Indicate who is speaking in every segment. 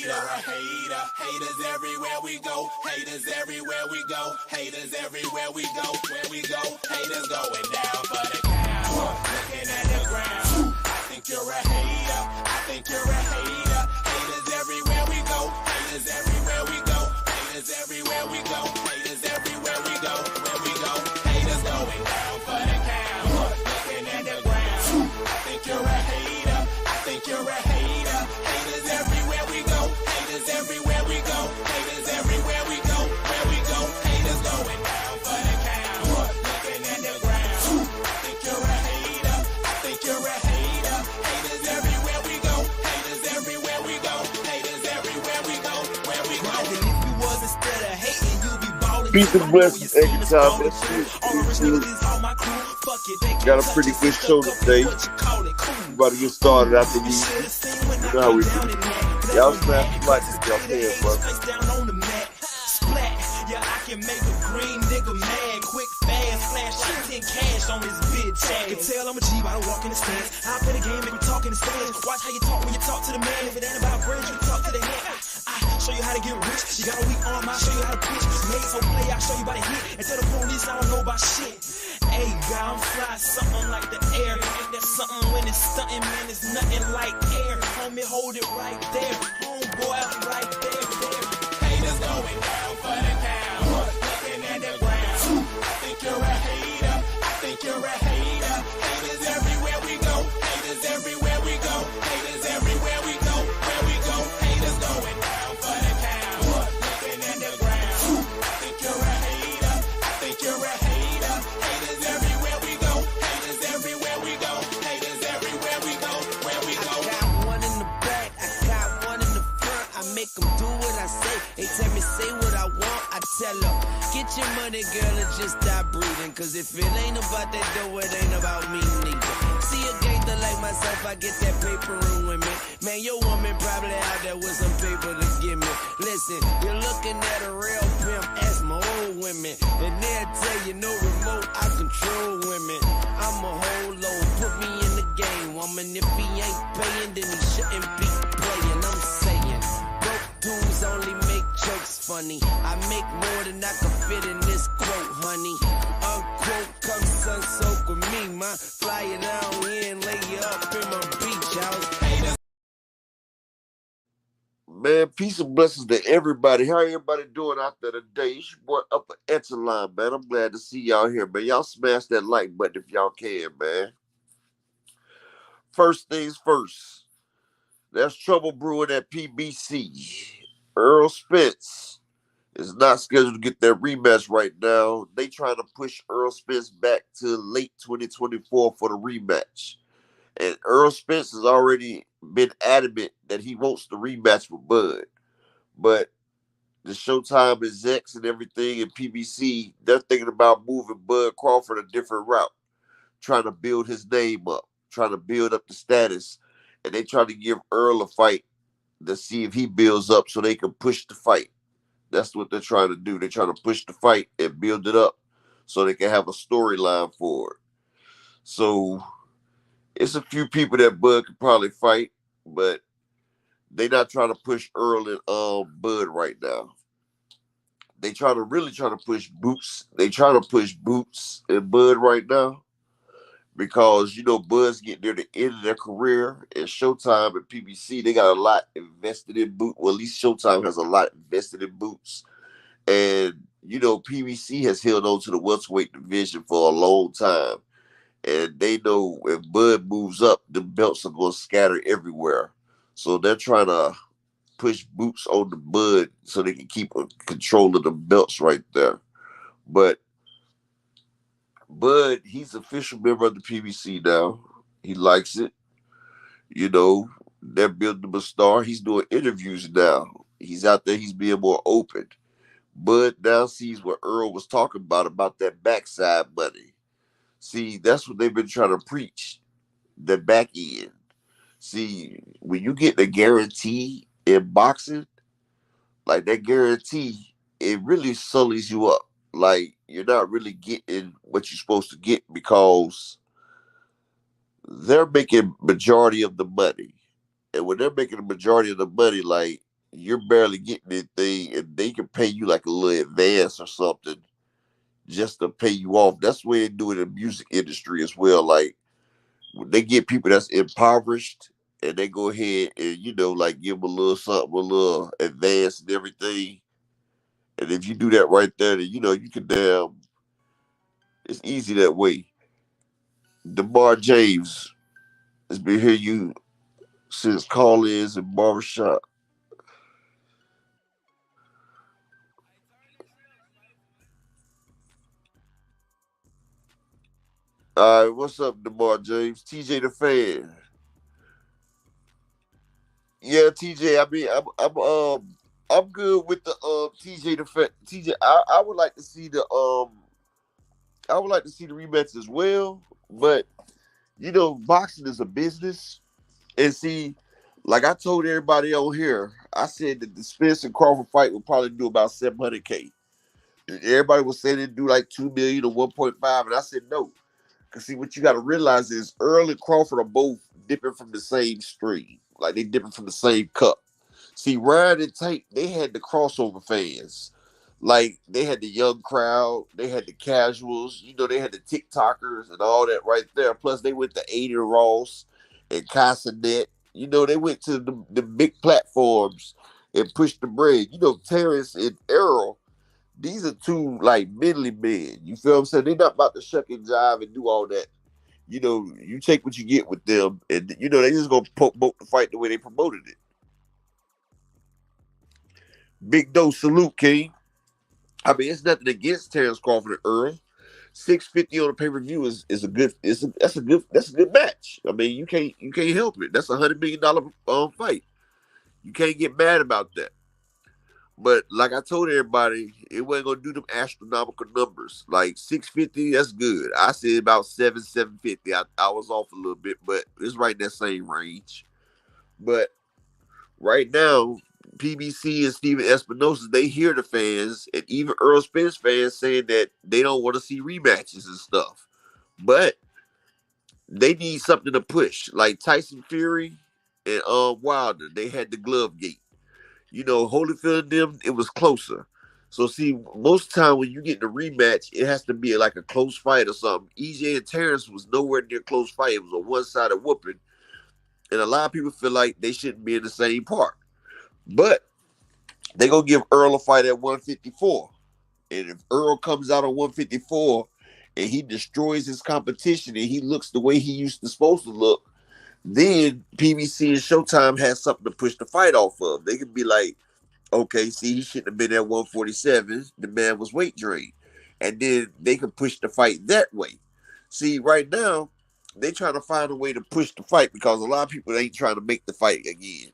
Speaker 1: hater. Haters everywhere we go. Haters everywhere we go. Haters everywhere we go. Where we go, haters going down for the count. Looking at the ground. I think you're a hater. I think you're a hater. Haters everywhere we go. Haters everywhere we go. Haters everywhere we go. Haters everywhere we go. Where we go, haters going down for the count. Looking at the ground. I think you're a hater. I think you're a hater. Haters everywhere we go. Haters everywhere we go. Haters everywhere we go. Where we go, haters going down for the count. Looking at the ground. I think you're a hater. I think you're a hater. Haters everywhere we go. Haters everywhere we go. Haters everywhere we go. Where we go. And if you was instead of hating, you'd be balling.
Speaker 2: Peace and blessings every time. That's it. Got a pretty good show today. About to get started after we, you know how we do. Y'all smash the like if y'all can, brother.
Speaker 1: Yeah, I can make a green nigga mad. Quick, fast, flash, 10 cash on this bitch ass. You can tell I'm a G by the walk in the stands. I play the game, make me talk in the stands. Watch how you talk when you talk to the man. If it ain't about bread, you talk to the hand. I show you how to get rich. You got a weak arm, I'll show you how to pitch. Made so play, I'll show you about to hit. And tell the police I don't know about shit. Hey, guy, I'm fly, something like the air. Ain't that something when it's stunting, man? It's nothing like air. Homie, hold it right there. Homeboy, I'm right there. Haters going down for the count. Looking at the ground. I think you're a hater. I think you're a hater. Haters everywhere we go. Haters everywhere we go. Haters everywhere we go. Where we go, haters going down for the count. Looking at the ground. I think you're a hater. I think you're a hater. Haters everywhere we go. Haters everywhere we go. Haters everywhere we go. Where we go.
Speaker 3: I got one in the back. I got one in the front. I make them do what I say. They tell me say what I want. I tell them, get your money, girl, and just stop breathing. Cause if it ain't about that dough, it ain't about me, nigga. See a gangster like myself, I get that paper and women. Man, your woman probably out there with some paper to give me. Listen, you're looking at a real pimp, ask my old women. And they'll tell you no remote, I control women. I'm a whole load, put me in the game. Woman, if he ain't paying, then he shouldn't be playing. I'm saying, broke dudes only make jokes funny. I make more than I can fit in this quote, honey. Unquote, come sun soak with me, man. Fly it down here and lay you up in my beach house.
Speaker 2: Man, peace and blessings to everybody. How everybody doing out there today? It's your boy Upper Echelon, man. I'm glad to see y'all here, man. Y'all smash that like button if y'all can, man. First things first. There's trouble brewing at PBC. Earl Spence is not scheduled to get their rematch right now. They trying to push Earl Spence back to late 2024 for the rematch. And Earl Spence has already been adamant that he wants the rematch with Bud. But the Showtime execs and everything in PBC, they're thinking about moving Bud Crawford a different route, trying to build his name up, trying to build up the status. And they try to give Earl a fight to see if he builds up so they can push the fight. That's what they're trying to do. They're trying to push the fight and build it up so they can have a storyline for it. So it's a few people that Bud could probably fight, but they're not trying to push Earl and Bud right now. They really trying to push Boots. They trying to push Boots and Bud right now because, you know, Bud's getting near the end of their career, and Showtime and PBC, they got a lot invested in Boots. Well, at least Showtime has a lot invested in Boots. And, you know, PBC has held on to the welterweight division for a long time. And they know if Bud moves up, the belts are going to scatter everywhere. So they're trying to push Boots on the Bud so they can keep control of the belts right there. But Bud, he's an official member of the PBC now. He likes it. You know, they're building him a star. He's doing interviews now. He's out there. He's being more open. Bud now sees what Earl was talking about that backside money. See, that's what they've been trying to preach, the back end. See, when you get the guarantee in boxing, like that guarantee, it really sullies you up. Like, you're not really getting what you're supposed to get because they're making majority of the money. And when they're making the majority of the money, like, you're barely getting anything, and they can pay you like a little advance or something just to pay you off. That's the way they do it in the music industry as well. Like they get people that's impoverished, and they go ahead and like give them a little something, a little advance and everything. And if you do that right there, then you can damn. It's easy that way. DeMar James has been here you since call-ins and barbershop. All right, what's up, DeMar James? TJ the fan. Yeah, TJ. I mean, I'm good with the TJ the fan. TJ, I would like to see the rematch as well. But boxing is a business, and see, like I told everybody on here, I said that the Spence and Crawford fight would probably do about 700K. Everybody was saying it'd do like 2 million or 1.5, and I said no. Cause see, what you got to realize is Earl and Crawford are both dipping from the same stream, like they dipping from the same cup. See, Ryan and Tate, they had the crossover fans, like they had the young crowd, they had the casuals, they had the TikTokers and all that right there. Plus, they went to Aiden Ross and Casanet. They went to the big platforms and pushed the bread. Terrence and Errol, these are two like manly men. You feel what I'm saying? They're not about to shuck and jive and do all that. You take what you get with them, and they just gonna promote the fight the way they promoted it. Big dose salute, King. I mean, it's nothing against Terrence Crawford and Earl. 650 on the pay per view is a good. That's a good match. I mean, you can't help it. That's $100 million fight. You can't get mad about that. But like I told everybody, it wasn't gonna do them astronomical numbers. Like 650, that's good. I said about 750. I was off a little bit, but it's right in that same range. But right now, PBC and Steven Espinosa, they hear the fans, and even Earl Spence fans saying that they don't want to see rematches and stuff. But they need something to push. Like Tyson Fury and Wilder, they had the glove gate. Holyfield and them, it was closer. So see, most of the time when you get the rematch, it has to be like a close fight or something. EJ and Terrence was nowhere near close fight. It was a one-sided whooping. And a lot of people feel like they shouldn't be in the same part. But they gonna give Earl a fight at 154. And if Earl comes out on 154 and he destroys his competition and he looks the way he used to supposed to look, then PBC and Showtime has something to push the fight off of. They could be like, okay, see, he shouldn't have been at 147. The man was weight drained. And then they can push the fight that way. See, right now, they trying to find a way to push the fight because a lot of people ain't trying to make the fight again.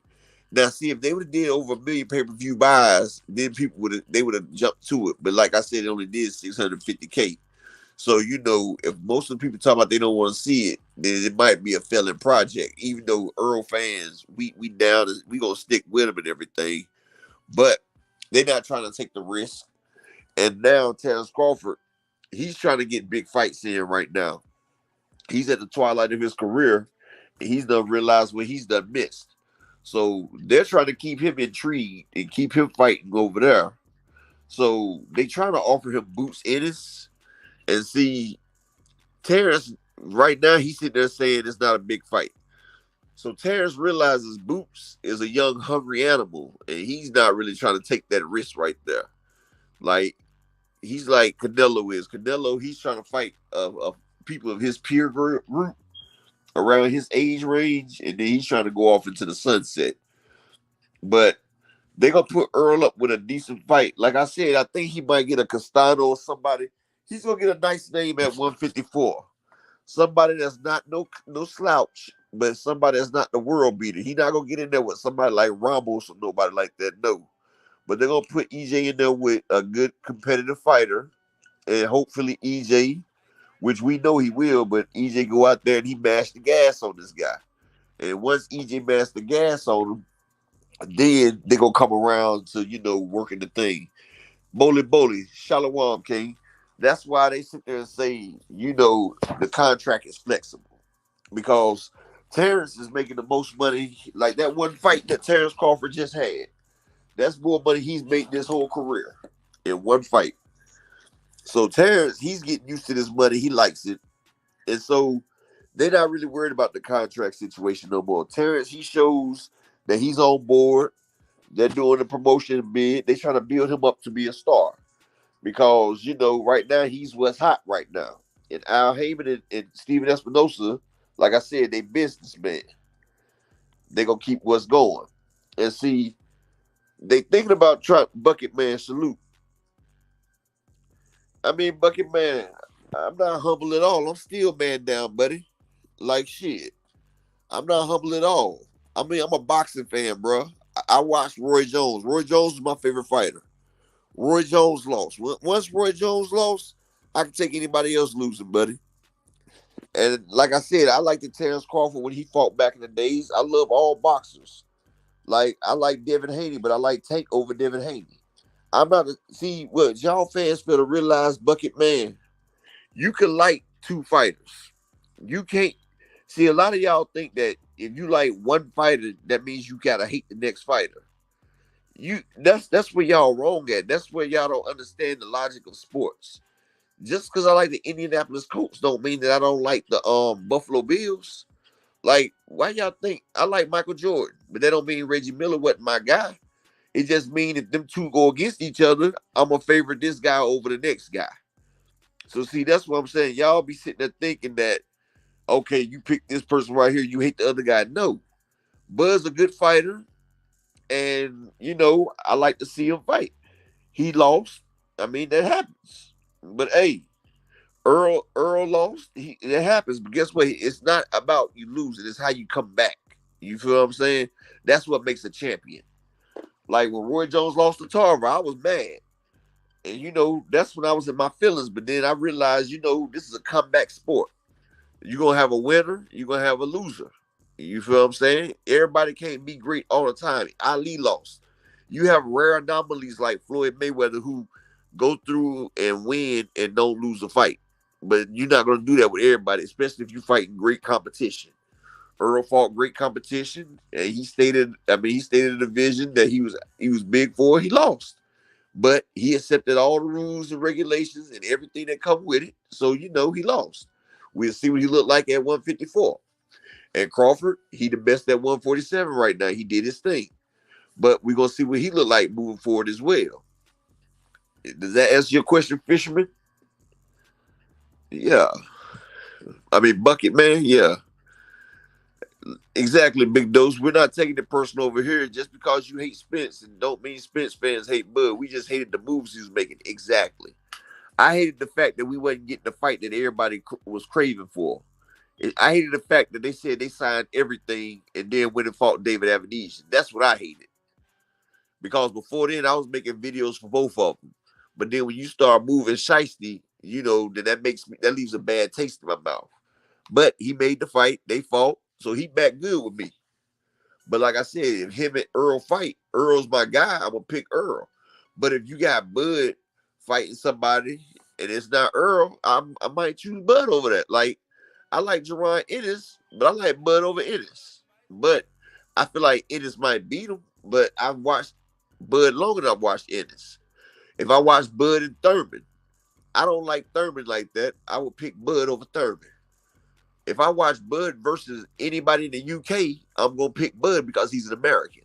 Speaker 2: Now, see, if they would have did over 1 million pay-per-view buys, then people would have jumped to it. But like I said, it only did 650K. So, if most of the people talk about they don't want to see it, then it might be a failing project. Even though Earl fans, we down, we gonna stick with them and everything, but they're not trying to take the risk. And now Terrence Crawford, he's trying to get big fights in right now. He's at the twilight of his career, and he's done realized what he's done missed. So they're trying to keep him intrigued and keep him fighting over there. So they trying to offer him Boots Ennis. And see, Terrence, right now, he's sitting there saying it's not a big fight. So Terrence realizes Boots is a young, hungry animal, and he's not really trying to take that risk right there. Like, he's like Canelo is. Canelo, he's trying to fight people of his peer group around his age range, and then he's trying to go off into the sunset. But they're going to put Earl up with a decent fight. Like I said, I think he might get a Castano or somebody. He's going to get a nice name at 154. Somebody that's not no slouch, but somebody that's not the world beater. He's not going to get in there with somebody like Ramos or nobody like that, no. But they're going to put EJ in there with a good competitive fighter, and hopefully EJ, which we know he will, but EJ go out there and he mash the gas on this guy. And once EJ mash the gas on him, then they're going to come around to, working the thing. Boli, Shalom, King. That's why they sit there and say, the contract is flexible. Because Terrence is making the most money. Like that one fight that Terrence Crawford just had. That's more money he's made this whole career in one fight. So Terrence, he's getting used to this money. He likes it. And so they're not really worried about the contract situation no more. Terrence, he shows that he's on board. They're doing the promotion bid. They're trying to build him up to be a star. Because, right now he's what's hot right now. And Al Heyman and Steven Espinosa, like I said, they businessmen. They're going to keep what's going. And see, they thinking about trying Bucket Man salute. I mean, Bucket Man, I'm not humble at all. I'm still man down, buddy. Like shit. I'm not humble at all. I mean, I'm a boxing fan, bro. I watched Roy Jones. Roy Jones is my favorite fighter. Roy Jones lost. Once Roy Jones lost, I can take anybody else losing, buddy. And like I said, I like the Terrence Crawford when he fought back in the days. I love all boxers. Like, I like Devin Haney, but I like Tank over Devin Haney. I'm not see what y'all fans fail to realize, Bucket Man. You can like two fighters. You can't see a lot of y'all think that if you like one fighter, that means you gotta hate the next fighter. That's where y'all wrong at. That's where y'all don't understand the logic of sports. Just because I like the Indianapolis Colts don't mean that I don't like the Buffalo Bills. Like, why y'all think I like Michael Jordan, but that don't mean Reggie Miller wasn't my guy. It just means if them two go against each other, I'm gonna favor this guy over the next guy. So see, that's what I'm saying. Y'all be sitting there thinking that, okay, you pick this person right here, you hate the other guy. No. Bud's a good fighter, and I like to see him fight. He lost. I mean, that happens. But hey, Earl lost. It happens. But guess what? It's not about you losing. It's how you come back. You feel what I'm saying? That's what makes a champion. Like when Roy Jones lost to Tarver, I was mad. And that's when I was in my feelings. But then I realized, this is a comeback sport. You're going to have a winner. You're going to have a loser. You feel what I'm saying? Everybody can't be great all the time. Ali lost. You have rare anomalies like Floyd Mayweather who go through and win and don't lose a fight. But you're not going to do that with everybody, especially if you fight in great competition. Earl fought great competition, and he stated a division that he was big for. He lost. But he accepted all the rules and regulations and everything that come with it. So, he lost. We'll see what he looked like at 154. And Crawford, he the best at 147 right now. He did his thing. But we're going to see what he look like moving forward as well. Does that answer your question, Fisherman? Yeah. I mean, Bucket Man, yeah. Exactly, Big Dose. We're not taking it personal over here. Just because you hate Spence and don't mean Spence fans hate Bud. We just hated the moves he was making. Exactly. I hated the fact that we wasn't getting the fight that everybody was craving for. I hated the fact that they said they signed everything and then went and fought David Avedisian. That's what I hated. Because before then, I was making videos for both of them. But then when you start moving shiesty, then that leaves a bad taste in my mouth. But he made the fight. They fought. So he back good with me. But like I said, if him and Earl fight, Earl's my guy, I'm going to pick Earl. But if you got Bud fighting somebody and it's not Earl, I might choose Bud over that. Like, I like Jerron Ennis, but I like Bud over Ennis. But I feel like Ennis might beat him, but I've watched Bud longer than I've watched Ennis. If I watch Bud and Thurman, I don't like Thurman like that. I would pick Bud over Thurman. If I watch Bud versus anybody in the UK, I'm going to pick Bud because he's an American.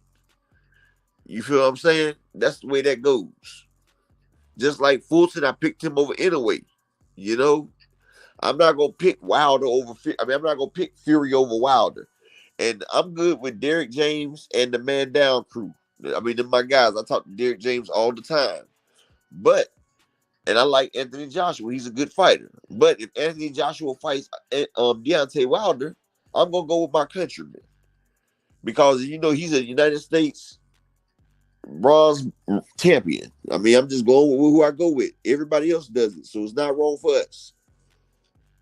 Speaker 2: You feel what I'm saying? That's the way that goes. Just like Fulton, I picked him over Inouye. I'm not going to pick Wilder over... I'm not going to pick Fury over Wilder. And I'm good with Derek James and the Man Down crew. They're my guys. I talk to Derek James all the time. And I like Anthony Joshua. He's a good fighter. But if Anthony Joshua fights Deontay Wilder, I'm going to go with my countryman. Because, he's a United States bronze champion. I'm just going with who I go with. Everybody else does it. So it's not wrong for us.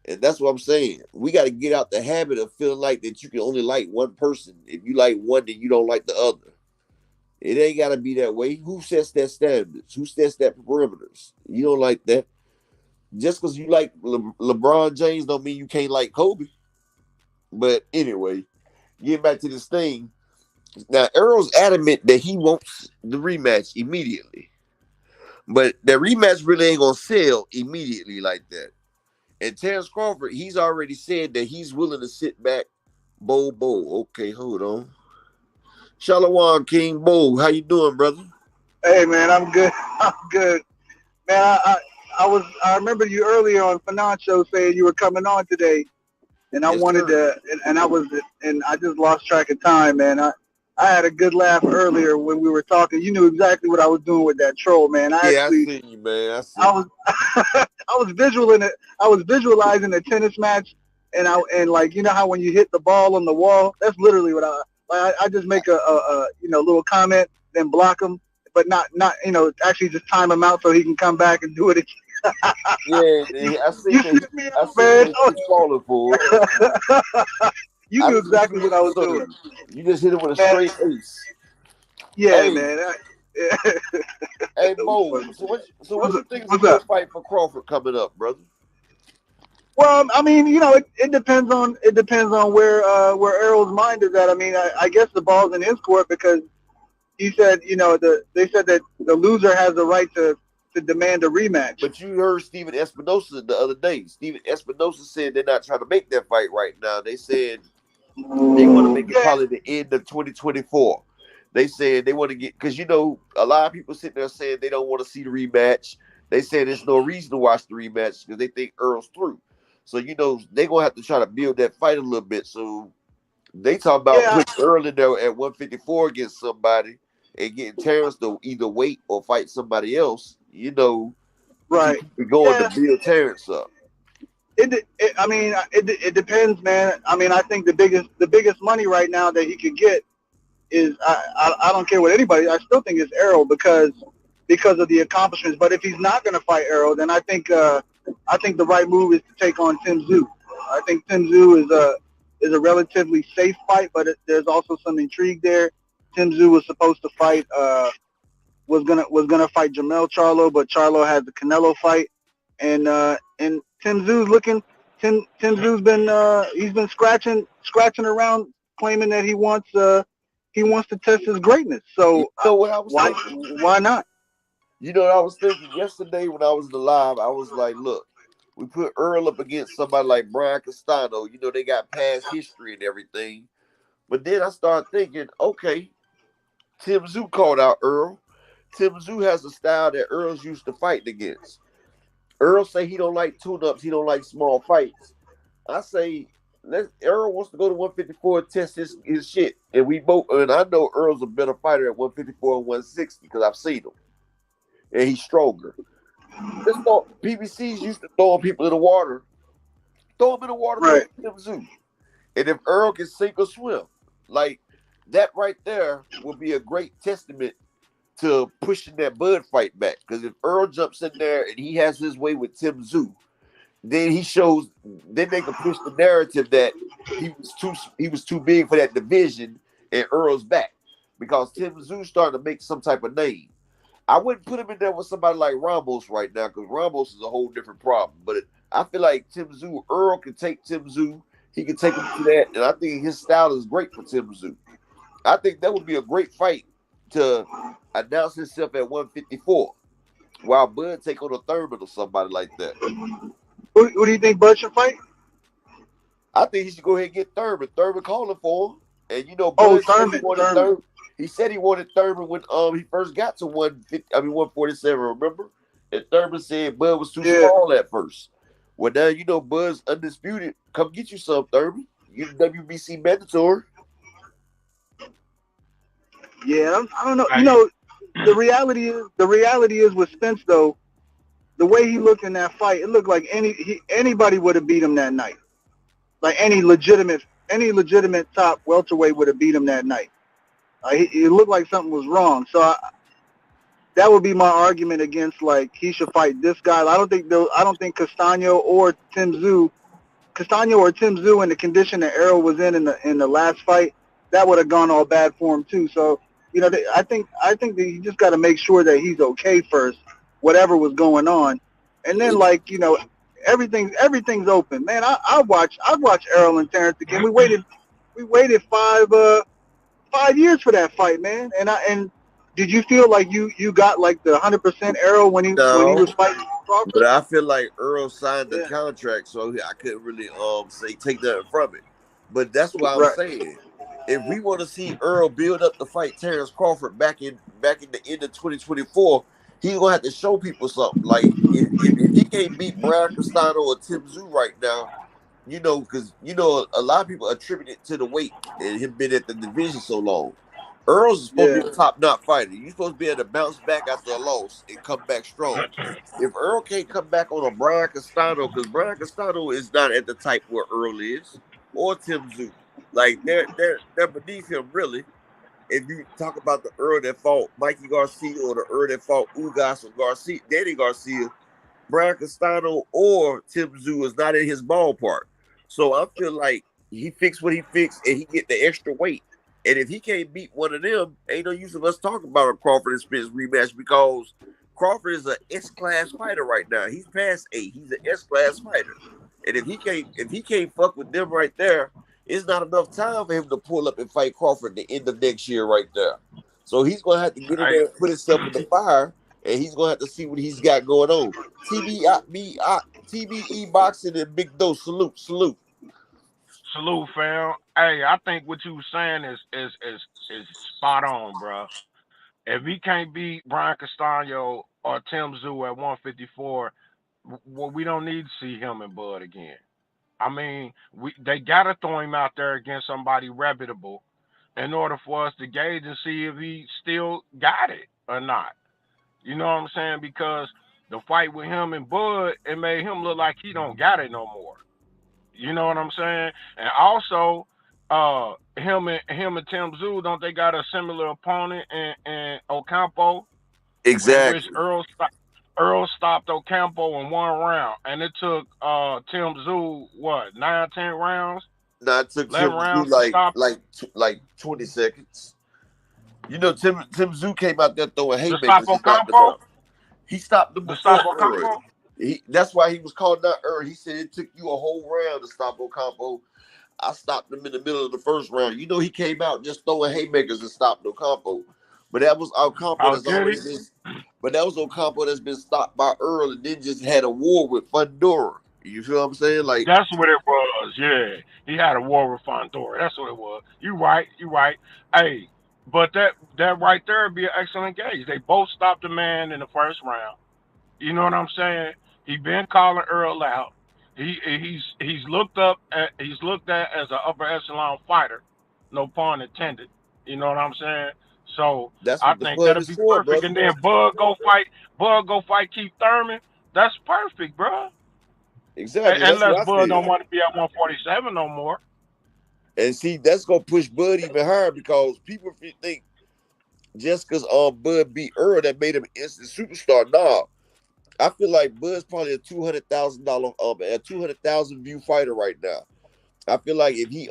Speaker 2: And that's what I'm saying. We got to get out the habit of feeling like that you can only like one person. If you like one, then you don't like the other. It ain't got to be that way. Who sets that standards? Who sets that perimeters? You don't like that. Just because you like LeBron James don't mean you can't like Kobe. But anyway, getting back to this thing, Now Earl's adamant that he wants the rematch immediately, but the rematch really ain't gonna sell immediately like that. And Terrence Crawford, he's already said that he's willing to sit back. Bo. Okay, hold on. Shalom King Bo, how you doing, brother?
Speaker 4: Hey man, I'm good. I'm good. Man, I remember you earlier on Fanon show saying you were coming on today, and I
Speaker 2: Yes,
Speaker 4: wanted
Speaker 2: sir.
Speaker 4: to, and I just lost track of time, man. I had a good laugh earlier when we were talking. You knew exactly what I was doing with that troll, man.
Speaker 2: Yeah, I see you, man. I see
Speaker 4: I
Speaker 2: you.
Speaker 4: was, I was I was visualizing a tennis match, and like you know how when you hit the ball on the wall, that's literally what I just make a little comment, then block him, but not actually just time him out so he can come back and do it again.
Speaker 2: Yeah,
Speaker 4: you,
Speaker 2: I see
Speaker 4: you
Speaker 2: that.
Speaker 4: set me
Speaker 2: I
Speaker 4: up,
Speaker 2: see
Speaker 4: man.
Speaker 2: that he's falling for it.
Speaker 4: You
Speaker 2: I
Speaker 4: knew
Speaker 2: just hit
Speaker 4: exactly
Speaker 2: him with
Speaker 4: what I was
Speaker 2: look,
Speaker 4: doing,
Speaker 2: you just hit him with a
Speaker 4: man.
Speaker 2: straight ace.
Speaker 4: Yeah,
Speaker 2: Hey,
Speaker 4: man.
Speaker 2: hey,
Speaker 4: That was
Speaker 2: Bo.
Speaker 4: funny.
Speaker 2: What you think is a
Speaker 4: What's
Speaker 2: good
Speaker 4: up?
Speaker 2: fight for Crawford coming up, brother?
Speaker 4: Well, I mean, it depends on where Errol's mind is at. I mean, I guess the ball's in his court because he said, they said that the loser has the right to demand a rematch.
Speaker 2: But you heard Steven Espinosa the other day. Steven Espinosa said they're not trying to make that fight right now. They said they want to make it
Speaker 4: Yeah,
Speaker 2: probably the end of 2024. They said they want to get, because a lot of people sitting there saying they don't want to see the rematch. They said there's no reason to watch the rematch because they think Earl's through. So they're gonna have to try to build that fight a little bit. So they talk about
Speaker 4: yeah,
Speaker 2: putting Earl in there at 154 against somebody and getting Terrence to either wait or fight somebody else. To
Speaker 4: right.
Speaker 2: keep it going to
Speaker 4: Yeah,
Speaker 2: build Terrence up.
Speaker 4: I mean, it depends, man. I mean, I think the biggest money right now that he could get is I don't care what anybody. I still think it's Errol because of the accomplishments. But if he's not going to fight Errol, then I think the right move is to take on Tim Tszyu. I think Tim Tszyu is a relatively safe fight, but there's also some intrigue there. Tim Tszyu was supposed to fight was gonna fight Jamel Charlo, but Charlo had the Canelo fight, and Tim Tszyu Tim Tszyu he's been scratching around, claiming that he wants to test his greatness.
Speaker 2: You
Speaker 4: So
Speaker 2: know what I was
Speaker 4: why
Speaker 2: thinking?
Speaker 4: why not?
Speaker 2: You know what I was thinking yesterday when I was in the live? I was like, look, we put Earl up against somebody like Brian Castano. They got past history and everything. But then I started thinking, okay, Tim Tszyu called out Earl. Tim Tszyu has a style that Earl's used to fighting against. Earl say he don't like tune-ups. He don't like small fights. I say, Earl wants to go to 154 and test his shit. And we both, and I know Earl's a better fighter at 154 and 160 because I've seen him. And he's stronger. PBC's used to throwing people in the water. Throw him in the water
Speaker 4: Right.
Speaker 2: with Tim Tszyu. And if Earl can sink or swim, like that right there will be a great testament to pushing that Bud fight back. Because if Earl jumps in there and he has his way with Tim Tszyu, then they can push the narrative that he was too big for that division and Earl's back. Because Tim Tszyu starting to make some type of name. I wouldn't put him in there with somebody like Ramos right now because Ramos is a whole different problem. But I feel like Earl can take Tim Tszyu. He can take him to that. And I think his style is great for Tim Tszyu. I think that would be a great fight to announce himself at 154 while Bud take on a Thurman or somebody like that.
Speaker 4: Who do you think Bud should fight?
Speaker 2: I think he should go ahead and get Thurman. Thurman calling for him. And
Speaker 4: Oh,
Speaker 2: Bud said he wanted
Speaker 4: Thurman.
Speaker 2: Thurman. He said he wanted Thurman when he first got to 147, remember? And Thurman said Bud was too small at first. Well, now Bud's undisputed. Come get you some, Thurman. You the WBC mandatory.
Speaker 4: Yeah, I don't know. The reality is with Spence though, the way he looked in that fight, it looked like anybody would have beat him that night. Like any legitimate top welterweight would have beat him that night. It looked like something was wrong. So that would be my argument against like he should fight this guy. I don't think Castaño or Tim Tszyu in the condition that Errol was in the last fight, that would have gone all bad for him too. So I think that you just got to make sure that he's okay first, whatever was going on, and then everything's open, man. I'd watch Errol and Terrence again. We waited 5 years for that fight, man. And did you feel like you got like the 100% arrow when he was
Speaker 2: No,
Speaker 4: fighting
Speaker 2: but
Speaker 4: Crawford?
Speaker 2: I feel like Earl signed the
Speaker 4: Yeah,
Speaker 2: contract, so I couldn't really say take nothing from it. But that's why I'm
Speaker 4: right.
Speaker 2: saying, if we want to see Earl build up to fight Terrence Crawford back in the end of 2024, he's gonna have to show people something. Like if he can't beat Brian Castano or Tim Tszyu right now, because a lot of people attribute it to the weight and him being at the division so long. Earl's is supposed to
Speaker 4: Yeah,
Speaker 2: be a top knot fighter. You're supposed to be able to bounce back after a loss and come back strong. If Earl can't come back on a Brian Castano, because Brian Castano is not at the type where Earl is, or Tim Tszyu. Like they're beneath him really. If you talk about the Earl that fought Mikey Garcia or the Earl that fought Ugas or Garcia, Danny Garcia, Brian Castano or Tim Tszyu is not in his ballpark. So I feel like he fixed what he fixed and he get the extra weight. And if he can't beat one of them, ain't no use of us talking about a Crawford and Spence rematch because Crawford is an S-class fighter right now. He's past A. He's an S-class fighter. And if he can't fuck with them right there, it's not enough time for him to pull up and fight Crawford at the end of next year right there. So he's gonna have to get in
Speaker 5: Hey,
Speaker 2: there and put himself in the fire, and he's gonna have to see what he's got going on. TBE boxing and Big Dose. Salute.
Speaker 5: salute, fam. Hey, I think what you were saying is spot on, bro. If he can't beat Brian Castano or Tim Tszyu at 154, well, we don't need to see him and Bud again. I mean, they gotta throw him out there against somebody reputable in order for us to gauge and see if he still got it or not. You know what I'm saying? Because the fight with him and Bud, it made him look like he don't got it no more. You know what I'm saying? And also, him and Tim Tszyu, don't they got a similar opponent in Ocampo, in which
Speaker 2: Exactly.
Speaker 5: Earl stopped Ocampo in 1 round, and it took Tim Tszyu what 9, 10 rounds,
Speaker 2: Now it took Tim
Speaker 5: 11 rounds
Speaker 2: Tszyu
Speaker 5: to stop him,
Speaker 2: like 20 seconds. Tim Tszyu came out there throwing
Speaker 5: to stop
Speaker 2: haymakers and knocked him
Speaker 5: Ocampo,
Speaker 2: out. He stopped him
Speaker 5: to stop
Speaker 2: before Earl.
Speaker 5: Ocampo.
Speaker 2: That's why he was called not Earl. He said it took you a whole round to stop Ocampo. I stopped him in the middle of the first round. He came out just throwing haymakers and stopped Ocampo. But that was Ocampo
Speaker 5: Oh,
Speaker 2: that's
Speaker 5: did he?
Speaker 2: already been. But that was Ocampo that's been stopped by Earl and then just had a war with Fundora. You feel what I'm saying? Like
Speaker 5: That's what it was. Yeah, he had a war with Fondora. That's what it was. You right. You right. Hey, but that right there would be an excellent gauge. They both stopped the man in the first round. You know what I'm saying? He been calling Earl out. He's he's looked at as an upper echelon fighter. No pun intended. You know what I'm saying? So
Speaker 2: that's
Speaker 5: I
Speaker 2: what the
Speaker 5: think
Speaker 2: fun
Speaker 5: that'll
Speaker 2: is
Speaker 5: be
Speaker 2: for,
Speaker 5: perfect.
Speaker 2: brother.
Speaker 5: And then Bud go fight Keith Thurman. That's perfect, bro.
Speaker 2: Exactly. That's
Speaker 5: Unless
Speaker 2: what I
Speaker 5: Bud
Speaker 2: feel.
Speaker 5: don't want to be at 147 no more.
Speaker 2: And see, that's gonna push Bud even higher because people think just because Bud beat Earl that made him an instant superstar. Nah, I feel like Bud's probably a $200,000 a 200,000 view fighter right now. I feel like if he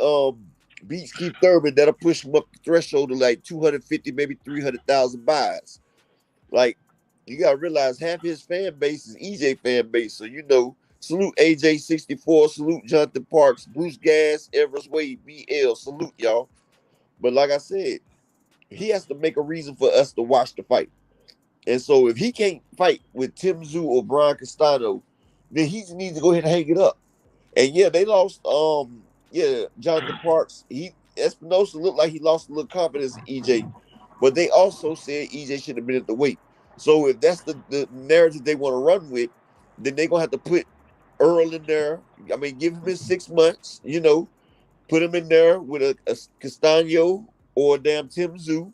Speaker 2: beats Keith Thurman, that'll push him up the threshold to like 250, maybe 300,000 buys. Like you gotta realize half his fan base is EJ fan base. So salute AJ64, salute Jonathan Parks, Bruce Gas, Everest Wade, BL, salute y'all. But like I said, he has to make a reason for us to watch the fight. And so if he can't fight with Tim Tszyu or Brian Castano, then he needs to go ahead and hang it up. And yeah, they lost. Jonathan Parks. Espinosa looked like he lost a little confidence in EJ, but they also said EJ should have been at the weight. So if that's the narrative they want to run with, then they're gonna have to put Earl in there. I mean, give him his 6 months. Put him in there with a Castano or a damn Tim Tszyu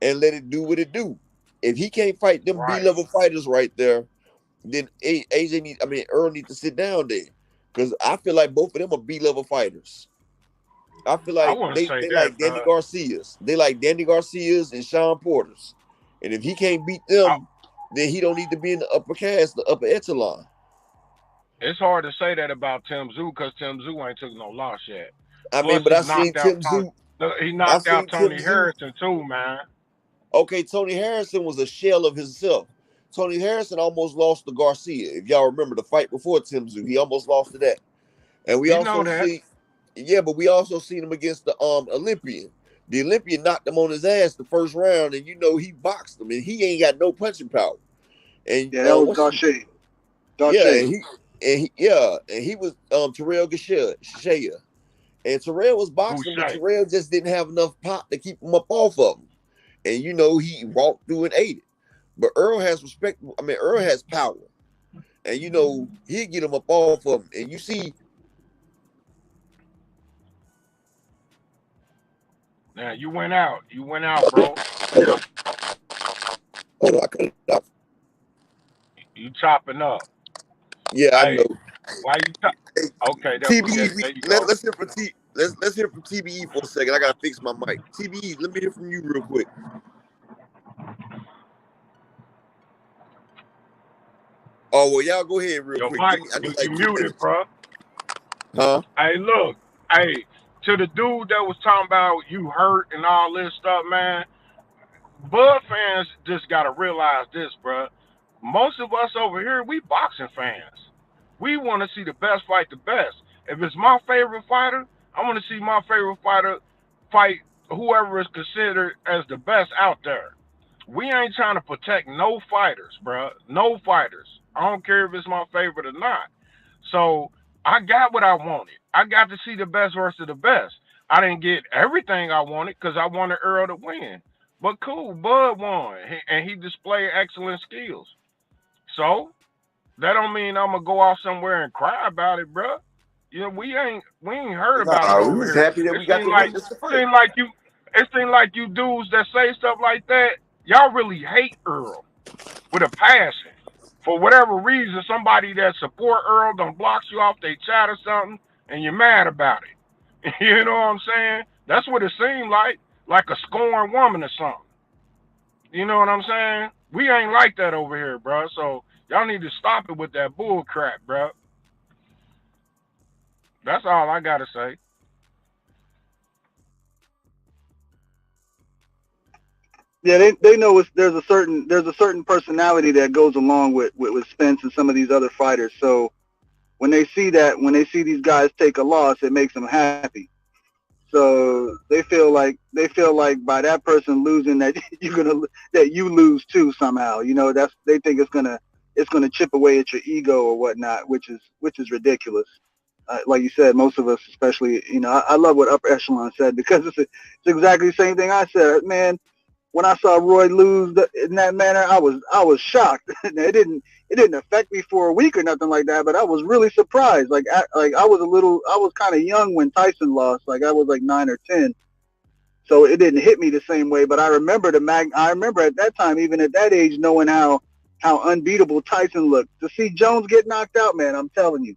Speaker 2: and let it do what it do. If he can't fight them B
Speaker 5: Right.
Speaker 2: level fighters right there, then Earl need to sit down there. Because I feel like both of them are B level fighters. I feel
Speaker 5: I
Speaker 2: like
Speaker 5: wouldn't
Speaker 2: they,
Speaker 5: say
Speaker 2: they
Speaker 5: that,
Speaker 2: like Danny
Speaker 5: bro.
Speaker 2: Garcias. They like Danny Garcias and Sean Porters. And if he can't beat
Speaker 5: I,
Speaker 2: them, then he don't need to be in the upper cast, the upper echelon.
Speaker 5: it's hard to say that about Tim Tszyu because Tim Tszyu ain't took no loss yet.
Speaker 2: I mean,
Speaker 5: Plus,
Speaker 2: but
Speaker 5: He
Speaker 2: I
Speaker 5: knocked out
Speaker 2: seen Tim
Speaker 5: Tony
Speaker 2: Tszyu.
Speaker 5: Harrison too, man.
Speaker 2: Okay, Tony Harrison was a shell of himself. Tony Harrison almost lost to Garcia. If y'all remember the fight before Tim Tszyu, he almost lost to that. And we
Speaker 5: We know
Speaker 2: also
Speaker 5: that.
Speaker 2: see, yeah, but we also seen him against the Olympian. The Olympian knocked him on his ass the first round, and you know he boxed him, and he ain't got no punching power. And
Speaker 4: Yeah, that was Darche.
Speaker 2: yeah,
Speaker 4: Darche.
Speaker 2: and he was Terrell Shea. And Terrell was boxing, but
Speaker 5: Boucher.
Speaker 2: Terrell just didn't have enough pop to keep him up off of him. And you know he walked through and ate it. But Earl has respect. I mean, Earl has power, and you know he'll get him up off of him. And you see,
Speaker 5: Now you went out. You went out, bro.
Speaker 2: hold on, I cut it off.
Speaker 5: You chopping up.
Speaker 2: Yeah, I know.
Speaker 5: Hey, why you chop?
Speaker 2: Hey,
Speaker 5: Okay,
Speaker 2: TBE,
Speaker 5: there you go.
Speaker 2: let's hear from let's hear from TBE for a second. I gotta fix my mic. TBE, let me hear from you real quick. Oh well, y'all go ahead real
Speaker 5: Your
Speaker 2: quick.
Speaker 5: mic,
Speaker 2: I need
Speaker 5: you
Speaker 2: like 2
Speaker 5: muted,
Speaker 2: minutes.
Speaker 5: bro.
Speaker 2: Huh?
Speaker 5: Hey, look. Hey, to the dude that was talking about you hurt and all this stuff, man. Bud fans just gotta realize this, bro. Most of us over here, we boxing fans. We want to see the best fight the best. If it's my favorite fighter, I want to see my favorite fighter fight whoever is considered as the best out there. We ain't trying to protect no fighters, bro. No fighters. I don't care if it's my favorite or not. So I got what I wanted. I got to see the best versus the best. I didn't get everything I wanted because I wanted Earl to win. But cool, Bud won, and he displayed excellent skills. So that don't mean I'm gonna go off somewhere and cry about it, bro. You know, we ain't heard about it
Speaker 2: Nah, we
Speaker 5: over
Speaker 2: was
Speaker 5: here.
Speaker 2: happy that
Speaker 5: It
Speaker 2: we got
Speaker 5: seemed
Speaker 2: to
Speaker 5: like
Speaker 2: witness the fight.
Speaker 5: seemed like you it seemed like you dudes that say stuff like that, y'all really hate Earl with a passion. For whatever reason, somebody that support Earl done blocks you off their chat or something, and you're mad about it. You know what I'm saying? That's what it seemed like a scorned woman or something. You know what I'm saying? We ain't like that over here, bro. So y'all need to stop it with that bull crap, bro. That's all I gotta say.
Speaker 4: Yeah, they know there's a certain personality that goes along with Spence and some of these other fighters. So when they see these guys take a loss, it makes them happy. So they feel like by that person losing that that you lose too somehow. You know, they think it's gonna chip away at your ego or whatnot, which is ridiculous. Like you said, most of us, especially, you know, I love what Upper Echelon said because it's exactly the same thing I said. Man, when I saw Roy lose in that manner, I was shocked. It didn't affect me for a week or nothing like that, but I was really surprised. I was kind of young when Tyson lost. Like I was like 9 or 10, so it didn't hit me the same way. But I remember I remember at that time, even at that age, knowing how unbeatable Tyson looked. To see Jones get knocked out, man, I'm telling you,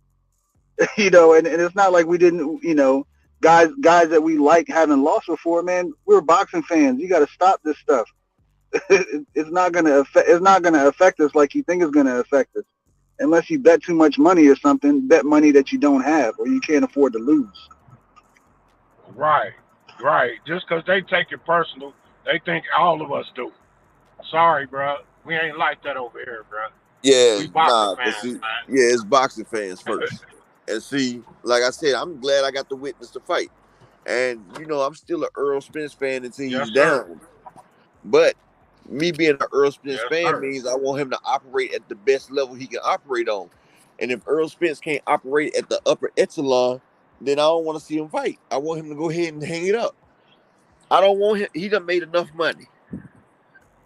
Speaker 4: you know, and it's not like we didn't, you know, guys that we like having lost before, man. We're boxing fans. You got to stop this stuff. It's not gonna affect us like you think it's gonna affect us, unless you bet too much money or something. Bet money that you don't have or you can't afford to lose.
Speaker 5: Right, right. Just because they take it personal, they think all of us do. Sorry, bro. We ain't like that over here, bro.
Speaker 2: Yeah,
Speaker 5: We boxing
Speaker 2: nah, but
Speaker 5: fans,
Speaker 2: see, yeah, it's boxing fans first. And see, like I said, I'm glad I got to witness the fight. And you know, I'm still an Earl Spence fan until
Speaker 5: Yes,
Speaker 2: he's
Speaker 5: sir.
Speaker 2: down. But me being an Earl Spence
Speaker 5: Yes,
Speaker 2: fan
Speaker 5: sir.
Speaker 2: means I want him to operate at the best level he can operate on. And if Earl Spence can't operate at the upper echelon, then I don't want to see him fight. I want him to go ahead and hang it up. I don't want him. He done made enough money.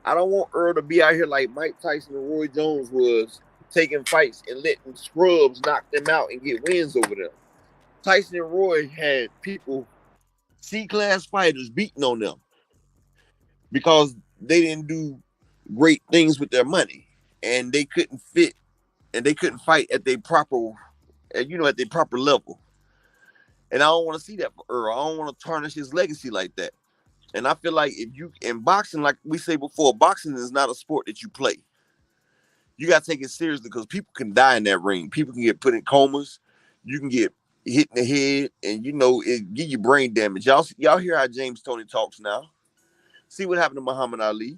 Speaker 2: I don't want Earl to be out here like Mike Tyson and Roy Jones was, taking fights and letting scrubs knock them out and get wins over them. Tyson and Roy had people, C-class fighters, beating on them because they didn't do great things with their money, and they couldn't fit, and they couldn't fight at their proper, at their proper level. And I don't want to see that for Earl. I don't want to tarnish his legacy like that. And I feel like if you in boxing, like we say before, boxing is not a sport that you play. You got to take it seriously because people can die in that ring. People can get put in comas. You can get hit in the head, and it give you brain damage. Y'all hear how James Toney talks now. See what happened to Muhammad Ali.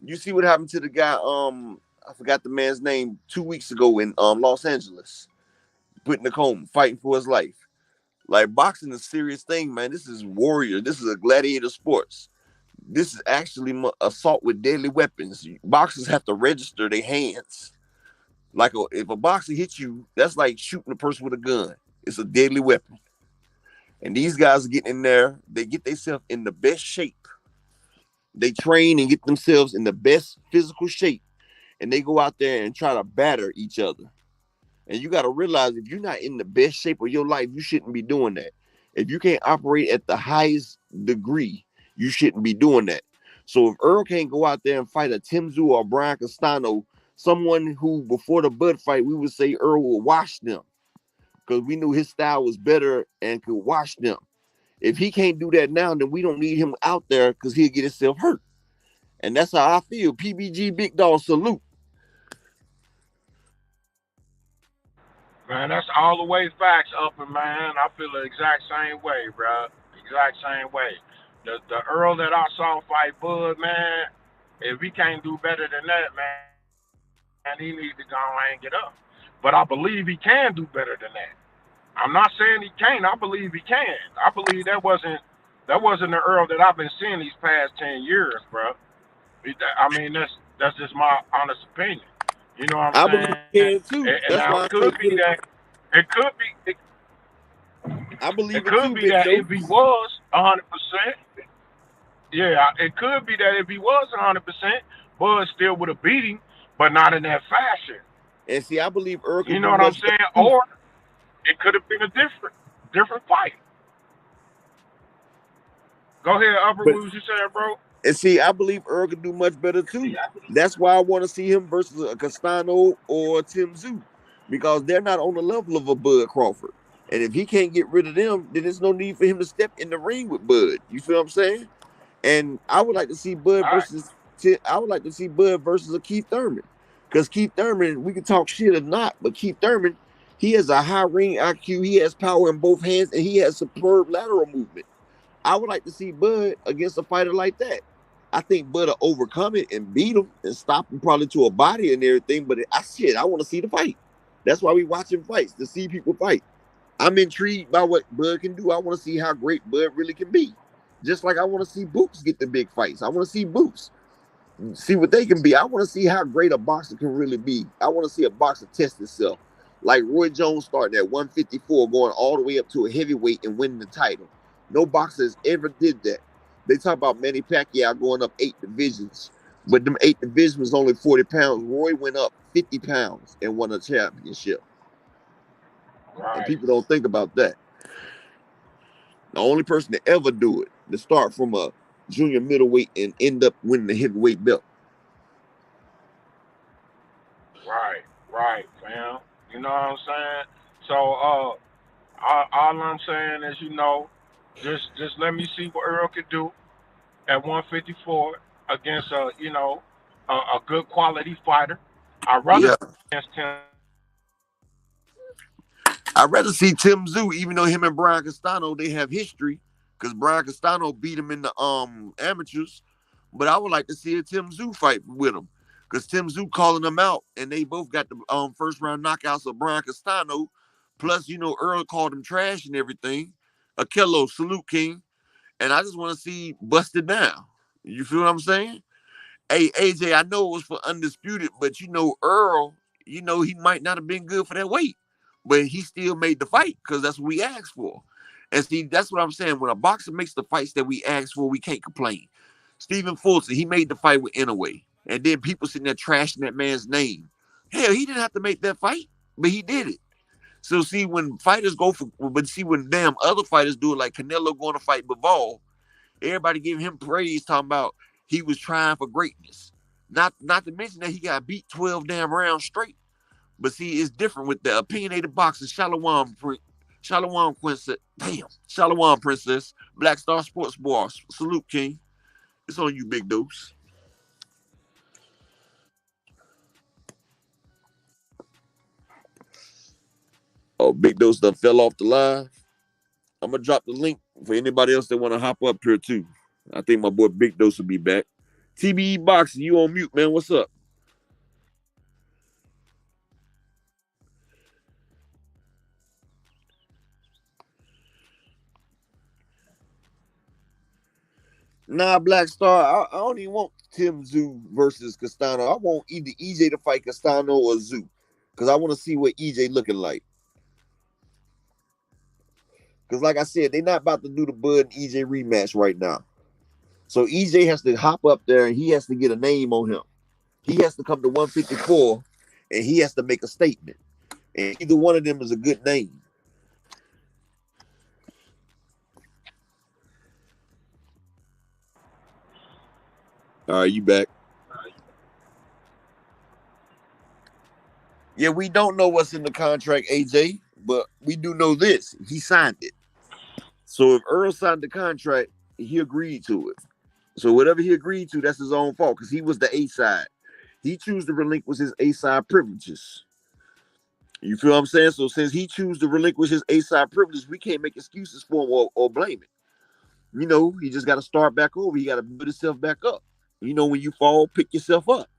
Speaker 2: You see what happened to the guy. I forgot the man's name 2 weeks ago in Los Angeles, put in the coma, fighting for his life. Like boxing is a serious thing, man. This is warrior. This is a gladiator sports. This is actually assault with deadly weapons. Boxers have to register their hands. Like if a boxer hits you, that's like shooting a person with a gun. It's a deadly weapon. And these guys are getting in there. They get themselves in the best shape. They train and get themselves in the best physical shape. And they go out there and try to batter each other. And you got to realize if you're not in the best shape of your life, you shouldn't be doing that. If you can't operate at the highest degree, you shouldn't be doing that. So if Earl can't go out there and fight a Tim Tszyu or Brian Castano, someone who before the Bud fight, we would say Earl will wash them because we knew his style was better and could wash them. If he can't do that now, then we don't need him out there because he'll get himself hurt. And that's how I feel. PBG Big Dog salute.
Speaker 5: Man, that's all the way facts, Upper man. I feel the exact same way, bro. Exact same way. The Earl that I saw fight Bud, man, if he can't do better than that, man, he needs to go and hang it up. But I believe he can do better than that. I'm not saying he can't. I believe he can. I believe that wasn't the Earl that I've been seeing these past 10 years, bro. I mean, that's just my honest opinion. You know what I'm
Speaker 2: I believe
Speaker 5: saying?
Speaker 2: he can too.
Speaker 5: And
Speaker 2: That's
Speaker 5: now
Speaker 2: why
Speaker 5: it
Speaker 2: I
Speaker 5: could
Speaker 2: say
Speaker 5: be that it could be
Speaker 2: I
Speaker 5: it
Speaker 2: believe it
Speaker 5: could
Speaker 2: too,
Speaker 5: be
Speaker 2: Big
Speaker 5: that
Speaker 2: Dog.
Speaker 5: if he was 100%, yeah, it could be that if he was 100%, Bud still would have beat him, but not in that fashion.
Speaker 2: And see, I believe Earl
Speaker 5: You
Speaker 2: can
Speaker 5: know
Speaker 2: do
Speaker 5: what I'm
Speaker 2: much better
Speaker 5: saying?
Speaker 2: too.
Speaker 5: Or it could have been a different fight. Go ahead, Upper.
Speaker 2: But
Speaker 5: What was you saying, bro?
Speaker 2: and see, I believe Earl can do much better too. That's why I want to see him versus a Castano or a Tim Tszyu because they're not on the level of a Bud Crawford. And if he can't get rid of them, then there's no need for him to step in the ring with Bud. You feel what I'm saying? And I would like to see Bud
Speaker 5: All right,
Speaker 2: versus I would like to see Bud versus a Keith Thurman. Because Keith Thurman, we can talk shit or not, but Keith Thurman, he has a high ring IQ, he has power in both hands, and he has superb lateral movement. I would like to see Bud against a fighter like that. I think Bud will overcome it and beat him and stop him probably to a body and everything. But I want to see the fight. That's why we watching fights to see people fight. I'm intrigued by what Bud can do. I want to see how great Bud really can be. Just like I want to see Boots get the big fights. I want to see Boots see what they can be. I want to see how great a boxer can really be. I want to see a boxer test itself. Like Roy Jones starting at 154, going all the way up to a heavyweight and winning the title. No boxer has ever did that. They talk about Manny Pacquiao going up 8 divisions, but them 8 divisions was only 40 pounds. Roy went up 50 pounds and won a championship. And
Speaker 5: right.
Speaker 2: people don't think about that. The only person to ever do it, to start from a junior middleweight and end up winning the heavyweight belt.
Speaker 5: Right, fam. You know what I'm saying? So, all I'm saying is, just let me see what Earl can do at 154 against a good quality fighter. I'd rather
Speaker 2: Yeah.
Speaker 5: against Tim.
Speaker 2: I'd rather see Tim Tszyu, even though him and Brian Castano, they have history, because Brian Castano beat him in the amateurs. But I would like to see a Tim Tszyu fight with him. Because Tim Tszyu calling them out, and they both got the first round knockouts of Brian Castano. Plus, Earl called him trash and everything. Akello, salute King. And I just want to see busted down. You feel what I'm saying? Hey, AJ, I know it was for undisputed, but Earl, he might not have been good for that weight. But he still made the fight because that's what we asked for. And see, that's what I'm saying. When a boxer makes the fights that we asked for, we can't complain. Stephen Fulton, he made the fight with Inouye. And then people sitting there trashing that man's name. Hell, he didn't have to make that fight, but he did it. So see, when fighters when damn other fighters do it, like Canelo going to fight Bivol, everybody give him praise, talking about he was trying for greatness. Not to mention that he got beat 12 damn rounds straight. But see, it's different with the opinionated boxers. Shalom Princess, Shalom Princess, Black Star Sports Boss. Salute, King. It's on you, Big Deuce. Oh, Big Dose done fell off the line. I'm gonna drop the link for anybody else that want to hop up here too. I think my boy Big Dose will be back. TBE Boxing, you on mute, man. What's up? Nah, Black Star, I don't even want Tim Zoo versus Castano. I want either EJ to fight Castano or Zoo. Because I want to see what EJ looking like. Because like I said, they're not about to do the Bud and EJ rematch right now. So EJ has to hop up there and he has to get a name on him. He has to come to 154 and he has to make a statement. And either one of them is a good name. All right, you back. Yeah, we don't know what's in the contract, AJ, but we do know this. He signed it. So if Earl signed the contract, he agreed to it. So whatever he agreed to, that's his own fault because he was the A side. He chose to relinquish his A side privileges. You feel what I'm saying? So since he chose to relinquish his A side privileges, we can't make excuses for him or blame it. You know, he just got to start back over. He got to build himself back up. You know, when you fall, pick yourself up.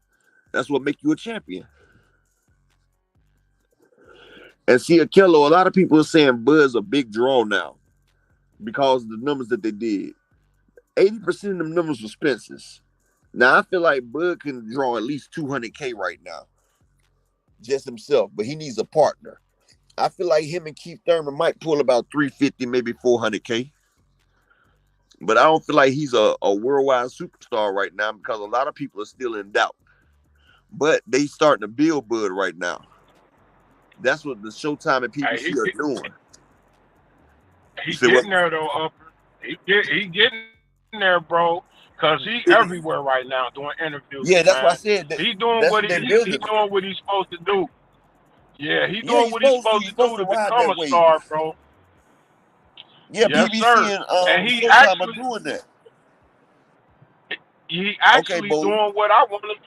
Speaker 2: That's what make you a champion. And see, CANELO, a lot of people are saying Bud's a big draw now because of the numbers that they did. 80% of them numbers were Spence's. Now, I feel like Bud can draw at least 200K right now. Just himself, but he needs a partner. I feel like him and Keith Thurman might pull about 350, maybe 400K. But I don't feel like he's a worldwide superstar right now because a lot of people are still in doubt. But they starting to build Bud right now. That's what the Showtime and PBC are doing.
Speaker 5: He's getting there though, Upper. He getting there, bro. Cause he everywhere right now doing interviews.
Speaker 2: Yeah, that's
Speaker 5: man.
Speaker 2: what I said.
Speaker 5: He's doing what he's doing what he's supposed to do. Yeah, he's doing what he's supposed to do to become a star, bro.
Speaker 2: Yeah,
Speaker 5: yes,
Speaker 2: PBC
Speaker 5: sir.
Speaker 2: and he actually are doing that.
Speaker 5: He actually doing what I wanted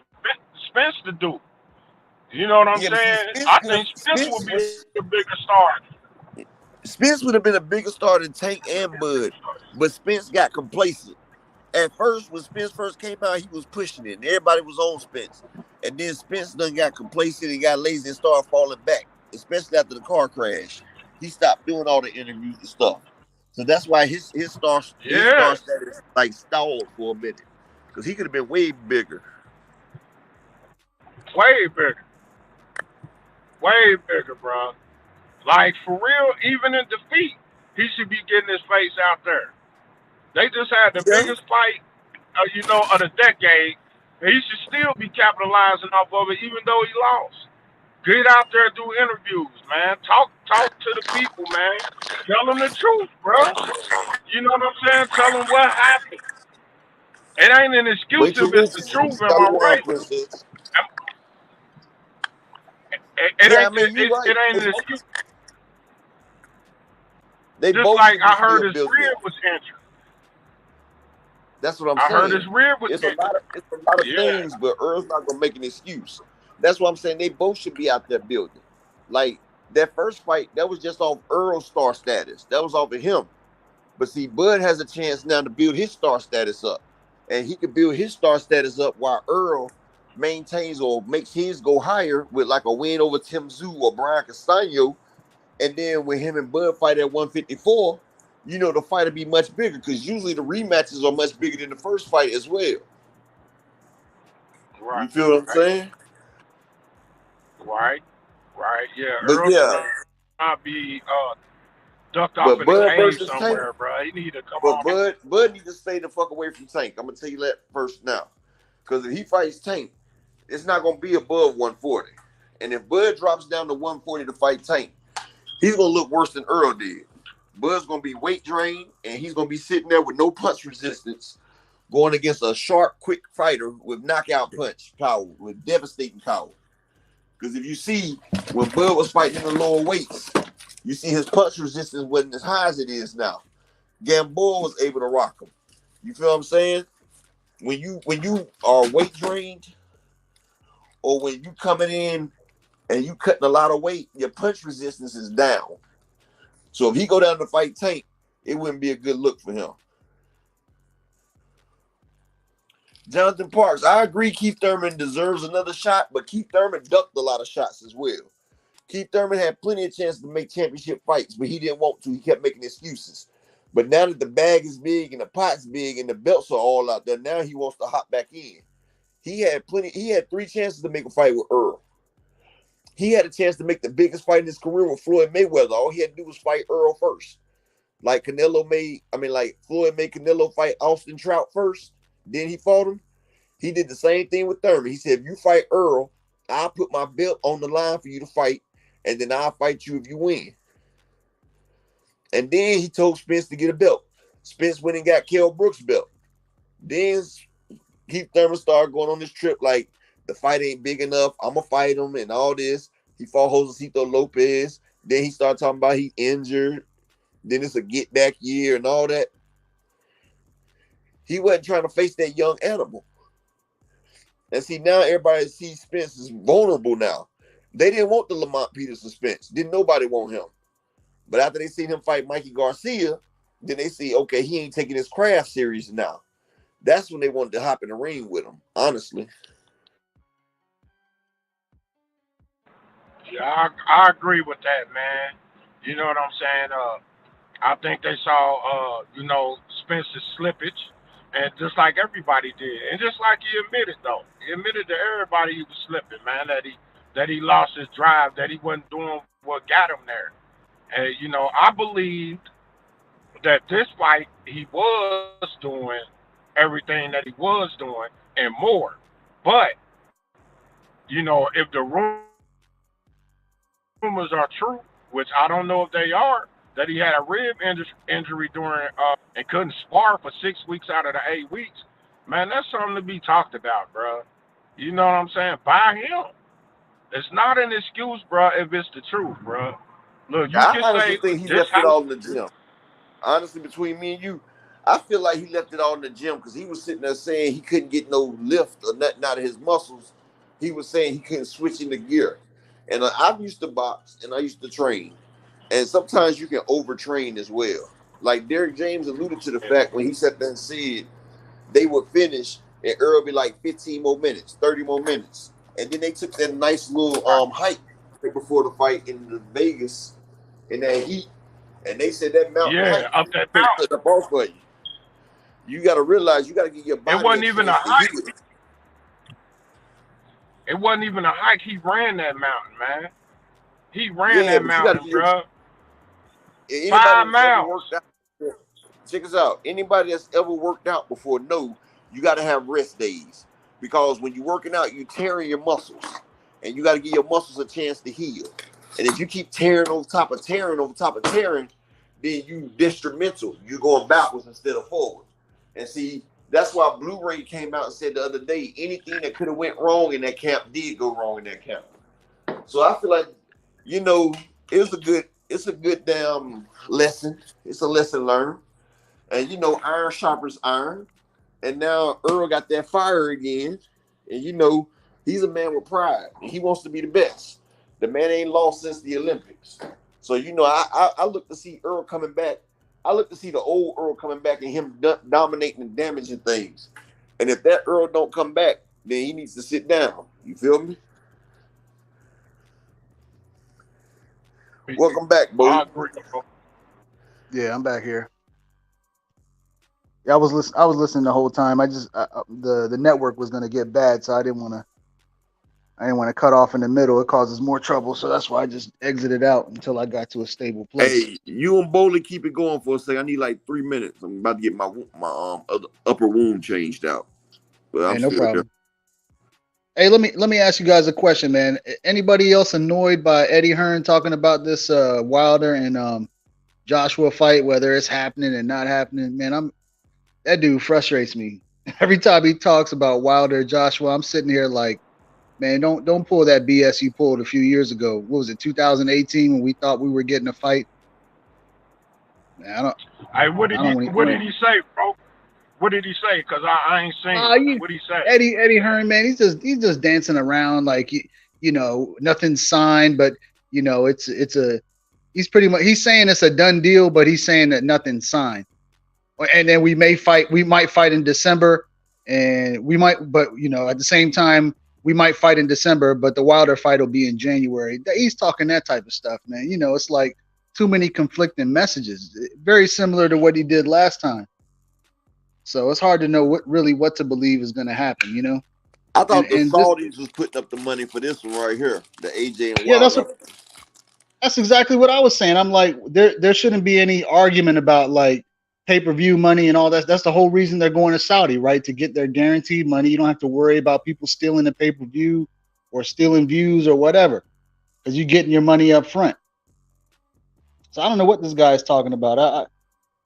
Speaker 5: Spence to do. You know what I'm saying? I think Spence would be a bigger star.
Speaker 2: Spence would have been a bigger star than Tank and Bud, but Spence got complacent. At first, when Spence first came out, he was pushing it, and everybody was on Spence. And then Spence done got complacent and got lazy and started falling back, especially after the car crash. He stopped doing all the interviews and stuff. So that's why his star status like stalled for a minute, because he could have been way bigger.
Speaker 5: Way bigger. Way bigger, bro. Like, for real, even in defeat, he should be getting his face out there. They just had the biggest fight, of the decade. And he should still be capitalizing off of it, even though he lost. Get out there and do interviews, man. Talk to the people, man. Tell them the truth, bro. You know what I'm saying? Tell them what happened. It ain't an excuse if it's the truth, am I right? It ain't an excuse.
Speaker 2: They
Speaker 5: just
Speaker 2: both
Speaker 5: like I heard his rib was injured.
Speaker 2: That's what I'm saying.
Speaker 5: I heard his rib was injured.
Speaker 2: It's a lot of things, but Earl's not gonna make an excuse. That's what I'm saying. They both should be out there building. Like that first fight, that was just off Earl's star status. That was off of him. But see, Bud has a chance now to build his star status up, and he can build his star status up while Earl maintains or makes his go higher with like a win over Tim Zoo or Brian Castano. And then when him and Bud fight at 154, the fight will be much bigger because usually the rematches are much bigger than the first fight as well.
Speaker 5: Right.
Speaker 2: You feel what I'm saying?
Speaker 5: Right. Yeah. Earl should not be ducked off in
Speaker 2: Bud
Speaker 5: the cage somewhere,
Speaker 2: Tank,
Speaker 5: bro. He need to come on.
Speaker 2: Bud needs to stay the fuck away from Tank. I'm gonna tell you that first now, because if he fights Tank, it's not gonna be above 140. And if Bud drops down to 140 to fight Tank, he's gonna look worse than Earl did. Bud's gonna be weight drained, and he's gonna be sitting there with no punch resistance, going against a sharp, quick fighter with knockout punch power, with devastating power. Because if you see when Bud was fighting in the lower weights, you see his punch resistance wasn't as high as it is now. Gamboa was able to rock him. You feel what I'm saying? When you are weight drained, or when you coming in and you cutting a lot of weight, your punch resistance is down. So if he go down to fight Tank, it wouldn't be a good look for him. Jonathan Parks, I agree Keith Thurman deserves another shot, but Keith Thurman ducked a lot of shots as well. Keith Thurman had plenty of chances to make championship fights, but he didn't want to. He kept making excuses. But now that the bag is big and the pot's big and the belts are all out there, now he wants to hop back in. He had 3 chances to make a fight with Earl. He had a chance to make the biggest fight in his career with Floyd Mayweather. All he had to do was fight Earl first. Like Floyd made Canelo fight Austin Trout first. Then he fought him. He did the same thing with Thurman. He said, if you fight Earl, I'll put my belt on the line for you to fight, and then I'll fight you if you win. And then he told Spence to get a belt. Spence went and got Kell Brooks' belt. Then Keith Thurman started going on this trip like, the fight ain't big enough. I'm going to fight him and all this. He fought Josecito Lopez. Then he started talking about he injured. Then it's a get back year and all that. He wasn't trying to face that young animal. And see, now everybody sees Spence is vulnerable now. They didn't want the Lamont Peterson Spence. Didn't nobody want him. But after they seen him fight Mikey Garcia, then they see, okay, he ain't taking his craft serious now. That's when they wanted to hop in the ring with him, honestly.
Speaker 5: Yeah, I agree with that, man. You know what I'm saying? I think they saw, Spence's slippage, and just like everybody did, and just like he admitted though, he admitted to everybody he was slipping, man. That he lost his drive, that he wasn't doing what got him there. And I believed that this fight he was doing everything that he was doing and more. But if the rumors are true, which I don't know if they are, that he had a rib injury during and couldn't spar for 6 weeks out of the 8 weeks, man, that's something to be talked about, bro. You know what I'm saying? By him. It's not an excuse, bro, if it's the truth, bro. Look,
Speaker 2: I honestly think he left it all in the gym. Honestly, between me and you, I feel like he left it all in the gym because he was sitting there saying he couldn't get no lift or nothing out of his muscles. He was saying he couldn't switch into gear. And I've used to box and I used to train. And sometimes you can overtrain as well. Like Derrick James alluded to the fact when he sat there and said they would finish and Earl be like 15 more minutes, 30 more minutes. And then they took that nice little hike right before the fight in Vegas in that heat. And they said that mountain hike
Speaker 5: up that mountain.
Speaker 2: Up off for you. You got to realize you got to get your body.
Speaker 5: It wasn't even a hike. It wasn't even a hike. He ran that mountain, man. He ran that mountain, bro. 5 miles.
Speaker 2: Check us out. Anybody that's ever worked out before know you got to have rest days. Because when you're working out, you're tearing your muscles. And you got to give your muscles a chance to heal. And if you keep tearing over top of tearing, then you detrimental. You're going backwards instead of forward. And see, that's why Blu-ray came out and said the other day, anything that could have went wrong in that camp did go wrong in that camp. So I feel like, it's a good damn lesson. It's a lesson learned. And iron sharpens iron. And now Earl got that fire again. And he's a man with pride. And he wants to be the best. The man ain't lost since the Olympics. So, I look to see Earl coming back. I look to see the old Earl coming back and him dominating and damaging things. And if that Earl don't come back, then he needs to sit down. You feel me? Welcome back, boy.
Speaker 4: Yeah, I'm back here. Yeah, I was listening the whole time. I just the network was gonna get bad, so I didn't want to cut off in the middle. It causes more trouble, so that's why I just exited out until I got to a stable place.
Speaker 2: Hey, you and Bowley keep it going for a second. I need like 3 minutes. I'm about to get my upper wound changed out. But I'm
Speaker 4: no problem. Hey, let me ask you guys a question, man. Anybody else annoyed by Eddie Hearn talking about this Wilder and Joshua fight, whether it's happening and not happening? Man, that dude frustrates me. Every time he talks about Wilder, Joshua, I'm sitting here like, man, don't pull that BS you pulled a few years ago. What was it, 2018, when we thought we were getting a fight? Man,
Speaker 5: what did he say, bro? What did he say? Because I ain't seen what did he say.
Speaker 4: Eddie Hearn, man, he's just dancing around like nothing's signed, but he's pretty much, he's saying it's a done deal, but he's saying that nothing's signed. And then we might fight in December, and we might, but at the same time, we might fight in December, but the Wilder fight will be in January. He's talking that type of stuff, man. It's like too many conflicting messages. Very similar to what he did last time. So it's hard to know what to believe is going to happen. You know.
Speaker 2: I thought the
Speaker 4: And this,
Speaker 2: Saudis was putting up the money for this one right here, the AJ and
Speaker 4: yeah,
Speaker 2: Wilder.
Speaker 4: that's exactly what I was saying. I'm like, there shouldn't be any argument about like pay-per-view money and all that. That's the whole reason they're going to Saudi, right? To get their guaranteed money. You don't have to worry about people stealing the pay-per-view or stealing views or whatever, because you're getting your money up front. So I don't know what this guy is talking about.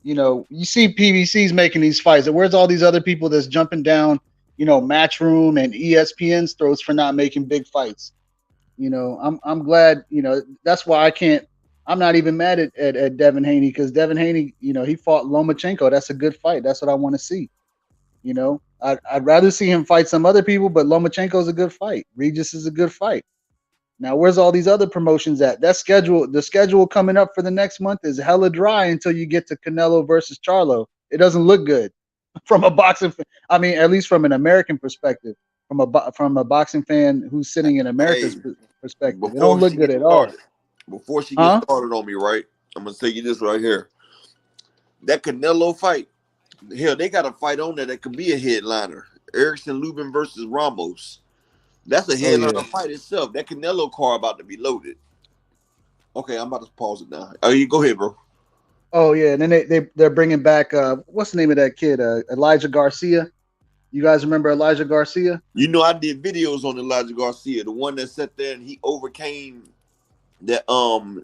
Speaker 4: You know, you see PBC's making these fights. Where's all these other people that's jumping down, you know, Matchroom and ESPN's throats for not making big fights? You know, I'm glad, you know, that's why I'm not even mad at Devin Haney, because Devin Haney, you know, he fought Lomachenko. That's a good fight. That's what I want to see. You know, I'd rather see him fight some other people, but Lomachenko is a good fight. Regis is a good fight. Now, where's all these other promotions at? The schedule coming up for the next month is hella dry until you get to Canelo versus Charlo. It doesn't look good from a boxing. I mean, at least from an American perspective, from a boxing fan who's sitting in America's perspective, it don't look good at all.
Speaker 2: Before she gets started on me, right? I'm gonna tell you this right here. That Canelo fight, hell, they got a fight on there that could be a headliner. Erickson Lubin versus Ramos. That's a headliner fight itself. That Canelo card about to be loaded. Okay, I'm about to pause it now. Oh, you go ahead, bro.
Speaker 4: Oh yeah, and then they're bringing back what's the name of that kid? Elijah Garcia. You guys remember Elijah Garcia?
Speaker 2: You know, I did videos on Elijah Garcia, the one that sat there and he overcame that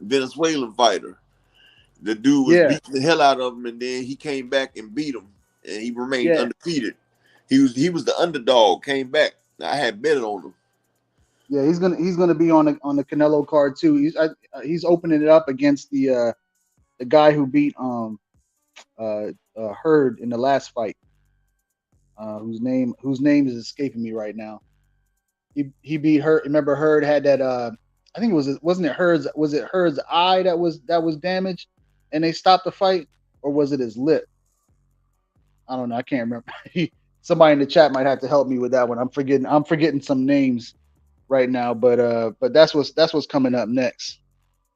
Speaker 2: Venezuelan fighter. The dude was beating the hell out of him, and then he came back and beat him, and he remained undefeated. He was the underdog, came back. I had betted on him.
Speaker 4: Yeah, he's gonna be on the Canelo card too. He's opening it up against the guy who beat Hurd in the last fight. Whose name is escaping me right now. He beat Hurd. Remember, Hurd had that I think wasn't it Hurd's eye that was damaged and they stopped the fight, or was it his lip? I don't know. I can't remember. Somebody in the chat might have to help me with that one. I'm forgetting some names right now, but that's what's coming up next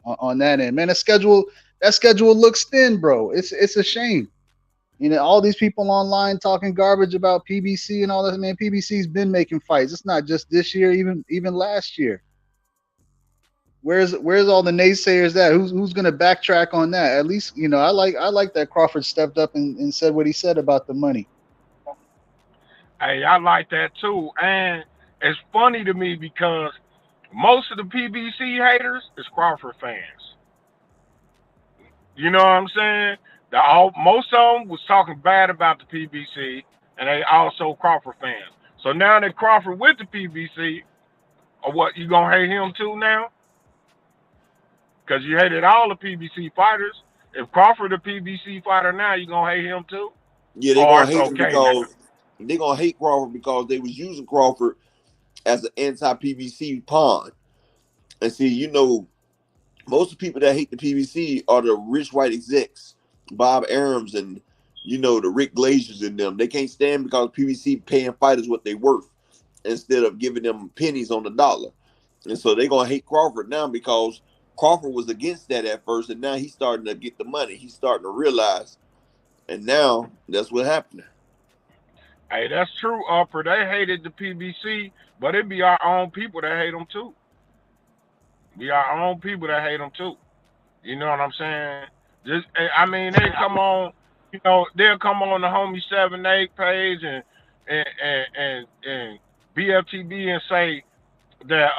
Speaker 4: on that end. Man, that schedule looks thin, bro. It's a shame. You know, all these people online talking garbage about PBC and all that. Man, PBC's been making fights. It's not just this year, even last year. Where's all the naysayers at? Who's gonna backtrack on that? At least, you know, I like that Crawford stepped up and said what he said about the money.
Speaker 5: Hey, I like that too. And it's funny to me because most of the PBC haters is Crawford fans. You know what I'm saying? Most of them was talking bad about the PBC, and they also Crawford fans. So now that Crawford with the PBC, or what, you gonna hate him too now? Because you hated all the PBC fighters. If Crawford a PBC fighter now, you gonna hate him too?
Speaker 2: Yeah, they're gonna hate him because they're gonna hate Crawford because they was using Crawford as an anti-PBC pawn. And see, you know, most of the people that hate the PBC are the rich white execs, Bob Arams and, you know, the Rick Glaziers and them. They can't stand because PBC paying fighters what they worth instead of giving them pennies on the dollar. And so they're gonna hate Crawford now because Crawford was against that at first, and now he's starting to get the money. He's starting to realize, and now that's what happened.
Speaker 5: Hey, that's true, Upper. They hated the PBC, but it be our own people that hate them too. Be our own people that hate them too. You know what I'm saying? Just, I mean, they come on, you know, they'll come on the Homie 7-8 page and BFTB and say that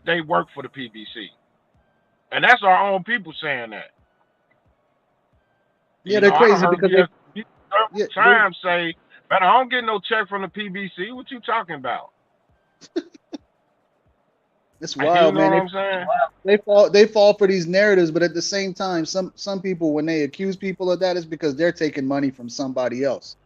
Speaker 5: they work for the PBC, and that's our own people saying that.
Speaker 4: Yeah, they're crazy because
Speaker 5: Times say, "Man, I don't get no check from the PBC. What you talking about?"
Speaker 4: It's wild,
Speaker 5: you know
Speaker 4: man.
Speaker 5: What I'm saying?
Speaker 4: They fall for these narratives, but at the same time, some people, when they accuse people of that, it's because they're taking money from somebody else.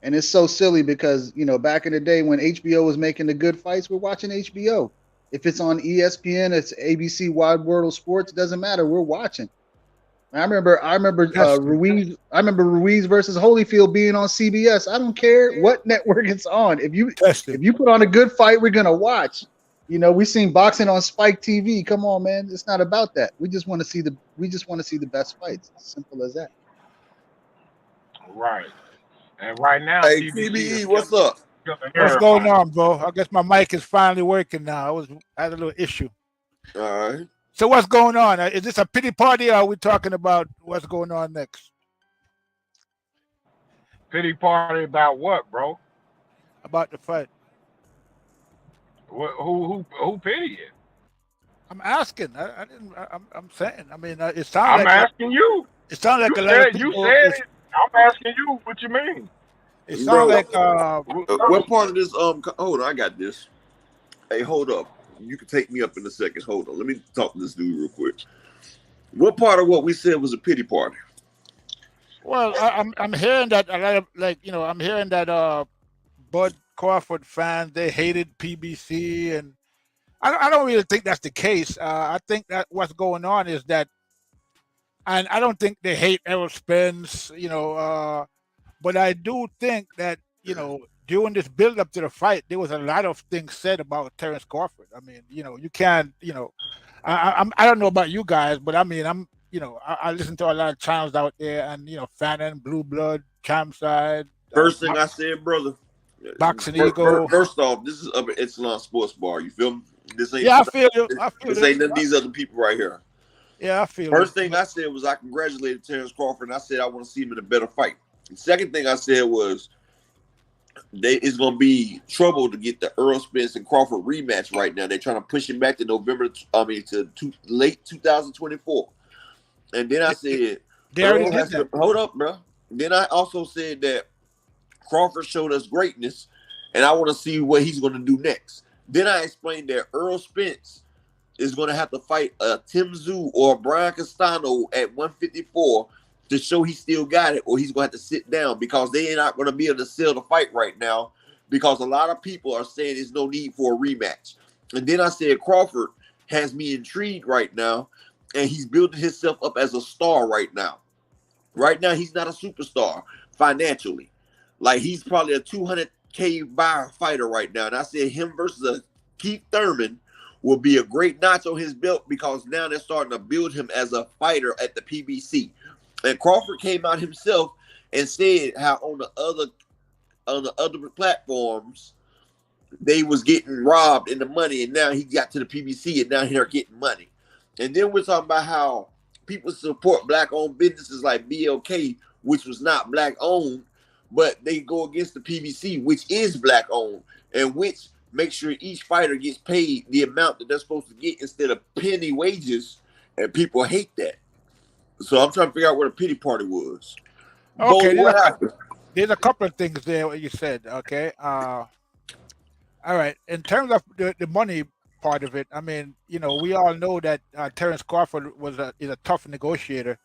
Speaker 4: And it's so silly because, you know, back in the day when HBO was making the good fights, we're watching HBO. If it's on ESPN, it's ABC Wide World of Sports, doesn't matter. We're watching. I remember Ruiz versus Holyfield being on CBS. I don't care what network it's on. If you put on a good fight, we're gonna watch.
Speaker 6: You know, we seen boxing on Spike TV. Come on, man. It's not about that. We just want to see the best fights. Simple as that.
Speaker 5: Right. And right now,
Speaker 2: Hey,
Speaker 5: PBC is
Speaker 2: TBE, what's up?
Speaker 5: killing
Speaker 7: What's going
Speaker 5: everybody.
Speaker 7: on, bro? I guess my mic is finally working now. I had a little issue.
Speaker 2: All right.
Speaker 7: So what's going on? Is this a pity party, or are we talking about what's going on next?
Speaker 5: Pity party about what, bro?
Speaker 7: About the fight?
Speaker 5: Who pity it?
Speaker 7: I'm asking. I didn't. I'm saying. I mean, it sounds
Speaker 5: I'm
Speaker 7: like
Speaker 5: asking you.
Speaker 7: it sounds like
Speaker 5: You
Speaker 7: a lot of
Speaker 5: said
Speaker 7: people.
Speaker 5: you said it. I'm asking you what you mean.
Speaker 7: It sounds
Speaker 2: Bro,
Speaker 7: like
Speaker 2: what part of this? Hold on, I got this. Hey, hold up. You can take me up in a second. Hold on. Let me talk to this dude real quick. What part of what we said was a pity party?
Speaker 7: well, I'm hearing that a lot of I'm hearing that Bud Crawford fans, they hated PBC, and I don't really think that's the case. I think that what's going on is that, and I don't think they hate Errol Spence, but I do think that during this build up to the fight, there was a lot of things said about Terrence Crawford. I mean, you can't, I don't know about you guys, but I mean, I listen to a lot of channels out there, and Fannin, Blue Blood, Campside.
Speaker 2: First thing I said, brother.
Speaker 7: Boxing Eagle.
Speaker 2: First off, this is Upper Echelon Sports Bar. You feel me? This ain't.
Speaker 7: Yeah, I feel you.
Speaker 2: This ain't none of these other people right here.
Speaker 7: Yeah, I feel
Speaker 2: First thing I said was I congratulated Terrence Crawford, and I said I want to see him in a better fight. The second thing I said was it's going to be trouble to get the Earl Spence and Crawford rematch right now. They're trying to push it back to late 2024. And then I said, hold up, bro. Then I also said that Crawford showed us greatness, and I want to see what he's going to do next. Then I explained that Earl Spence is going to have to fight Tim Tszyu or Brian Castano at 154 to show he still got it, or he's going to have to sit down, because they ain't not going to be able to sell the fight right now, because a lot of people are saying there's no need for a rematch. And then I said Crawford has me intrigued right now, and he's building himself up as a star right now. Right now, he's not a superstar financially. Like, he's probably a 200K buyer fighter right now. And I said him versus a Keith Thurman will be a great notch on his belt, because now they're starting to build him as a fighter at the PBC. And Crawford came out himself and said how on the other platforms they was getting robbed in the money, and now he got to the PBC and now they're getting money. And then we're talking about how people support black-owned businesses like BLK, which was not black-owned, but they go against the PBC, which is black-owned, and which makes sure each fighter gets paid the amount that they're supposed to get instead of penny wages, and people hate that. So I'm trying to figure out what a pity party was.
Speaker 7: Okay,
Speaker 2: what happened?
Speaker 7: There's a couple of things there what you said. Okay, all right. In terms of the money part of it, I mean, we all know that Terrence Crawford is a tough negotiator,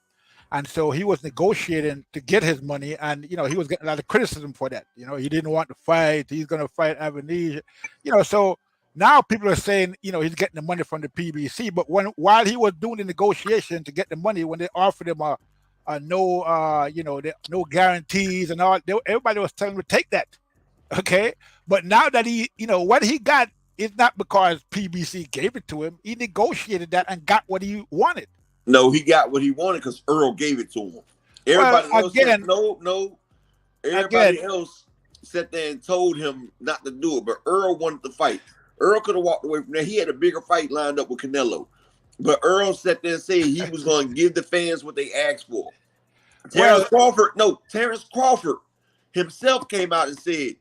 Speaker 7: and so he was negotiating to get his money, and he was getting a lot of criticism for that. He didn't want to fight. He's going to fight Avenir. So now people are saying, he's getting the money from the PBC, but while he was doing the negotiation to get the money, when they offered him no guarantees and all, everybody was telling him to take that. Okay, but now that he, what he got is not because PBC gave it to him. He negotiated that and got what he wanted.
Speaker 2: No, he got what he wanted because Earl gave it to him. Everybody else said, no. Everybody else sat there and told him not to do it, but Earl wanted to fight. Earl could have walked away from there. He had a bigger fight lined up with Canelo. But Earl sat there and said he was going to give the fans what they asked for. Terrence Crawford himself came out and said,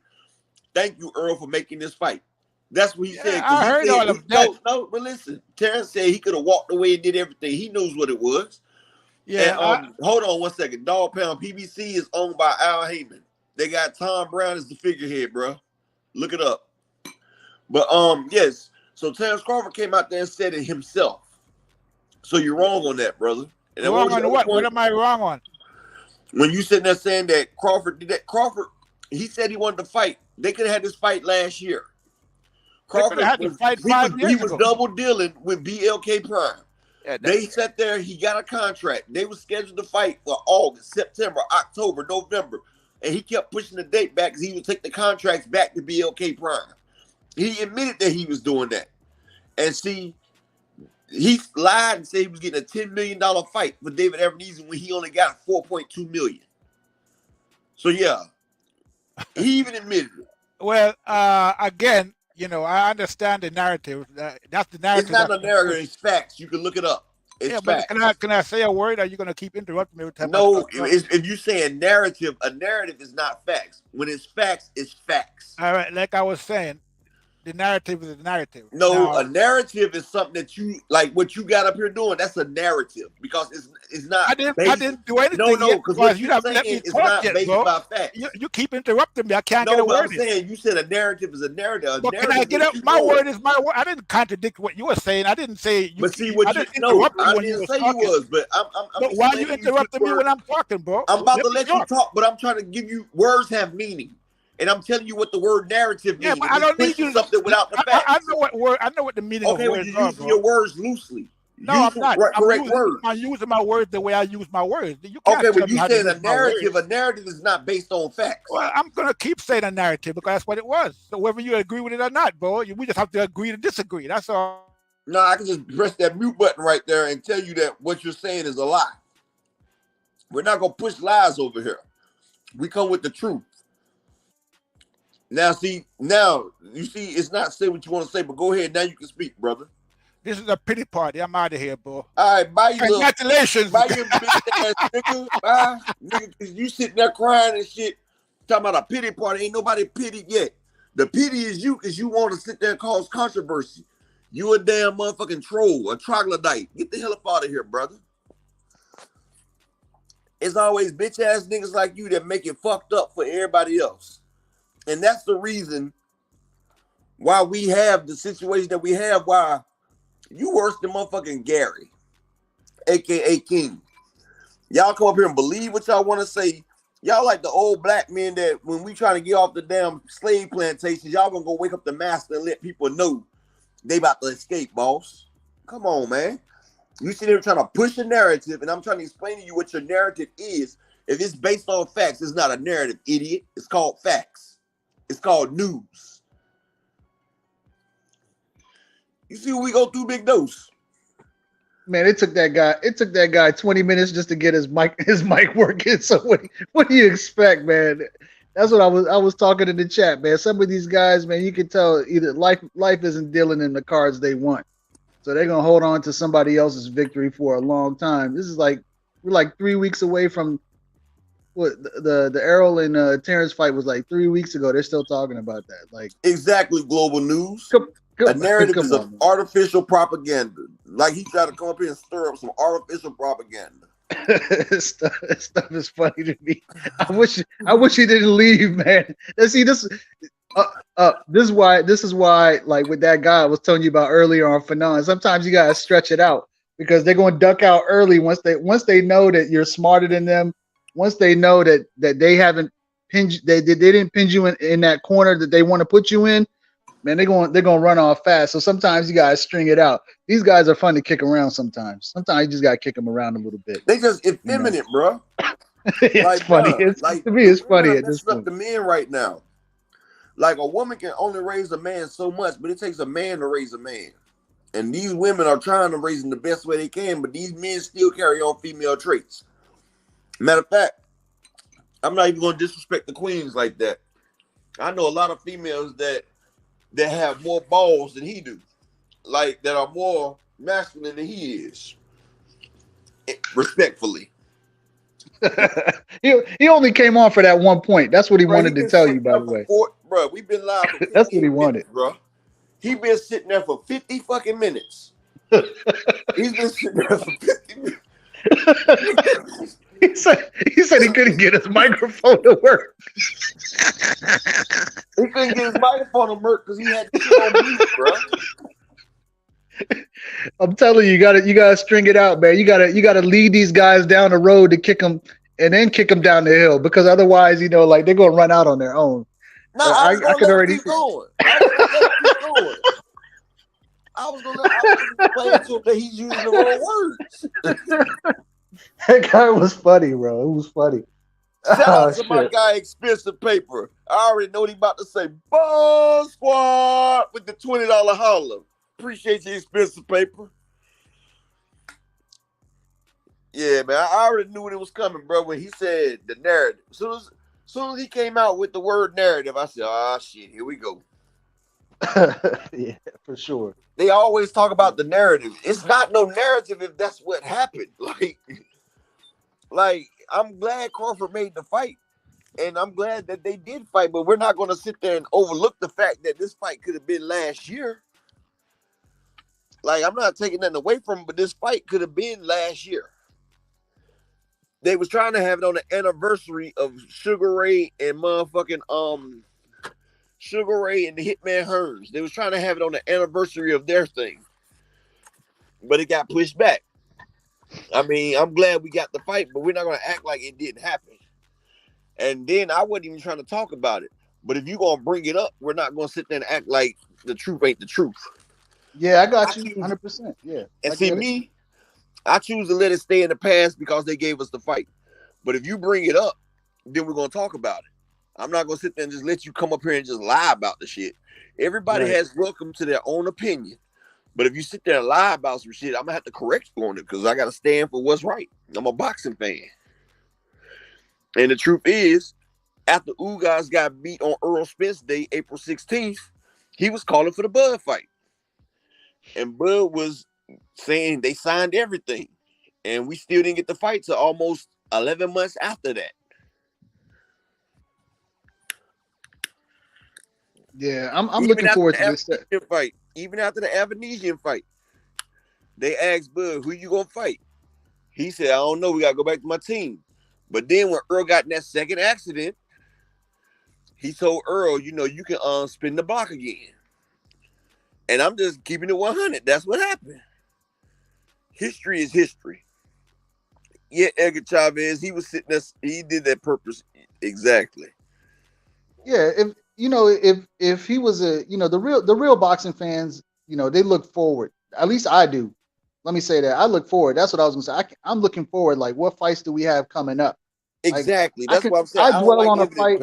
Speaker 2: "Thank you, Earl, for making this fight." That's what he said.
Speaker 7: I heard all of that.
Speaker 2: No, but listen, Terrence said he could have walked away and did everything. He knows what it was.
Speaker 7: Yeah.
Speaker 2: And, hold on 1 second. Dog Pound PBC is owned by Al Heyman. They got Tom Brown as the figurehead, bro. Look it up. But yes. So Terrence Crawford came out there and said it himself. So you're wrong on that, brother. And
Speaker 7: wrong on what? What am I wrong on?
Speaker 2: When you sitting there saying that Crawford did that, Crawford, he said he wanted to fight. They could have had this fight last year. Crawford was double dealing with BLK Prime. Yeah, they sat there. He got a contract. They were scheduled to fight for August, September, October, November, and he kept pushing the date back because he would take the contracts back to BLK Prime. He admitted that he was doing that. And see, he lied and said he was getting a $10 million fight for David Ebenezer when he only got 4.2 million. So yeah, he even admitted it.
Speaker 7: Well, again, you know, I understand the narrative. That's the narrative.
Speaker 2: It's not a narrative, it's facts. You can look it up. It's
Speaker 7: yeah, but
Speaker 2: facts.
Speaker 7: can I say a word? Or are you going to keep interrupting me every time?
Speaker 2: No, if you say a narrative is not facts. When it's facts, it's facts.
Speaker 7: All right, like I was saying, the narrative is a narrative.
Speaker 2: No,
Speaker 7: now,
Speaker 2: a narrative is something that you like. What you got up here doing, that's a narrative because it's not.
Speaker 7: I didn't do anything.
Speaker 2: No, because what you're saying is not based by facts.
Speaker 7: You keep interrupting me. I can't get a
Speaker 2: word.
Speaker 7: word.
Speaker 2: I'm saying you said a narrative is a narrative.
Speaker 7: But can I get up? My word is my word. I didn't contradict what you were saying. I didn't say.
Speaker 2: But see what you know. I didn't say you was, but I'm
Speaker 7: but why you interrupting me when I'm talking, bro?
Speaker 2: I'm about to let you talk, but I'm trying to give you words have meaning. And I'm telling you what the word narrative means.
Speaker 7: Yeah, but I don't need you
Speaker 2: something without the facts.
Speaker 7: I know what word. I know what the meaning of words
Speaker 2: are. Okay, your words loosely.
Speaker 7: No, I'm not.
Speaker 2: Correct words.
Speaker 7: I'm using my words the way I use my words. You can't
Speaker 2: okay, but you said a narrative. A narrative is not based on facts.
Speaker 7: Well, I'm gonna keep saying a narrative because that's what it was. So whether you agree with it or not, bro, we just have to agree to disagree. That's all.
Speaker 2: No, I can just press that mute button right there and tell you that what you're saying is a lie. We're not gonna push lies over here. We come with the truth. Now you see, it's not say what you want to say, but go ahead. Now you can speak, brother.
Speaker 7: This is a pity party. I'm out of here, bro.
Speaker 2: All right, bye.
Speaker 7: Congratulations.
Speaker 2: Bye, you bitch ass nigga. Bye, nigga. Cause you sitting there crying and shit, talking about a pity party. Ain't nobody pitied yet. The pity is you, cause you want to sit there and cause controversy. You a damn motherfucking troll, a troglodyte. Get the hell up out of here, brother. It's always bitch ass niggas like you that make it fucked up for everybody else. And that's the reason why we have the situation that we have, why you worse than motherfucking Gary, a.k.a. King. Y'all come up here and believe what y'all want to say. Y'all like the old black men that when we trying to get off the damn slave plantations, y'all gonna go wake up the master and let people know they about to escape, boss. Come on, man. You sit here trying to push a narrative, and I'm trying to explain to you what your narrative is. If it's based on facts, it's not a narrative, idiot. It's called facts. It's called news. You see what we go through, Big Dose?
Speaker 6: Man, it took that guy 20 minutes just to get his mic working. So what do you expect, man? That's what I was talking in the chat, man. Some of these guys, man, you can tell either life isn't dealing in the cards they want. So they're gonna hold on to somebody else's victory for a long time. This is like we're like 3 weeks away from what the Errol and Terrence fight was like 3 weeks ago. They're still talking about that. Like
Speaker 2: exactly, global news. A narrative is an artificial propaganda. Like he tried to come up here and stir up some artificial propaganda.
Speaker 6: stuff is funny to me. I wish he didn't leave, man. See this. This is why, like with that guy I was telling you about earlier on Fanon, sometimes you gotta stretch it out because they're gonna duck out early once they know that you're smarter than them. Once they know that they haven't pinned, they didn't pin you in that corner that they want to put you in, man, they're gonna run off fast. So sometimes you gotta string it out. These guys are fun to kick around sometimes. Sometimes you just gotta kick them around a little bit.
Speaker 2: They just effeminate, bro.
Speaker 6: It's like, funny. To me, it's funny at this point.
Speaker 2: The men right now. Like a woman can only raise a man so much, but it takes a man to raise a man. And these women are trying to raise him the best way they can, but these men still carry on female traits. Matter of fact, I'm not even going to disrespect the queens like that. I know a lot of females that have more balls than he do, like that are more masculine than he is. Respectfully.
Speaker 6: he only came on for that one point. That's what he wanted to tell you, by the way.
Speaker 2: Bro, we've been live for 50
Speaker 6: That's what he wanted,
Speaker 2: bro. He been sitting there for 50 fucking minutes. He's been sitting there for 50 minutes.
Speaker 6: He said he couldn't get his microphone to work.
Speaker 2: He couldn't get his microphone to work because he had to shit on mute, bro.
Speaker 6: I'm telling you, you gotta string it out, man. You gotta lead these guys down the road to kick them and then kick them down the hill because otherwise, like they're gonna run out on their own.
Speaker 2: No, I could already keep going. I was gonna explain to him that he's using the wrong words.
Speaker 6: That guy was funny, bro. It was funny.
Speaker 2: Shout out to my guy, Expensive Paper. I already know what he about to say. Buzz Squad with the $20 holler. Appreciate your expensive paper. Yeah, man. I already knew when it was coming, bro. When he said the narrative, as soon as he came out with the word narrative, I said, "Ah, shit, here we go."
Speaker 6: Yeah, for sure.
Speaker 2: They always talk about the narrative. It's not no narrative if that's what happened. Like I'm glad Crawford made the fight, and I'm glad that they did fight. But we're not going to sit there and overlook the fact that this fight could have been last year. Like I'm not taking nothing away from him, but this fight could have been last year. They was trying to have it on the anniversary of Sugar Ray and motherfucking Sugar Ray and the Hitman Hearns. They was trying to have it on the anniversary of their thing, but it got pushed back. I mean, I'm glad we got the fight, but we're not going to act like it didn't happen. And then I wasn't even trying to talk about it. But if you're going to bring it up, we're not going to sit there and act like the truth ain't the truth.
Speaker 6: Yeah, I got you 100%. Yeah.
Speaker 2: And see, me, I choose to let it stay in the past because they gave us the fight. But if you bring it up, then we're going to talk about it. I'm not going to sit there and just let you come up here and just lie about the shit. Everybody has welcome to their own opinion. But if you sit there and lie about some shit, I'm going to have to correct you on it because I got to stand for what's right. I'm a boxing fan. And the truth is, after Ugas got beat on Earl Spence Day, April 16th, he was calling for the Bud fight. And Bud was saying they signed everything. And we still didn't get the fight till almost 11 months after that.
Speaker 6: Yeah, I'm looking forward to this
Speaker 2: fight. Even after the Avanesian fight, they asked Bud, who you gonna fight? He said, I don't know. We gotta go back to my team. But then when Earl got in that second accident, he told Earl, you can spin the block again. And I'm just keeping it 100. That's what happened. History is history. Yeah, Edgar Chavez, he was sitting there, he did that purpose exactly.
Speaker 6: Yeah, if he was the real boxing fans, they look forward. At least I do. Let me say that I look forward. That's what I was gonna say. I'm looking forward. Like, what fights do we have coming up?
Speaker 2: Exactly. That's what I'm saying.
Speaker 6: I dwell on a fight.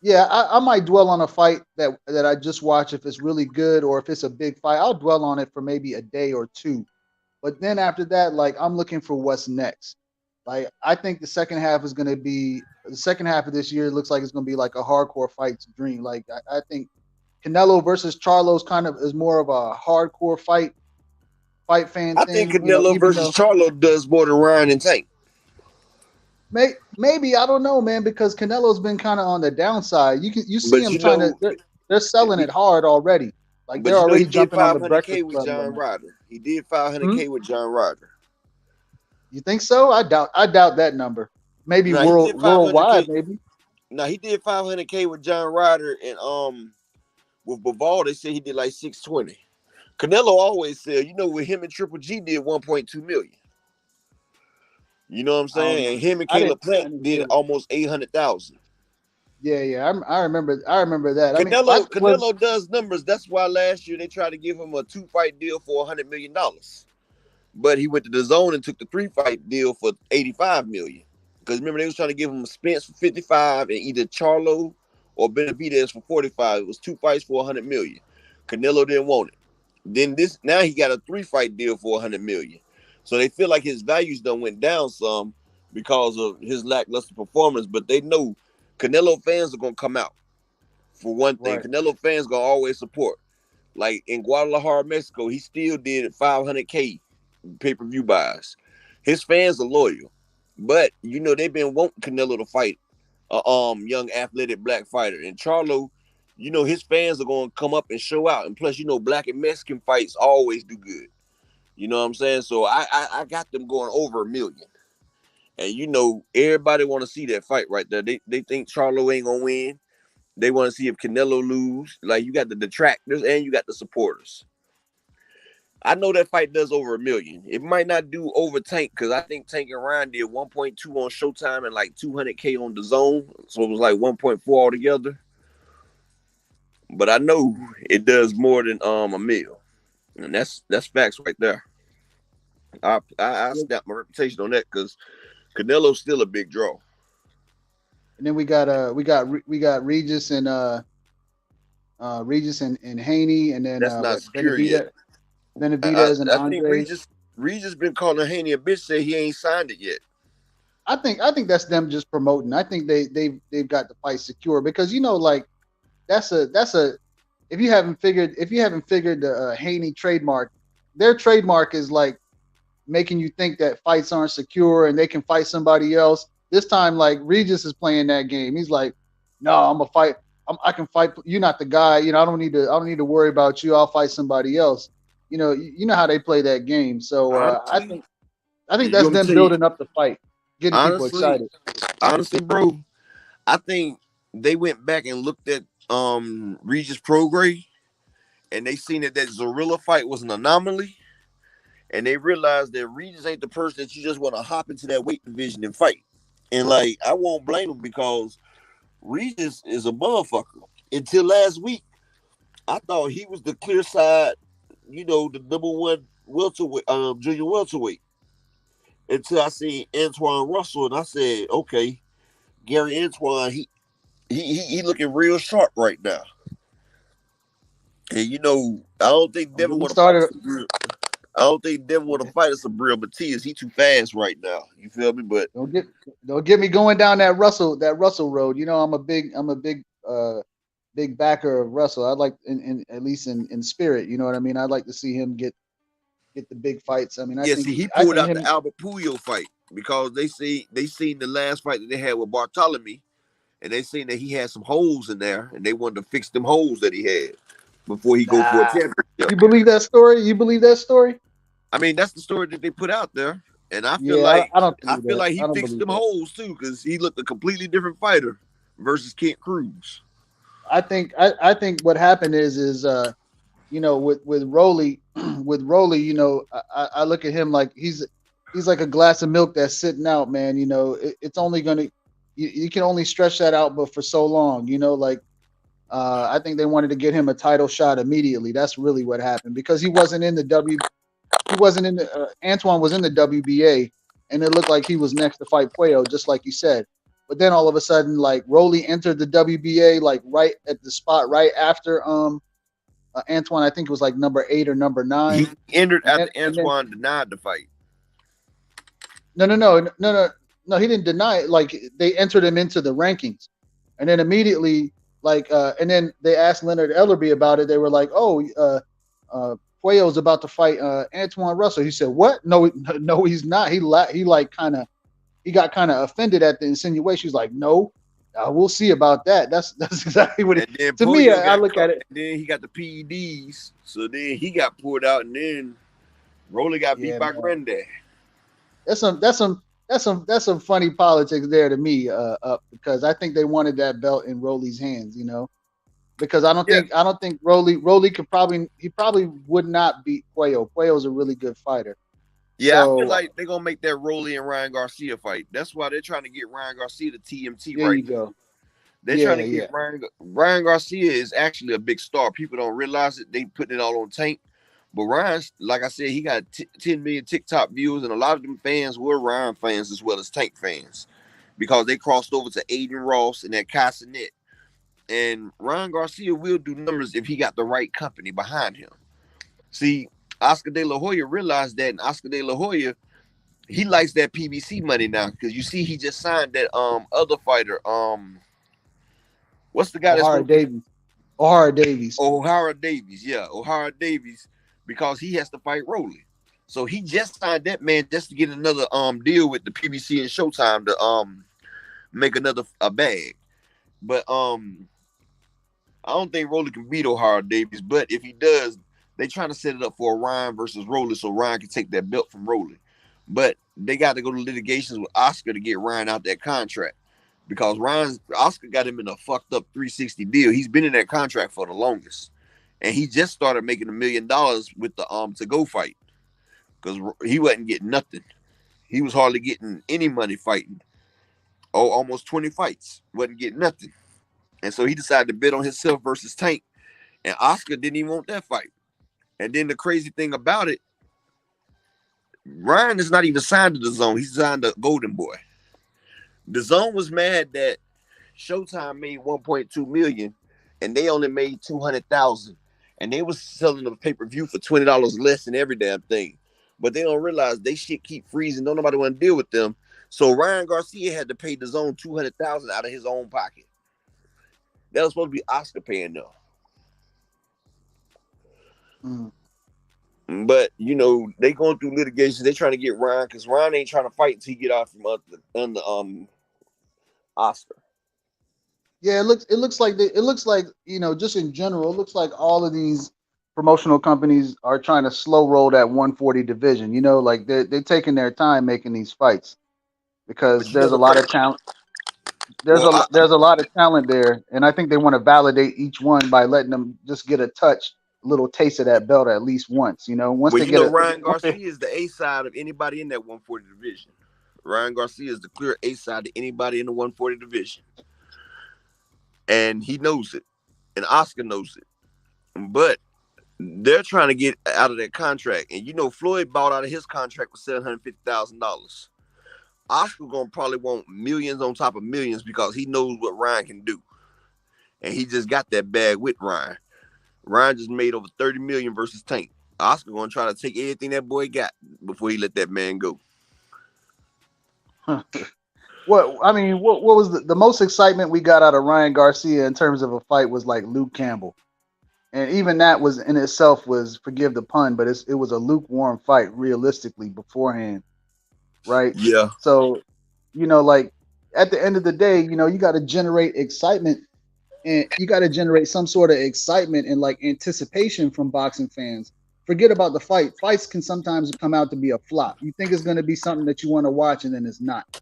Speaker 6: Yeah, I might dwell on a fight that I just watch if it's really good or if it's a big fight. I'll dwell on it for maybe a day or two. But then after that, like, I'm looking for what's next. Like, I think the second half of this year looks like it's going to be like a hardcore fight's dream. Like, I think Canelo versus Charlo's kind of is more of a hardcore fight fan thing.
Speaker 2: I think Canelo versus Charlo does more than Ryan and Tank.
Speaker 6: Maybe, I don't know, man, because Canelo's been kind of on the downside. You see him trying to. They're selling it hard already. Like, they're already jumping on the Breakfast Club.
Speaker 2: With John Ryder. He did $500K with John Ryder.
Speaker 6: You think so? I doubt that number. Maybe worldwide, maybe.
Speaker 2: No, he did $500K with John Ryder, and with Bivol, they said he did like $620. Canelo always said, with him and Triple G did $1.2 million. You know what I'm saying? And him and Caleb Plant did almost $800,000.
Speaker 6: Yeah, I remember that.
Speaker 2: Canelo does numbers. That's why last year they tried to give him a 2-fight deal for $100 million. But he went to the zone and took the 3-fight deal for $85 million. Because remember, they was trying to give him a Spence for $55 and either Charlo or Benavidez for $45. It was 2 fights for $100 million. Canelo didn't want it. Then now he got a 3-fight deal for $100 million. So they feel like his values done went down some because of his lackluster performance. But they know Canelo fans are gonna come out for one thing. Right. Canelo fans gonna always support. Like in Guadalajara, Mexico, he still did $500K pay-per-view buys. His fans are loyal, but they've been wanting Canelo to fight a young athletic black fighter. And Charlo, his fans are gonna come up and show out. And plus, black and Mexican fights always do good. You know what I'm saying? So I got them going over $1 million. And everybody want to see that fight right there. They think Charlo ain't gonna win. They want to see if Canelo lose. Like, you got the detractors and you got the supporters. I know that fight does over $1 million. It might not do over Tank, because I think Tank and Ryan did 1.2 on Showtime and like $200K on the zone. So it was like 1.4 altogether. But I know it does more than $1 million. And that's facts right there. I snap my reputation on that because Canelo's still a big draw.
Speaker 6: And then we got Regis and Regis and Haney, and then
Speaker 2: That's not
Speaker 6: what
Speaker 2: secure yet.
Speaker 6: Benavidez and
Speaker 2: I think
Speaker 6: Andre.
Speaker 2: Regis been calling Haney a bitch. Say he ain't signed it yet.
Speaker 6: I think that's them just promoting. I think they've got the fight secure because like that's a if you haven't figured the Haney trademark, their trademark is like making you think that fights aren't secure and they can fight somebody else. This time, like Regis is playing that game. He's like, no, I'm a fight. I can fight. You're not the guy. I don't need to worry about you. I'll fight somebody else. You know how they play that game. So I think that's them building up the fight, getting people excited.
Speaker 2: Honestly, bro, I think they went back and looked at Regis Prograis, and they seen that Zorilla fight was an anomaly, and they realized that Regis ain't the person that you just want to hop into that weight division and fight. And like, I won't blame him because Regis is a motherfucker. Until last week, I thought he was the clear side, the number one welterweight, junior welterweight. Until I seen Antoine Russell, and I said, okay, Gary Antoine, he looking real sharp right now. And I don't think Devin want to fight us. I don't think Devin want to fight us some real Matias. He too fast right now. You feel me? But
Speaker 6: don't get me going down that Russell road. I'm a big big backer of Russell. I'd like at least in spirit. You know what I mean? I'd like to see him get the big fights. I mean,
Speaker 2: he pulled out the Albert Puyo fight because they seen the last fight that they had with Bartholomew, and they seen that he had some holes in there, and they wanted to fix them holes that he had before he go for a championship.
Speaker 6: You believe that story?
Speaker 2: I mean, that's the story that they put out there, and I feel like he fixed them holes too because he looked a completely different fighter versus Kent Cruz.
Speaker 6: I think what happened is with Rolly, I look at him like he's like a glass of milk that's sitting out, man. It's only gonna you can only stretch that out, but for so long, I think they wanted to get him a title shot immediately. That's really what happened because he wasn't in the Antoine was in the WBA, and it looked like he was next to fight Puello, just like you said. But then all of a sudden, like Rolly entered the WBA like right at the spot right after Antoine. I think it was like number 8 or number 9.
Speaker 2: He entered after Antoine denied the fight.
Speaker 6: No. He didn't deny it. Like they entered him into the rankings, and then immediately, and then they asked Leonard Ellerby about it. They were like, Puello's about to fight Antoine Russell. He said, "What? No, he's not." He got kind of offended at the insinuation. He's like, "No, we'll see about that." That's exactly what it. To me, I look at it.
Speaker 2: And then he got the PEDs, so then he got pulled out, and then Rolly got beat by Granddad.
Speaker 6: That's some funny politics there to me, because I think they wanted that belt in Rolly's hands, because I don't think Rolly could probably would not beat Puello. Puello's a really good fighter.
Speaker 2: Yeah, so, I feel like they're gonna make that Rolly and Ryan Garcia fight. That's why they're trying to get Ryan Garcia to TMT right now. They're trying to get Ryan Garcia is actually a big star. People don't realize it. They putting it all on Tank. But Ryan, like I said, he got 10 million TikTok views, and a lot of them fans were Ryan fans as well as Tank fans because they crossed over to Aiden Ross and that Casanet. And Ryan Garcia will do numbers if he got the right company behind him. See, Oscar De La Hoya realized that, and Oscar De La Hoya, he likes that PBC money now because you see he just signed that other fighter. What's the guy
Speaker 6: O'Hara Davies. O'Hara Davies,
Speaker 2: yeah, O'Hara Davies, because he has to fight Rolly. So he just signed that man just to get another deal with the PBC and Showtime to make another bag. But I don't think Rolly can beat O'Hara Davies, but if he does, they trying to set it up for a Ryan versus Rolly so Ryan can take that belt from Rolly. But they got to go to litigations with Oscar to get Ryan out that contract because Oscar got him in a fucked up 360 deal. He's been in that contract for the longest. And he just started making $1 million with the to-go fight because he wasn't getting nothing. He was hardly getting any money fighting. Oh, almost 20 fights. Wasn't getting nothing. And so he decided to bet on himself versus Tank. And Oscar didn't even want that fight. And then the crazy thing about it, Ryan is not even signed to the Zone. He's signed to Golden Boy. The Zone was mad that Showtime made $1.2 million and they only made 200,000, and they was selling the pay-per-view for $20 less than every damn thing. But they don't realize they shit keep freezing. Don't nobody want to deal with them. So Ryan Garcia had to pay the zone 200,000 out of his own pocket. That was supposed to be Oscar paying them. But you know they going through litigation. They trying to get Ryan because Ryan ain't trying to fight until he get out from under Oscar.
Speaker 6: Yeah, it looks like just in general, it looks like all of these promotional companies are trying to slow roll that 140 division. You know, like they're taking their time making these fights because there's a lot of talent. There's a lot of talent there, and I think they want to validate each one by letting them just get a little taste of that belt at least once. You know,
Speaker 2: Ryan Garcia is the A side of anybody in that 140 division. Ryan Garcia is the clear A side to anybody in the 140 division, and he knows it, and Oscar knows it, but they're trying to get out of that contract. And you know, Floyd bought out of his contract for $750,000. Oscar gonna probably want millions on top of millions because he knows what Ryan can do, and he just got that bag with Ryan. Ryan just made over 30 million versus Tank. Oscar gonna try to take everything that boy got before he let that man go.
Speaker 6: What was the most excitement we got out of Ryan Garcia in terms of a fight was like Luke Campbell, and even that was in itself was, forgive the pun, but it was a lukewarm fight realistically beforehand. Right.
Speaker 2: Yeah.
Speaker 6: So, you know, like at the end of the day, you know, you got to generate excitement, and you got to generate some sort of excitement and like anticipation from boxing fans. Forget about the fight. Fights can sometimes come out to be a flop. You think it's going to be something that you want to watch, and then it's not.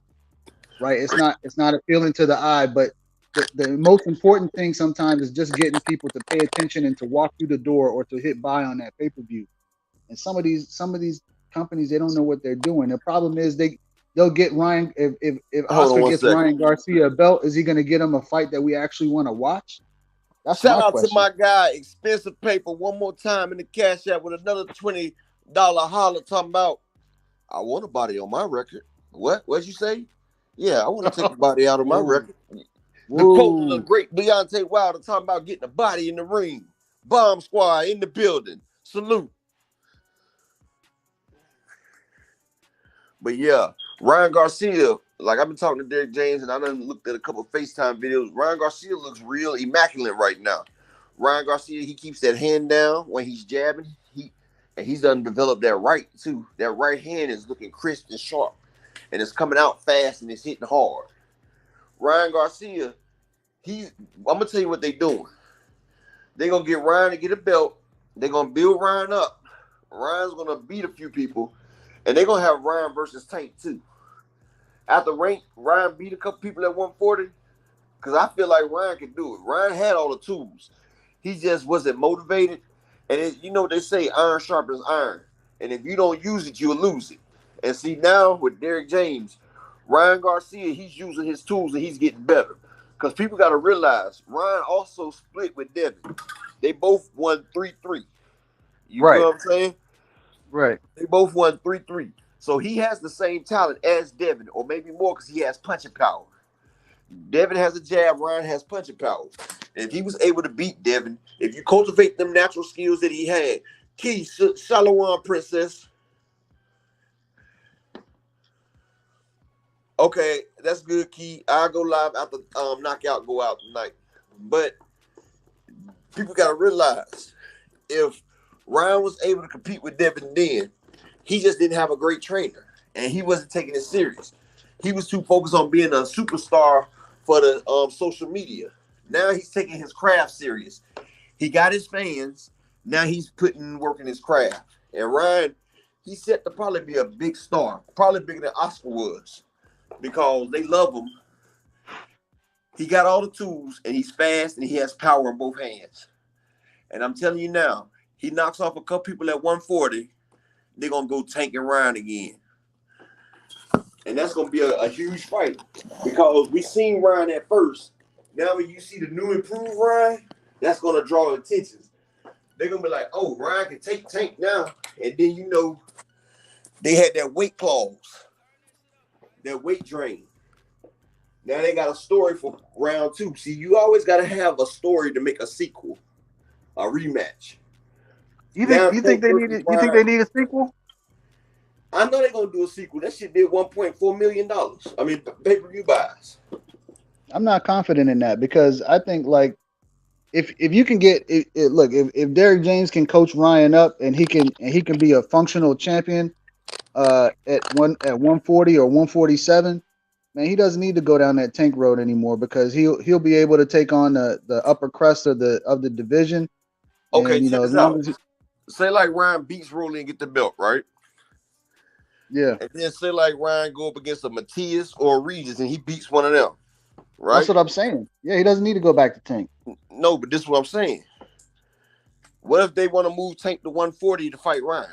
Speaker 6: Right. It's not appealing to the eye. But the most important thing sometimes is just getting people to pay attention and to walk through the door or to hit buy on that pay-per-view. And some of these companies, they don't know what they're doing. The problem is they'll get Ryan if Oscar gets Ryan Garcia a belt, is he going to get him a fight that we actually want to watch? That's
Speaker 2: Shout out
Speaker 6: question.
Speaker 2: to my guy, Expensive Paper, one more time in the Cash App with another $20 holler talking about, I want a body on my record. What'd you say? Yeah, I want to take a body out of my record. The quote of the great Deontay Wilder talking about getting a body in the ring. Bomb Squad in the building. Salute. But yeah, Ryan Garcia, like I've been talking to Derek James, and I done looked at a couple of FaceTime videos. Ryan Garcia looks real immaculate right now. Ryan Garcia, he keeps that hand down when he's jabbing. He's done developed that right too. That right hand is looking crisp and sharp, and it's coming out fast and it's hitting hard. Ryan Garcia, I'm gonna tell you what they're doing. They're gonna get Ryan to get a belt. They're gonna build Ryan up. Ryan's gonna beat a few people. And they're going to have Ryan versus Tank, too. After Ryan beat a couple people at 140, because I feel like Ryan can do it. Ryan had all the tools. He just wasn't motivated. And you know what they say, iron sharpens iron. And if you don't use it, you'll lose it. And see, now with Derek James, Ryan Garcia, he's using his tools and he's getting better. Because people got to realize, Ryan also split with Devin. They both won 3-3. You know what I'm saying?
Speaker 6: Right.
Speaker 2: They both won 3-3. So he has the same talent as Devin, or maybe more because he has punching power. Devin has a jab, Ryan has punching power. And if he was able to beat Devin, if you cultivate them natural skills that he had, Key, Shalom, Princess. Okay, that's good, Key. I'll go live after Knockout go out tonight. But people got to realize, if Ryan was able to compete with Devin then, he just didn't have a great trainer, and he wasn't taking it serious. He was too focused on being a superstar for the social media. Now he's taking his craft serious. He got his fans. Now he's putting work in his craft. And Ryan, he's set to probably be a big star, probably bigger than Oscar was, because they love him. He got all the tools, and he's fast, and he has power in both hands. And I'm telling you now, he knocks off a couple people at 140, they're going to go Tank and Ryan again. And that's going to be a huge fight, because we seen Ryan at first. Now when you see the new improved Ryan, that's going to draw attention. They're going to be like, oh, Ryan can take Tank now. And then, you know, they had that weight clause, that weight drain. Now they got a story for round 2. See, you always got to have a story to make a sequel, a rematch.
Speaker 6: You
Speaker 2: Now,
Speaker 6: think they need you think they need a sequel?
Speaker 2: I know they're gonna do a sequel. That shit did $1.4 million. I mean, pay-per-view buys.
Speaker 6: I'm not confident in that because I think like if you can get look if Derrick James can coach Ryan up and he can be a functional champion at 140 or 147, man, he doesn't need to go down that Tank road anymore because he'll be able to take on the upper crust of the division.
Speaker 2: Okay,
Speaker 6: And you
Speaker 2: check
Speaker 6: know, as
Speaker 2: this
Speaker 6: long
Speaker 2: out.
Speaker 6: as
Speaker 2: Say like Ryan beats Rolly and get the belt, right?
Speaker 6: yeah,
Speaker 2: And then say like Ryan go up against a Matias or a Regis and he beats one of them, right?
Speaker 6: that's what I'm saying. Yeah, he doesn't need to go back to Tank.
Speaker 2: No, but this is what I'm saying. What if they want to move Tank to 140 to fight Ryan?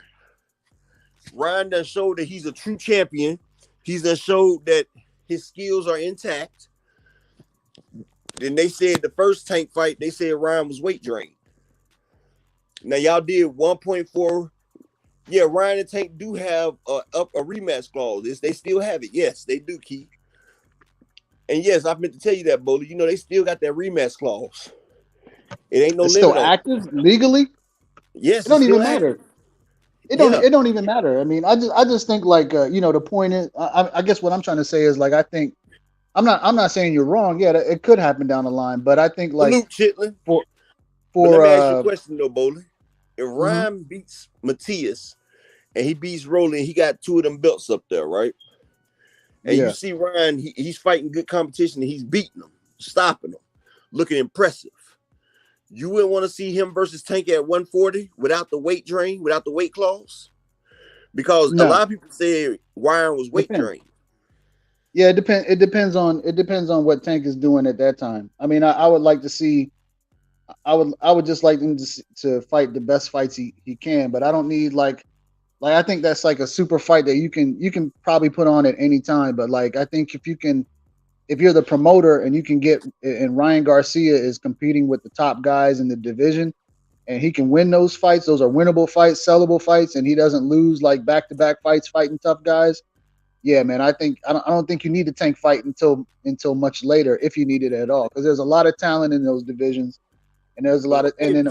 Speaker 2: Ryan done showed that he's a true champion. He's done showed that his skills are intact. Then they said the first Tank fight, they said Ryan was weight drained. Now y'all did 1.4. Yeah, Ryan and Tank do have a rematch clause. They still have it. Yes, they do, Keith. And yes, I meant to tell you that, Bowler. You know, they still got that rematch clause. It ain't no
Speaker 6: It's
Speaker 2: limit
Speaker 6: still
Speaker 2: on it.
Speaker 6: active legally.
Speaker 2: Yes,
Speaker 6: It don't even
Speaker 2: active.
Speaker 6: matter. It don't even matter. I mean, I just think like you know, the point is, I guess what I'm trying to say is like I think I'm not saying you're wrong. Yeah, it could happen down the line, but I think like
Speaker 2: Salute, Chitlin.
Speaker 6: for
Speaker 2: But let me ask you a question though, Bowler. If Ryan beats Matias and he beats Rolly, he got 2 of them belts up there, right? And you see Ryan, he's fighting good competition and he's beating them, stopping them, looking impressive. You wouldn't want to see him versus Tank at 140 without the weight drain, without the weight clause? Because a lot of people say Ryan was weight drained.
Speaker 6: Yeah, it depends on what Tank is doing at that time. I mean, I would like to see. I would just like him to fight the best fights he can, but I don't need like I think that's like a super fight that you can probably put on at any time. But like I think if you're the promoter and you can get and Ryan Garcia is competing with the top guys in the division and he can win those fights, those are winnable fights, sellable fights, and he doesn't lose like back-to-back fights fighting tough guys. Yeah, man, I don't think you need to Tank fight until much later if you need it at all because there's a lot of talent in those divisions. And there's a lot of, and then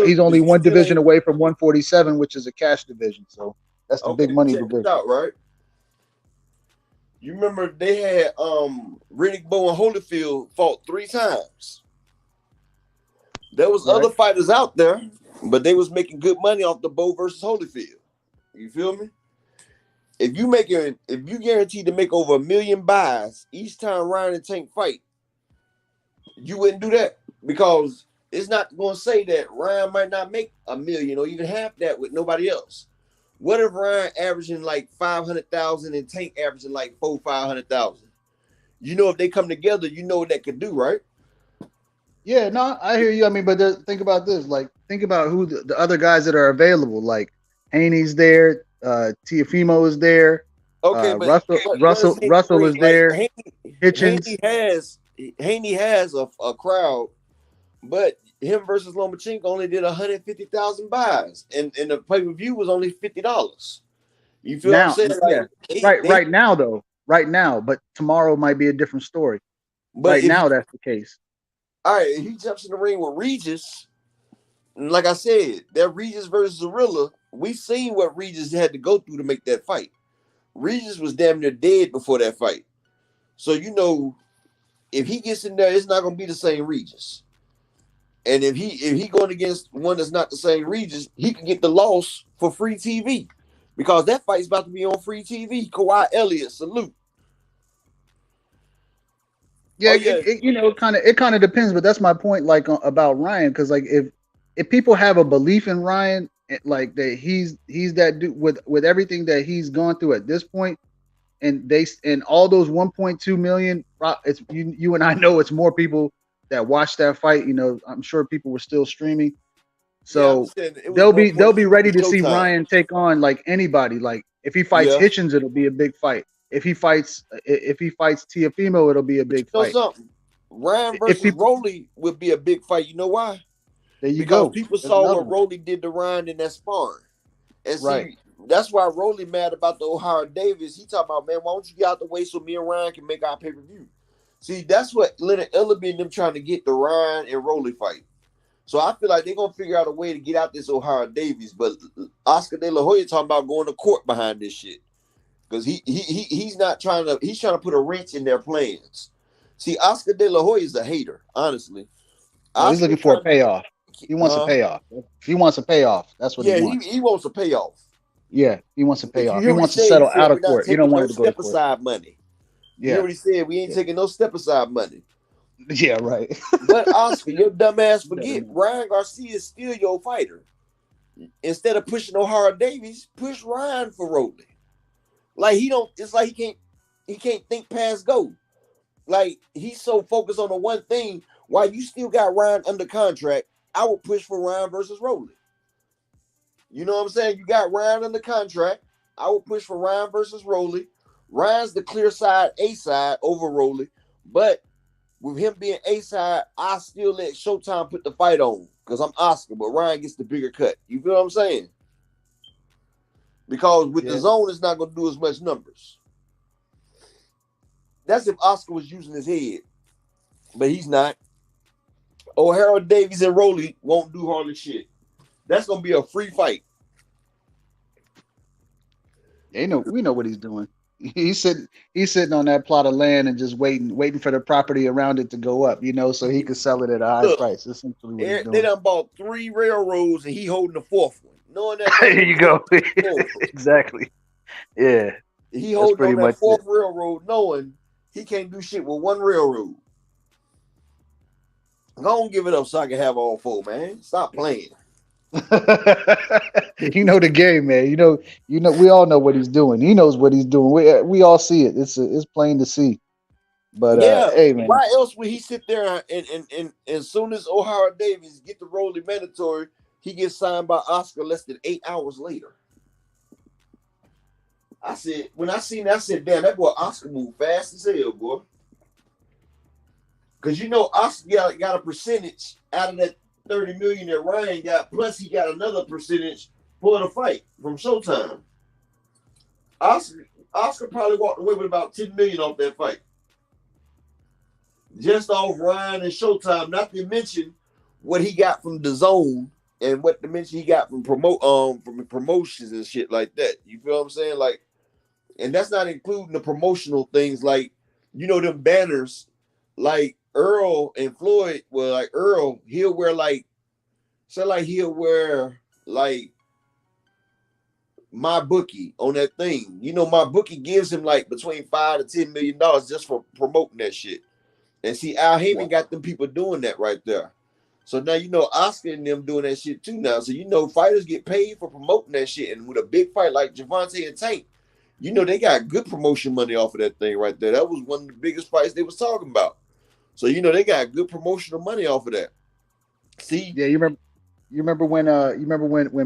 Speaker 6: he's only one division away from 147, which is a cash division. So that's the big money division.
Speaker 2: Out, right? You remember they had Riddick Bowe and Holyfield fought 3 times. There was other fighters out there, but they was making good money off the Bowe versus Holyfield. You feel me? If you guaranteed to make over $1 million buys each time Ryan and Tank fight, you wouldn't do that because it's not going to say that Ryan might not make $1 million or even half that with nobody else. What if Ryan averaging like 500,000 and Tank averaging like 500,000? You know, if they come together, you know what that could do, right?
Speaker 6: Yeah, no, I hear you. I mean, but think about this. Like, think about who the other guys that are available. Like, Haney's there. Teofimo is there.
Speaker 2: Okay,
Speaker 6: Russell is there.
Speaker 2: Hitchens. Haney has a crowd. But him versus Lomachenko only did 150,000 buys, and the pay-per-view was only $50. You feel what I'm saying? Like,
Speaker 6: right now, but tomorrow might be a different story. But right now, that's the case.
Speaker 2: All right, he jumps in the ring with Regis. And like I said, that Regis versus Zorilla, we seen what Regis had to go through to make that fight. Regis was damn near dead before that fight. So, you know, if he gets in there, it's not going to be the same Regis. And if he going against one that's not the same Regis, he can get the loss for free TV because that fight's about to be on free TV. Kawhi Elliott, salute.
Speaker 6: Yeah, it kind of depends, but that's my point. Like about Ryan, because like if people have a belief in Ryan, like that he's that dude with everything that he's gone through at this point, and all those 1.2 million, it's you and I know it's more people that watched that fight. You know, I'm sure people were still streaming. So they'll be ready to see Ryan take on like anybody. Like if he fights Hitchens, it'll be a big fight. If he fights Teofimo, it'll be a big fight.
Speaker 2: Something. Ryan versus Rolly would be a big fight. You know why?
Speaker 6: There you go.
Speaker 2: Because people saw what Rolly did to Ryan in that sparring. And see, that's why Rolly mad about the O'Hara Davis. He talking about, man, why don't you get out the way so me and Ryan can make our pay-per-view? See, that's what Leonard Ellerby and them trying to get the Ryan and Rolly fight. So I feel like they're gonna figure out a way to get out this O'Hara Davies, but Oscar De La Hoya talking about going to court behind this shit because he's not trying to. He's trying to put a wrench in their plans. See, Oscar De La Hoya is a hater, honestly.
Speaker 6: Oh, he's looking for a payoff. He wants a payoff. He wants a payoff. That's what he wants.
Speaker 2: He wants a payoff.
Speaker 6: Yeah, he wants a payoff. He wants to settle out of court. He don't want it to go to court.
Speaker 2: Step aside money. Yeah. You already said we ain't taking no step aside money.
Speaker 6: Yeah, right.
Speaker 2: But Oscar, your dumb ass forget Ryan Garcia is still your fighter. Instead of pushing O'Hara Davies, push Ryan for Rolly. Like it's like he can't think past go. Like he's so focused on the one thing. While you still got Ryan under contract, I would push for Ryan versus Rolly. You know what I'm saying? You got Ryan under contract. I would push for Ryan versus Rolly. Ryan's the clear side, A side over Rolly. But with him being A side, I still let Showtime put the fight on because I'm Oscar, but Ryan gets the bigger cut. You feel what I'm saying? Because with the zone, it's not going to do as much numbers. That's if Oscar was using his head, but he's not. O'Hara Davies and Rolly won't do hardly shit. That's going to be a free fight.
Speaker 6: We know what he's doing. He's sitting on that plot of land and just waiting for the property around it to go up, so he can sell it at a high price. Essentially what he's doing. They
Speaker 2: done bought 3 railroads and he holding the 4th one. Knowing that.
Speaker 6: There you go. Exactly. Yeah.
Speaker 2: He holding on that 4th railroad knowing he can't do shit with 1 railroad. Go on, give it up so I can have all 4, man. Stop playing.
Speaker 6: You know the game, man. You know. We all know what he's doing. He knows what he's doing. We all see it. It's plain to see. But hey, man.
Speaker 2: Why else would he sit there and as soon as O'Hara Davies get the Rolly mandatory, he gets signed by Oscar less than 8 hours later? I said, when I seen that, I said, damn, that boy Oscar moved fast as hell, boy. Because Oscar got a percentage out of that $30 million that Ryan got, plus he got another percentage for the fight from Showtime. Oscar probably walked away with about $10 million off that fight. Just off Ryan and Showtime, not to mention what he got from the zone and what dimension he got from promotions and shit like that. You feel what I'm saying? Like, and that's not including the promotional things like, them banners like Earl and Floyd. Well, like Earl, he'll wear my bookie on that thing. My bookie gives him like between $5 to $10 million just for promoting that shit. And see, Al Heyman got them people doing that right there. So now Oscar and them doing that shit too now. So fighters get paid for promoting that shit. And with a big fight like Javante and Tank, they got good promotion money off of that thing right there. That was one of the biggest fights they was talking about. So they got good promotional money off of that. See?
Speaker 6: Yeah, you remember when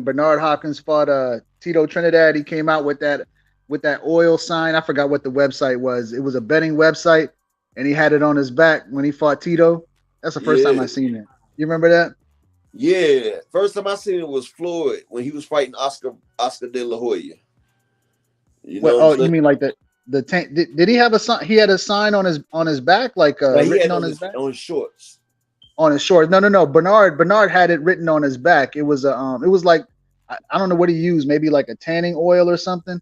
Speaker 6: Bernard Hopkins fought Tito Trinidad, he came out with that oil sign. I forgot what the website was. It was a betting website, and he had it on his back when he fought Tito. That's the first time I seen that. You remember that?
Speaker 2: Yeah. First time I seen it was Floyd when he was fighting Oscar De La Hoya.
Speaker 6: You mean like the tank? Did he have a sign? He had a sign on his back, like written on his back?
Speaker 2: On his shorts.
Speaker 6: On his shorts. No. Bernard had it written on his back. It was it was like I don't know what he used, maybe like a tanning oil or something.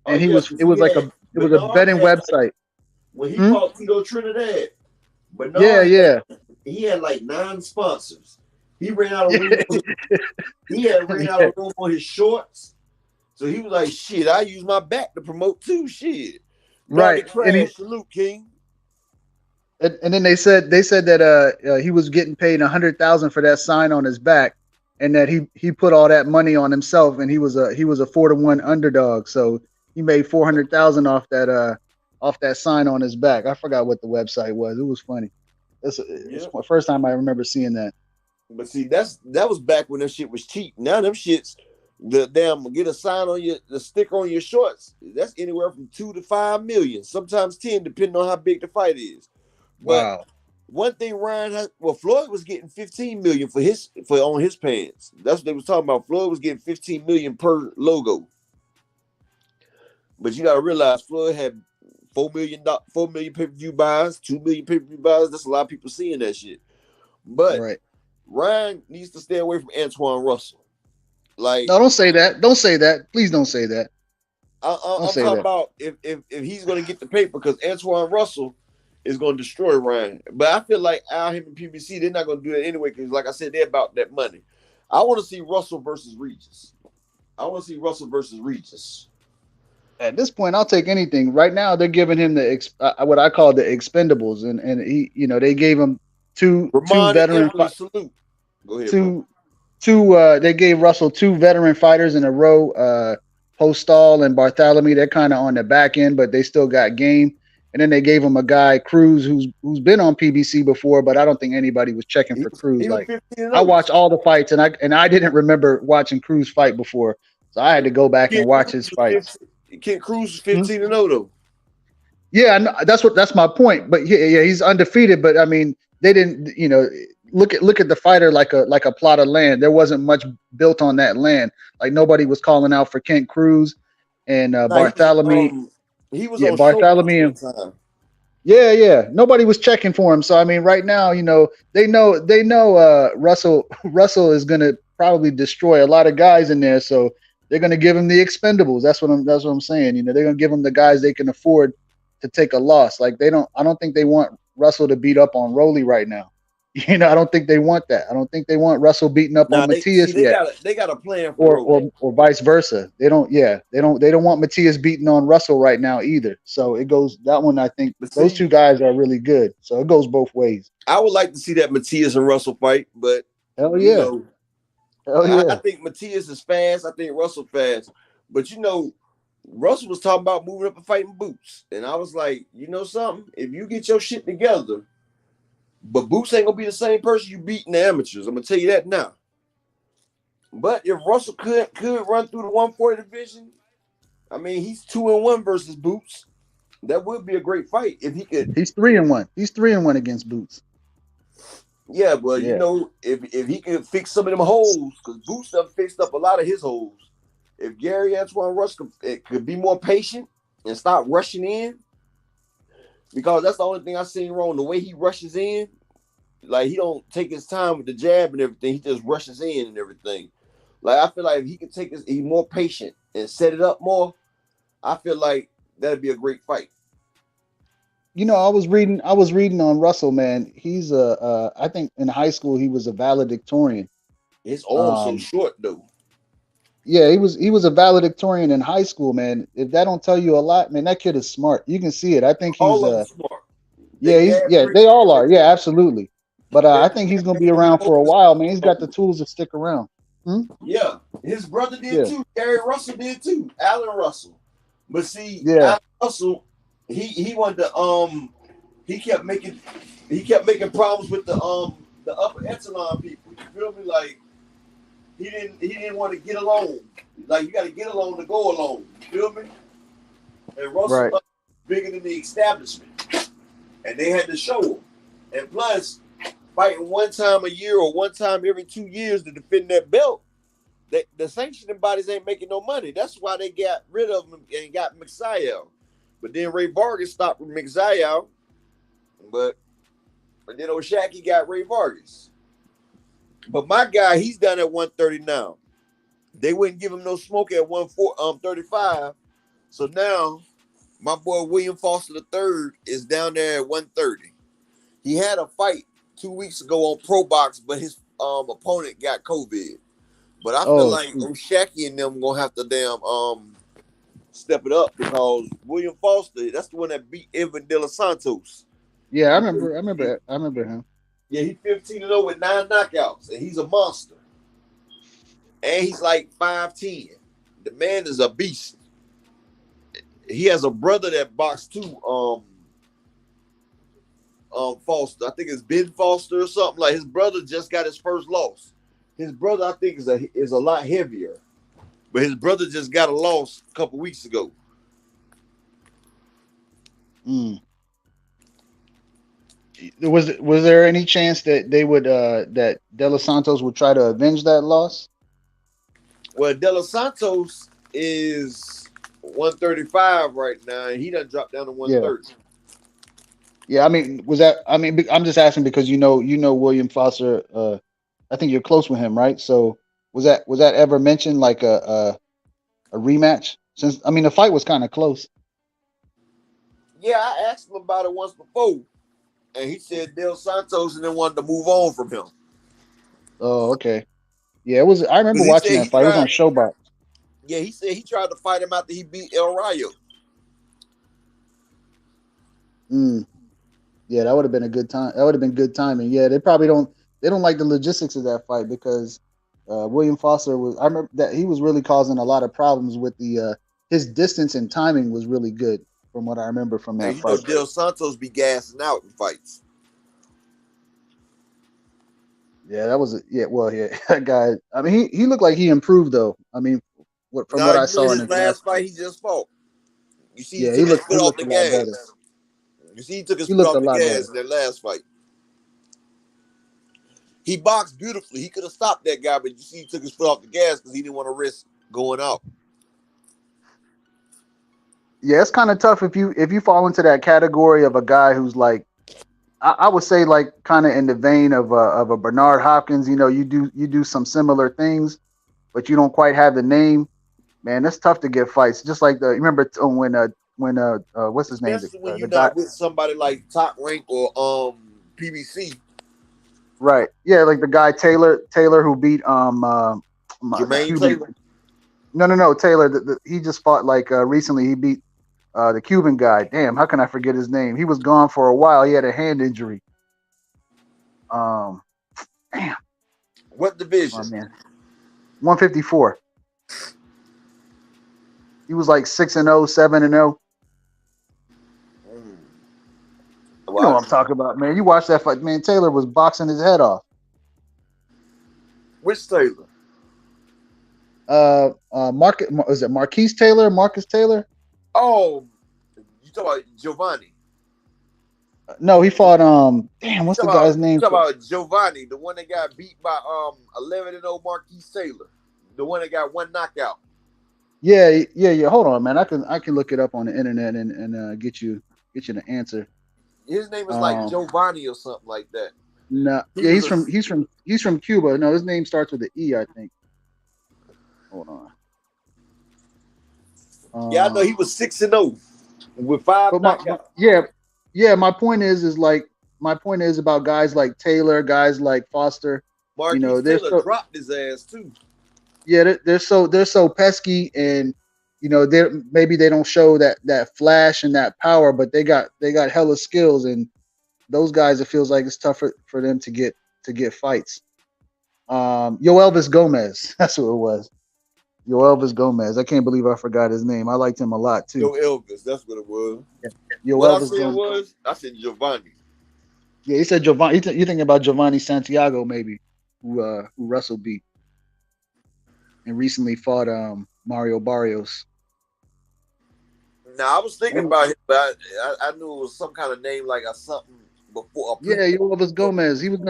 Speaker 6: And it was a betting website.
Speaker 2: When he fought Tito Trinidad.
Speaker 6: Bernard,
Speaker 2: he had like 9 sponsors. He ran out of room. He had ran out of room on his shorts. So he was like, shit, I use my back to promote too. Shit.
Speaker 6: Right.
Speaker 2: Salute, King.
Speaker 6: And then they said that he was getting paid $100,000 for that sign on his back, and that he put all that money on himself, and he was a 4-1 underdog. So he made $400,000 off that sign on his back. I forgot what the website was. It was funny. It's the first time I remember seeing that.
Speaker 2: But see, that was back when that shit was cheap. Now them shits, get a sign on the sticker on your shorts. That's anywhere from $2 to $5 million, sometimes 10, depending on how big the fight is. But
Speaker 6: wow.
Speaker 2: One thing Floyd was getting $15 million for on his pants. That's what they was talking about. Floyd was getting $15 million per logo. But you gotta realize Floyd had 4 million pay-per-view buys, 2 million pay-per-view buys. That's a lot of people seeing that shit. But
Speaker 6: Right.
Speaker 2: Ryan needs to stay away from Antoine Russell. Like,
Speaker 6: no, don't say that. Don't say that. Please don't say that.
Speaker 2: I'm
Speaker 6: say
Speaker 2: talking
Speaker 6: that.
Speaker 2: about if he's going to get the paper, because Antoine Russell is going to destroy Ryan. But I feel like him and PBC, they're not going to do that anyway, because like I said, they're about that money. I want to see Russell versus Regis.
Speaker 6: At this point, I'll take anything. Right now, they're giving him the what I call the expendables, and he, they gave him two veteran
Speaker 2: salute. Go ahead,
Speaker 6: they gave Russell 2 veteran fighters in a row. Postal and Bartholomew, they're kind of on the back end, but they still got game. And then they gave him a guy, Cruz, who's been on PBC before, but I don't think anybody was checking for Cruz. Like, I watched all the fights, and I didn't remember watching Cruz fight before, so I had to go back and watch his fights.
Speaker 2: Kent Cruz is 15-0 though.
Speaker 6: Yeah, that's my point. But yeah, he's undefeated. But I mean, they didn't, look at the fighter like a plot of land. There wasn't much built on that land. Like, nobody was calling out for Kent Cruz and Bartholomew.
Speaker 2: He was
Speaker 6: on
Speaker 2: Bartholomew.
Speaker 6: Yeah. Nobody was checking for him. So I mean, right now, they know Russell is gonna probably destroy a lot of guys in there. So they're gonna give him the expendables. That's what I'm saying. They're gonna give him the guys they can afford to take a loss. Like, I don't think they want Russell to beat up on Rolly right now. I don't think they want that. I don't think they want Russell beating up on Matias yet.
Speaker 2: They got a plan for
Speaker 6: or vice versa. They don't want Matias beating on Russell right now either. So it goes that one. I think those two guys are really good. So it goes both ways.
Speaker 2: I would like to see that Matias and Russell fight, but
Speaker 6: hell yeah.
Speaker 2: I think Matias is fast. I think Russell fast. But Russell was talking about moving up and fighting Boots. And I was like, something? If you get your shit together, but Boots ain't gonna be the same person you beat in the amateurs. I'm gonna tell you that now. But if Russell could run through the 140 division, I mean, he's 2-1 versus Boots. That would be a great fight if he could.
Speaker 6: He's 3-1. He's 3-1 against Boots.
Speaker 2: Yeah, but if he can fix some of them holes, because Boots done fixed up a lot of his holes. If Gary Antoine Russell could be more patient and stop rushing in, because that's the only thing I seen wrong. The way he rushes in, like, he don't take his time with the jab and everything. He just rushes in and everything. Like, I feel like if he can he's more patient and set it up more, I feel like that'd be a great fight.
Speaker 6: I was reading on Russell, man. He's I think in high school he was a valedictorian.
Speaker 2: His arm's so short though.
Speaker 6: Yeah, he was a valedictorian in high school, man. If that don't tell you a lot, man, that kid is smart. You can see it. I think he's
Speaker 2: all of them smart.
Speaker 6: They all are. Yeah, absolutely. But I think he's gonna be around for a while, man. He's got the tools to stick around.
Speaker 2: Yeah, his brother did too. Gary Russell did too. Alan Russell. But see, Alan Russell, he wanted to he kept making problems with the upper echelon people. You feel me? Like, he didn't want to get along. Like, you got to get along to go along. You feel me? And Russell was bigger than the establishment, and they had to show him. And plus, fighting one time a year or one time every 2 years to defend that belt, the sanctioning bodies ain't making no money. That's why they got rid of him and got Mixael. But then Ray Vargas stopped with Mixael, but then O'Shaquie got Ray Vargas. But my guy, he's down at 130 now. They wouldn't give him no smoke at 135. So now my boy William Foster III is down there at 130. He had a fight 2 weeks ago on Pro Box, but his opponent got COVID. But I feel like O'Shaquie and them gonna have to step it up, because William Foster, that's the one that beat Evan De Los Santos.
Speaker 6: Yeah, I remember him.
Speaker 2: Yeah, he's 15-0 with 9 knockouts, and he's a monster. And he's like 5'10". The man is a beast. He has a brother that boxed too, Foster. I think it's Ben Foster or something. Like, his brother just got his first loss. His brother, I think, is a lot heavier. But his brother just got a loss a couple weeks ago.
Speaker 6: Was there any chance that they would that De Los Santos would try to avenge that loss?
Speaker 2: Well, De Los Santos is 135 right now, and he done dropped down to
Speaker 6: Yeah.
Speaker 2: 130.
Speaker 6: Yeah, I mean, was that? I mean, I'm just asking because you know William Foster. I think you're close with him, right? So was that ever mentioned like a rematch? Since I mean, the fight was kind of close.
Speaker 2: Yeah, I asked him about it once before, and he said Del Santos and then wanted to move on from him.
Speaker 6: Oh, okay. Yeah, it was. I remember
Speaker 2: Because he
Speaker 6: watching
Speaker 2: said
Speaker 6: that
Speaker 2: he
Speaker 6: fight. It was on
Speaker 2: tried.
Speaker 6: Showbox.
Speaker 2: Yeah, he said he tried to fight him after he beat El Rayo.
Speaker 6: Mm, yeah, that would have been a good time. That would have been good timing. Yeah, they probably don't. They don't like the logistics of that fight because William Foster was. I remember that he was really causing a lot of problems with the. His distance and timing was really good from what I remember from
Speaker 2: And
Speaker 6: that
Speaker 2: you know
Speaker 6: fight.
Speaker 2: Del Santos be gassing out in fights.
Speaker 6: Yeah, that was. Yeah, well, yeah, that guy. I mean, he looked like he improved though. I mean, from
Speaker 2: Now
Speaker 6: what I
Speaker 2: you know
Speaker 6: saw in
Speaker 2: his
Speaker 6: his last
Speaker 2: last fight
Speaker 6: fight.
Speaker 2: he just fought. You see, he
Speaker 6: Yeah,
Speaker 2: took his
Speaker 6: he
Speaker 2: foot off
Speaker 6: looked
Speaker 2: the
Speaker 6: a lot better.
Speaker 2: gas. You see, he took his
Speaker 6: He
Speaker 2: foot
Speaker 6: looked a
Speaker 2: off the
Speaker 6: lot better.
Speaker 2: gas in that last fight. He boxed beautifully. He could have stopped that guy, but you see, he took his foot off the gas because he didn't want to risk going out.
Speaker 6: Yeah, it's kind of tough if you fall into that category of a guy who's like I would say like kind of in the vein of a Bernard Hopkins. You know, you do some similar things, but you don't quite have the name. Man, it's tough to get fights. Just like the remember when what's his name
Speaker 2: Especially when
Speaker 6: the
Speaker 2: you're
Speaker 6: guy
Speaker 2: not with somebody like Top Rank or PBC.
Speaker 6: right yeah like the guy Taylor who beat the
Speaker 2: Jermaine
Speaker 6: Cuban
Speaker 2: Taylor.
Speaker 6: no Taylor he just fought like recently he beat the Cuban guy. Damn, how can I forget his name? He was gone for a while. He had a hand injury. Um, damn,
Speaker 2: What
Speaker 6: oh
Speaker 2: division?
Speaker 6: man, 154. He was like 6-0, 7-0.
Speaker 2: Mm.
Speaker 6: You know
Speaker 2: Well,
Speaker 6: what I'm talking about, man. You watch that fight, man. Taylor was boxing his head off.
Speaker 2: which Taylor?
Speaker 6: Is it Marquise Taylor? Marcus Taylor?
Speaker 2: Oh, you talking about Giovanni?
Speaker 6: No, he fought. Damn,
Speaker 2: You
Speaker 6: what's the
Speaker 2: talking about
Speaker 6: guy's
Speaker 2: you
Speaker 6: name?
Speaker 2: talking about Giovanni, the one that got beat by 11-0 Marquise Taylor, the one that got one knockout.
Speaker 6: Yeah. Hold on, man. I can look it up on the internet and get you the answer.
Speaker 2: His name is like
Speaker 6: Um,
Speaker 2: Giovanni or something like that.
Speaker 6: no,
Speaker 2: He
Speaker 6: yeah,
Speaker 2: was
Speaker 6: he's from Cuba. No, his name starts with an E, I think. Hold on.
Speaker 2: yeah, I know he was 6-0 with 5
Speaker 6: But
Speaker 2: knockouts.
Speaker 6: yeah. My point is about guys like Taylor, guys like Foster. You know,
Speaker 2: Marquise
Speaker 6: they're
Speaker 2: Taylor
Speaker 6: so
Speaker 2: dropped his ass too.
Speaker 6: yeah, they're so pesky, and you know maybe they don't show that flash and that power, but they got hella skills, and those guys it feels like it's tougher for them to get fights. Yo Elvis Gomez, that's who it was. Yo Elvis Gomez. I can't believe I forgot his name. I liked him a lot too.
Speaker 2: Yo Elvis, that's what it was.
Speaker 6: Yo
Speaker 2: What I
Speaker 6: Elvis
Speaker 2: said
Speaker 6: Gomez.
Speaker 2: was, I said Giovanni.
Speaker 6: Yeah, he said Giovanni. You thinking about Giovanni Santiago maybe, who Russell beat and recently fought Mario Barrios.
Speaker 2: Now I was thinking about him, but I knew it was some kind of name like a something before.
Speaker 6: Yeah, Yo Elvis Gomez. He looked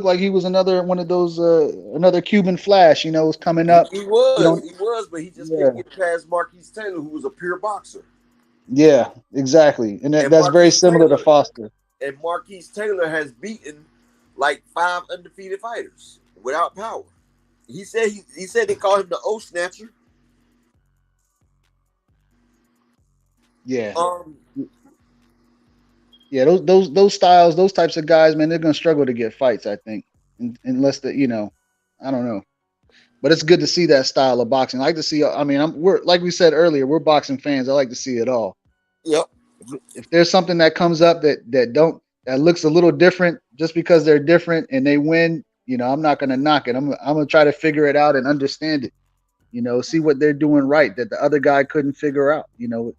Speaker 6: like he was another one of those another Cuban Flash. You know, was coming
Speaker 2: He,
Speaker 6: up.
Speaker 2: he
Speaker 6: You
Speaker 2: was,
Speaker 6: know,
Speaker 2: he was, but he just
Speaker 6: yeah,
Speaker 2: couldn't get past Marquise Taylor, who was a pure boxer.
Speaker 6: yeah, exactly, and
Speaker 2: And
Speaker 6: that's very
Speaker 2: Marquise
Speaker 6: similar to
Speaker 2: Taylor,
Speaker 6: Foster.
Speaker 2: and Marquise Taylor has beaten like 5 undefeated fighters without power. He said they call him the O Snatcher.
Speaker 6: Yeah,
Speaker 2: Um,
Speaker 6: yeah, those styles, those types of guys, man, they're gonna struggle to get fights. I think, unless I don't know. But it's good to see that style of boxing. I like to see. I mean, we're like we said earlier, we're boxing fans. I like to see it all.
Speaker 2: yep.
Speaker 6: If there's something that comes up that looks a little different, just because they're different and they win, I'm not gonna knock it. I'm gonna try to figure it out and understand it. See what they're doing right that the other guy couldn't figure out. You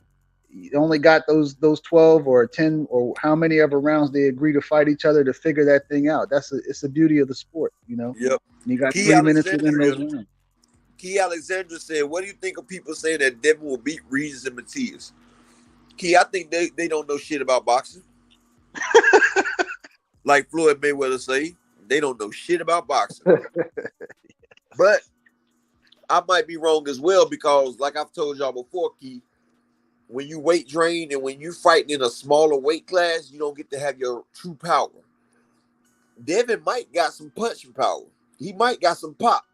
Speaker 6: only got those 12 or 10 or how many ever rounds they agree to fight each other to figure that thing out. It's the beauty of the sport.
Speaker 2: Yep.
Speaker 6: And you got
Speaker 2: Key
Speaker 6: 3 minutes within those
Speaker 2: Alexandria,
Speaker 6: rounds.
Speaker 2: Key Alexandra said, "What do you think of people saying that Devin will beat Regis and Matias?" Key, I think they don't know shit about boxing. Like Floyd Mayweather say, they don't know shit about boxing. But I might be wrong as well because, like I've told y'all before, Keith, when you weight drain and when you fighting in a smaller weight class, you don't get to have your true power. Devin might got some punching power. He might got some pop.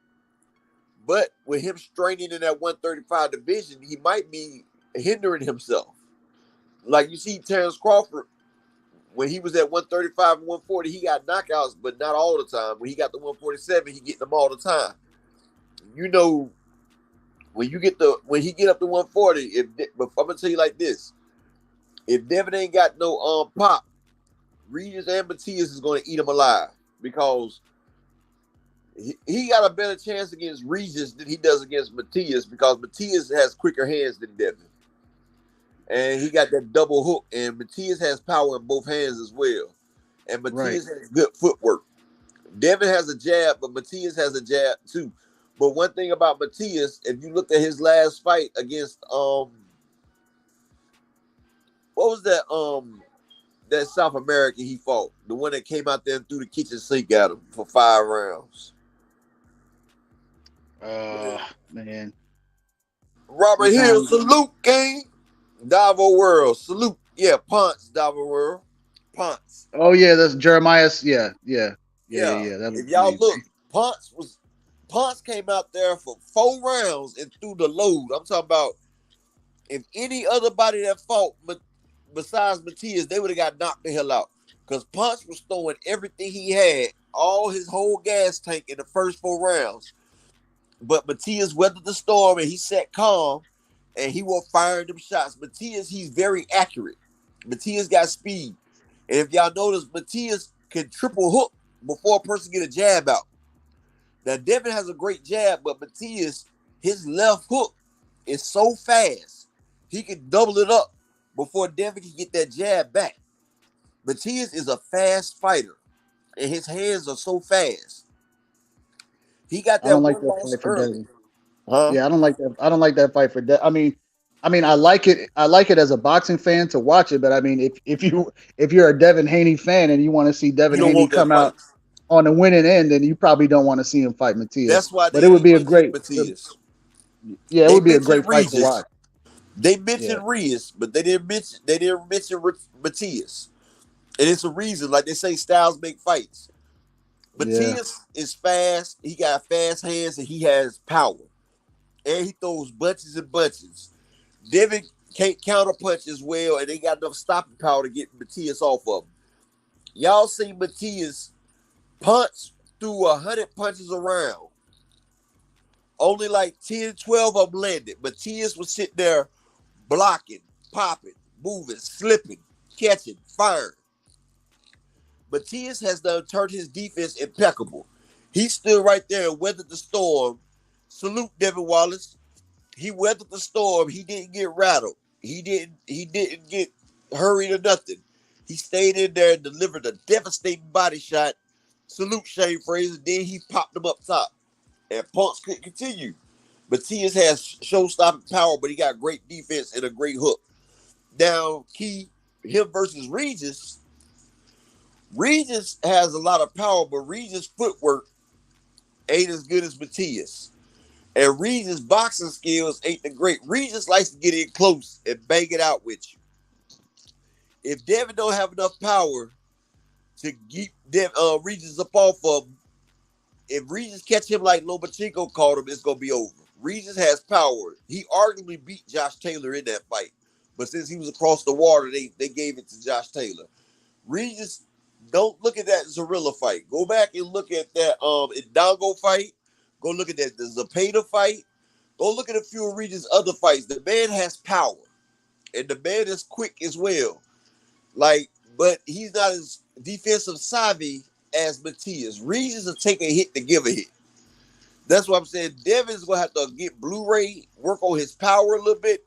Speaker 2: But with him straining in that 135 division, he might be hindering himself. Like you see Terrence Crawford, when he was at 135 and 140, he got knockouts, but not all the time. When he got the 147, he get them all the time. You know, when he get up to 140, but I'm gonna tell you like this: if Devin ain't got no pop, Regis and Matias is gonna eat him alive because he got a better chance against Regis than he does against Matias because Matias has quicker hands than Devin. And he got that double hook, and Matias has power in both hands as well. And Matias has good footwork. Devin has a jab, but Matias has a jab too. But one thing about Matias, if you looked at his last fight against what was that South American he fought? The one that came out there and threw the kitchen sink at him for 5 rounds.
Speaker 6: Man.
Speaker 2: Robert Hill, salute, gang. Davo World, salute. Yeah, Ponce, Davo World. Ponce.
Speaker 6: Oh yeah, that's Jeremiah's. Yeah.
Speaker 2: If y'all look, Ponce came out there for 4 rounds and threw the load. I'm talking about if any other body that fought besides Matias, they would have got knocked the hell out. Because Ponce was throwing everything he had, all his whole gas tank in the first 4 rounds. But Matias weathered the storm and he sat calm and he was firing them shots. Matias, he's very accurate. Matias got speed. And if y'all notice, Matias can triple hook before a person get a jab out. Now, Devin has a great jab, but Matias, his left hook is so fast, he can double it up before Devin can get that jab back. Matias is a fast fighter, and his hands are so fast. He got that.
Speaker 6: I don't like that fight for
Speaker 2: early.
Speaker 6: Devin. Huh? Yeah, I don't like that. I don't like that fight for Devin. I mean, I like it. I like it as a boxing fan to watch it, but I mean, if you're a Devin Haney fan and you want to see Devin Haney come out on the winning end, then you probably don't want to see him fight Matias.
Speaker 2: That's why.
Speaker 6: But it would be a great.
Speaker 2: Matias.
Speaker 6: Yeah, it would be a great fight to watch.
Speaker 2: They mentioned Reyes, but they didn't mention Matias, and it's a reason. Like they say, styles make fights. Matias is fast. He got fast hands, and he has power, and he throws bunches and bunches. Devin can't counter punch as well, and they got enough stopping power to get Matias off of him. Y'all see Matias punch through 100 punches around. Only like 10, 12 of them landed. Matias was sitting there blocking, popping, moving, slipping, catching, firing. Matias has done turned his defense impeccable. He stood right there and weathered the storm. Salute Devin Wallace. He weathered the storm. He didn't get rattled. He didn't get hurried or nothing. He stayed in there and delivered a devastating body shot. Salute Shane Fraser. Then he popped him up top. And Ponce couldn't continue. Matias has show-stopping power, but he got great defense and a great hook. Now, him versus Regis. Regis has a lot of power, but Regis' footwork ain't as good as Matias. And Regis' boxing skills ain't the great. Regis likes to get in close and bang it out with you. If Devin don't have enough power to keep Regis up off of him, if Regis catch him like Lomachenko caught him, it's going to be over. Regis has power. He arguably beat Josh Taylor in that fight. But since he was across the water, they gave it to Josh Taylor. Regis, don't look at that Zorilla fight. Go back and look at that Indongo fight. Go look at that the Zapata fight. Go look at a few of Regis' other fights. The man has power. And the man is quick as well. But he's not as defensive savvy as Matias. Regis will take a hit to give a hit. That's what I'm saying. Devin's going to have to get Blu-ray, work on his power a little bit,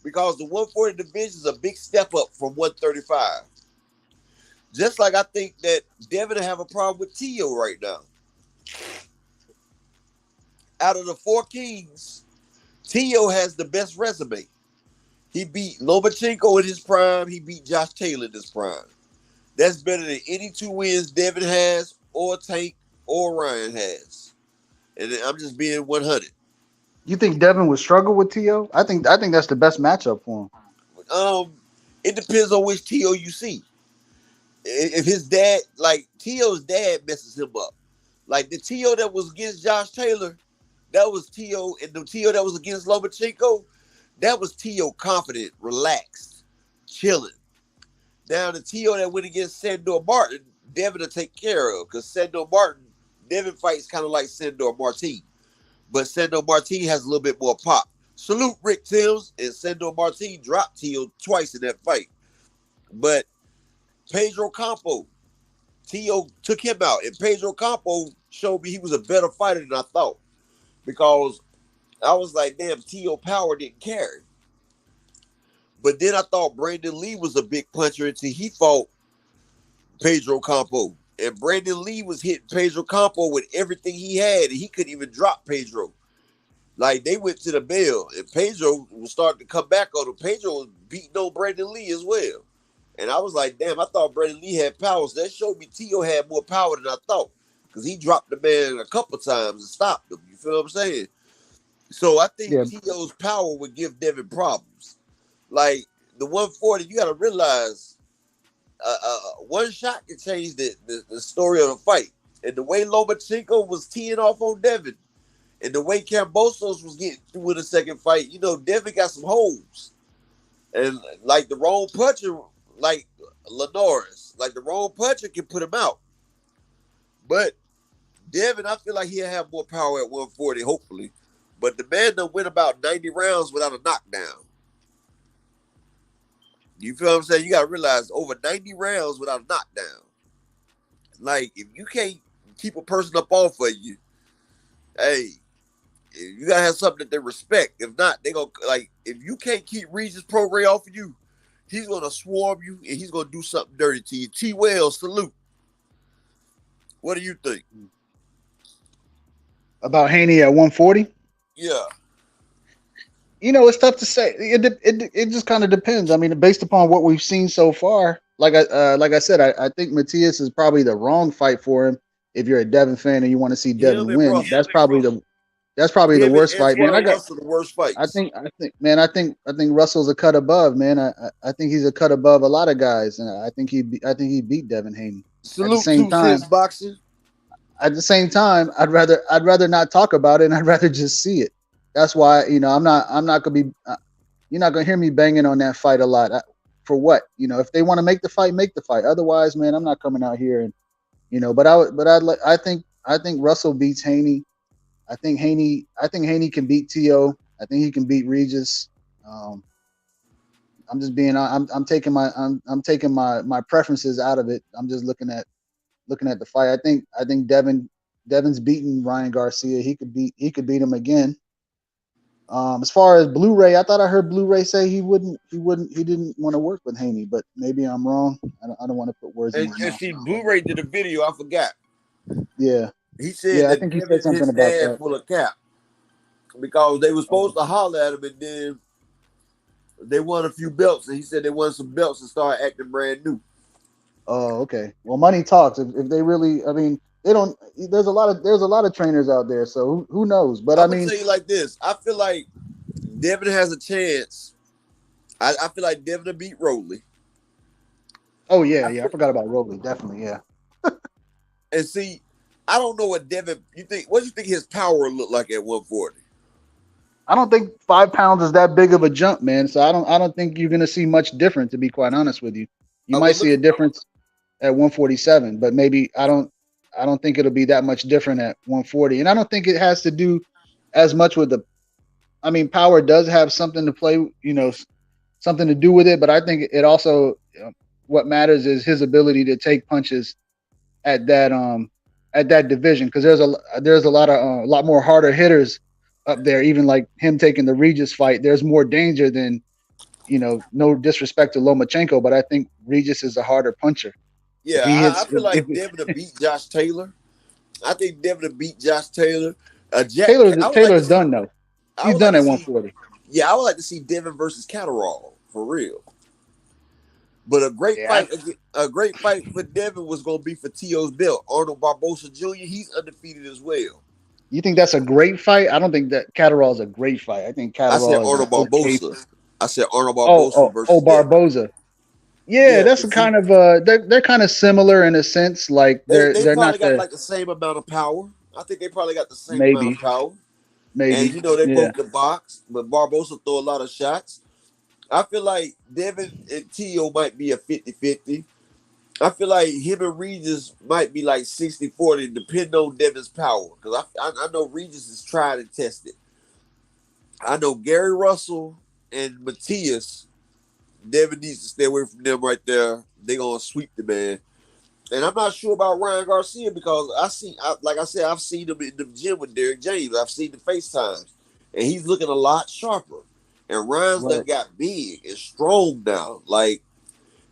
Speaker 2: because the 140 division is a big step up from 135. Just like I think that Devin will have a problem with Tio right now. Out of the 4 kings, Tio has the best resume. He beat Lomachenko in his prime. He beat Josh Taylor in his prime. That's better than any 2 wins Devin has, or Tank, or Ryan has. And I'm just being 100.
Speaker 6: You think Devin would struggle with T.O.? I think that's the best matchup for him.
Speaker 2: It depends on which T.O. you see. If his dad, like T.O.'s dad, messes him up, like the T.O. that was against Josh Taylor, that was T.O. and the T.O. that was against Lomachenko, that was T.O. confident, relaxed, chilling. Now the T.O. that went against Sandor Martin, Devin to take care of, because Sandor Martin, Devin fights kind of like Sandor Martin, but Sandor Martin has a little bit more pop. Salute Rick Timms, and Sandor Martin dropped T.O. twice in that fight. But Pedro Campo, T.O. took him out, and Pedro Campo showed me he was a better fighter than I thought, because I was like, damn, T.O. power didn't carry. But then I thought Brandon Lee was a big puncher until he fought Pedro Campo. And Brandon Lee was hitting Pedro Campo with everything he had, and he couldn't even drop Pedro. Like, they went to the bell, and Pedro was starting to come back on him. Pedro was beating on Brandon Lee as well. And I was like, damn, I thought Brandon Lee had power. So that showed me T.O. had more power than I thought, because he dropped the man a couple times and stopped him. You feel what I'm saying? So I think T.O.'s power would give Devin problems. Like, the 140, you got to realize one shot can change the story of the fight. And the way Lomachenko was teeing off on Devin, and the way Kambosos was getting through in the second fight, you know, Devin got some holes. And like the wrong puncher, like Linares, like the wrong puncher can put him out. But Devin, I feel like he'll have more power at 140, hopefully. But the man done went about 90 rounds without a knockdown. You feel what I'm saying? You got to realize over 90 rounds without a knockdown. Like, if you can't keep a person up off of you, hey, you got to have something that they respect. If not, they going to, like, if you can't keep Regis Prograis off of you, he's going to swarm you and he's going to do something dirty to you. T. Wells, salute. What do you think?
Speaker 6: About Haney at 140?
Speaker 2: Yeah.
Speaker 6: You know, it's tough to say. It just kind of depends. I mean, based upon what we've seen so far, like I said, I think Matias is probably the wrong fight for him. If you're a Devin fan and you want to see Devin win, that's probably the worst fight, man.
Speaker 2: Russell, the worst fights.
Speaker 6: I think Russell's a cut above, man. I think he's a cut above a lot of guys, and I think he beat Devin Haney.
Speaker 2: Salute at the same time, boxing.
Speaker 6: At the same time, I'd rather not talk about it, and I'd rather just see it. That's why, you know, I'm not gonna be. You're not gonna hear me banging on that fight a lot. For what? You know, if they want to make the fight, make the fight. Otherwise, man, I'm not coming out here and, you know. But I think Russell beats Haney. I think Haney can beat T.O. I think he can beat Regis. I'm just being. I'm taking my preferences out of it. I'm just looking at the fight. I think Devin's beaten Ryan Garcia. He could beat him again. As far as Blu-ray, I thought I heard Blu-ray say he didn't want to work with Haney, but maybe I'm wrong. I don't want to put words in his mouth.
Speaker 2: See, Blu-ray did a video. I forgot.
Speaker 6: Yeah.
Speaker 2: He said
Speaker 6: I think he said something about that.
Speaker 2: Full of cap, because they were supposed to holler at him, and then they won a few belts, and he said they won some belts and started acting brand new.
Speaker 6: Oh, okay. Well, money talks. If they really, I mean, they don't. There's a lot of trainers out there, so who knows? But
Speaker 2: I'm gonna tell you like this. I feel like Devin has a chance. I feel like Devin will beat Roley.
Speaker 6: Oh yeah. I forgot about Roley. Definitely, yeah.
Speaker 2: And see, I don't know what Devin. What do you think his power will look like at 140?
Speaker 6: I don't think 5 pounds is that big of a jump, man. So I don't think you're gonna see much different. To be quite honest with you, you might see a difference at 147, but maybe I don't think it'll be that much different at 140. And I don't think it has to do as much with power does have something to play, you know, something to do with it. But I think it also, what matters is his ability to take punches at that division. Because there's a lot more harder hitters up there. Even like him taking the Regis fight, there's more danger than, you know, no disrespect to Lomachenko, but I think Regis is a harder puncher.
Speaker 2: Yeah, I feel like Devin to beat Josh Taylor. I think Devin to beat Josh Taylor.
Speaker 6: Taylor's done though. He's done at 140.
Speaker 2: Yeah, I would like to see Devin versus Catterall for real. But a great fight for Devin was going to be for T.O.'s belt. Arnold Barbosa Jr., he's undefeated as well.
Speaker 6: You think that's a great fight? I don't think that Catterall is a great fight. I think
Speaker 2: I said
Speaker 6: Catterall is an
Speaker 2: Arnold
Speaker 6: okay.
Speaker 2: Barbosa. I said Arnold Barbosa versus Devin.
Speaker 6: Barboza. Yeah,
Speaker 2: Yeah,
Speaker 6: that's a
Speaker 2: cause he,
Speaker 6: kind of they're kind of similar in a sense. Like
Speaker 2: they
Speaker 6: they're
Speaker 2: probably
Speaker 6: not
Speaker 2: got
Speaker 6: the
Speaker 2: like the same amount of power. I think they probably got the same amount of
Speaker 6: maybe
Speaker 2: power. And
Speaker 6: maybe
Speaker 2: you know they
Speaker 6: yeah
Speaker 2: both can box, but Barbosa throw a lot of shots. I feel like Devin and Tio might be a 50-50. I feel like him and Regis might be like 60-40, depending on Devin's power. Because I know Regis is tried and tested. I know Gary Russell and Matias, Devin needs to stay away from them right there. They gonna sweep the man. And I'm not sure about Ryan Garcia because like I said, I've seen him in the gym with Derrick James. I've seen the FaceTimes, and he's looking a lot sharper. And Ryan's done
Speaker 6: right.
Speaker 2: got big and strong now. Like,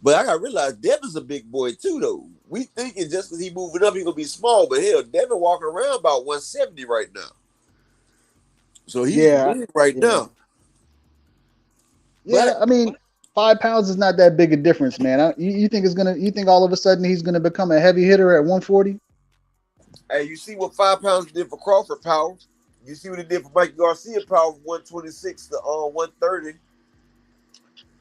Speaker 2: but I gotta realize Devin's a big boy too, though. We thinking just because he moving up, he gonna be small, but hell, Devin walking around about 170 right now. So he's
Speaker 6: Yeah
Speaker 2: big right
Speaker 6: yeah
Speaker 2: now.
Speaker 6: yeah.
Speaker 2: But
Speaker 6: I mean, 5 pounds is not that big a difference, man. You think it's gonna? You think all of a sudden he's gonna become a heavy hitter at 140?
Speaker 2: hey, you see what 5 pounds did for Crawford power? You see what it did for Mike Garcia power from 126 to 130.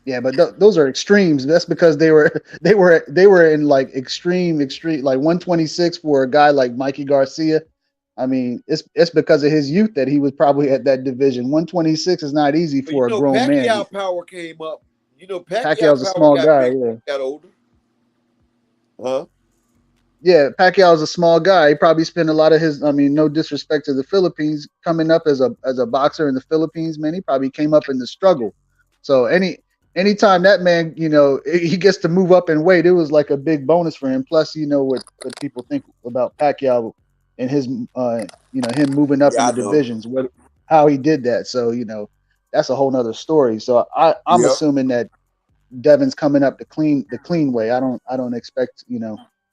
Speaker 6: Yeah, but those are extremes. That's because they were in like extreme like 126 for a guy like Mikey Garcia. I mean, it's because of his youth that he was probably at that division. 126 is not easy
Speaker 2: But you
Speaker 6: for a
Speaker 2: know,
Speaker 6: grown man.
Speaker 2: Pacquiao power came up. You know, Pacquiao
Speaker 6: Pacquiao's a
Speaker 2: power
Speaker 6: small
Speaker 2: got
Speaker 6: guy.
Speaker 2: big,
Speaker 6: Yeah,
Speaker 2: got older. Huh?
Speaker 6: yeah. Pacquiao's a small guy. He probably spent a lot of his. I mean, no disrespect to the Philippines, coming up as a boxer in the Philippines, man. He probably came up in the struggle. So anytime that man, he gets to move up in weight, it was like a big bonus for him. Plus, you know what people think about Pacquiao and his, him moving up in
Speaker 2: Yeah,
Speaker 6: the
Speaker 2: I know.
Speaker 6: divisions, how he did that. So that's a whole nother story. So I'm
Speaker 2: Yep.
Speaker 6: assuming that Devin's coming up the clean way. I don't expect,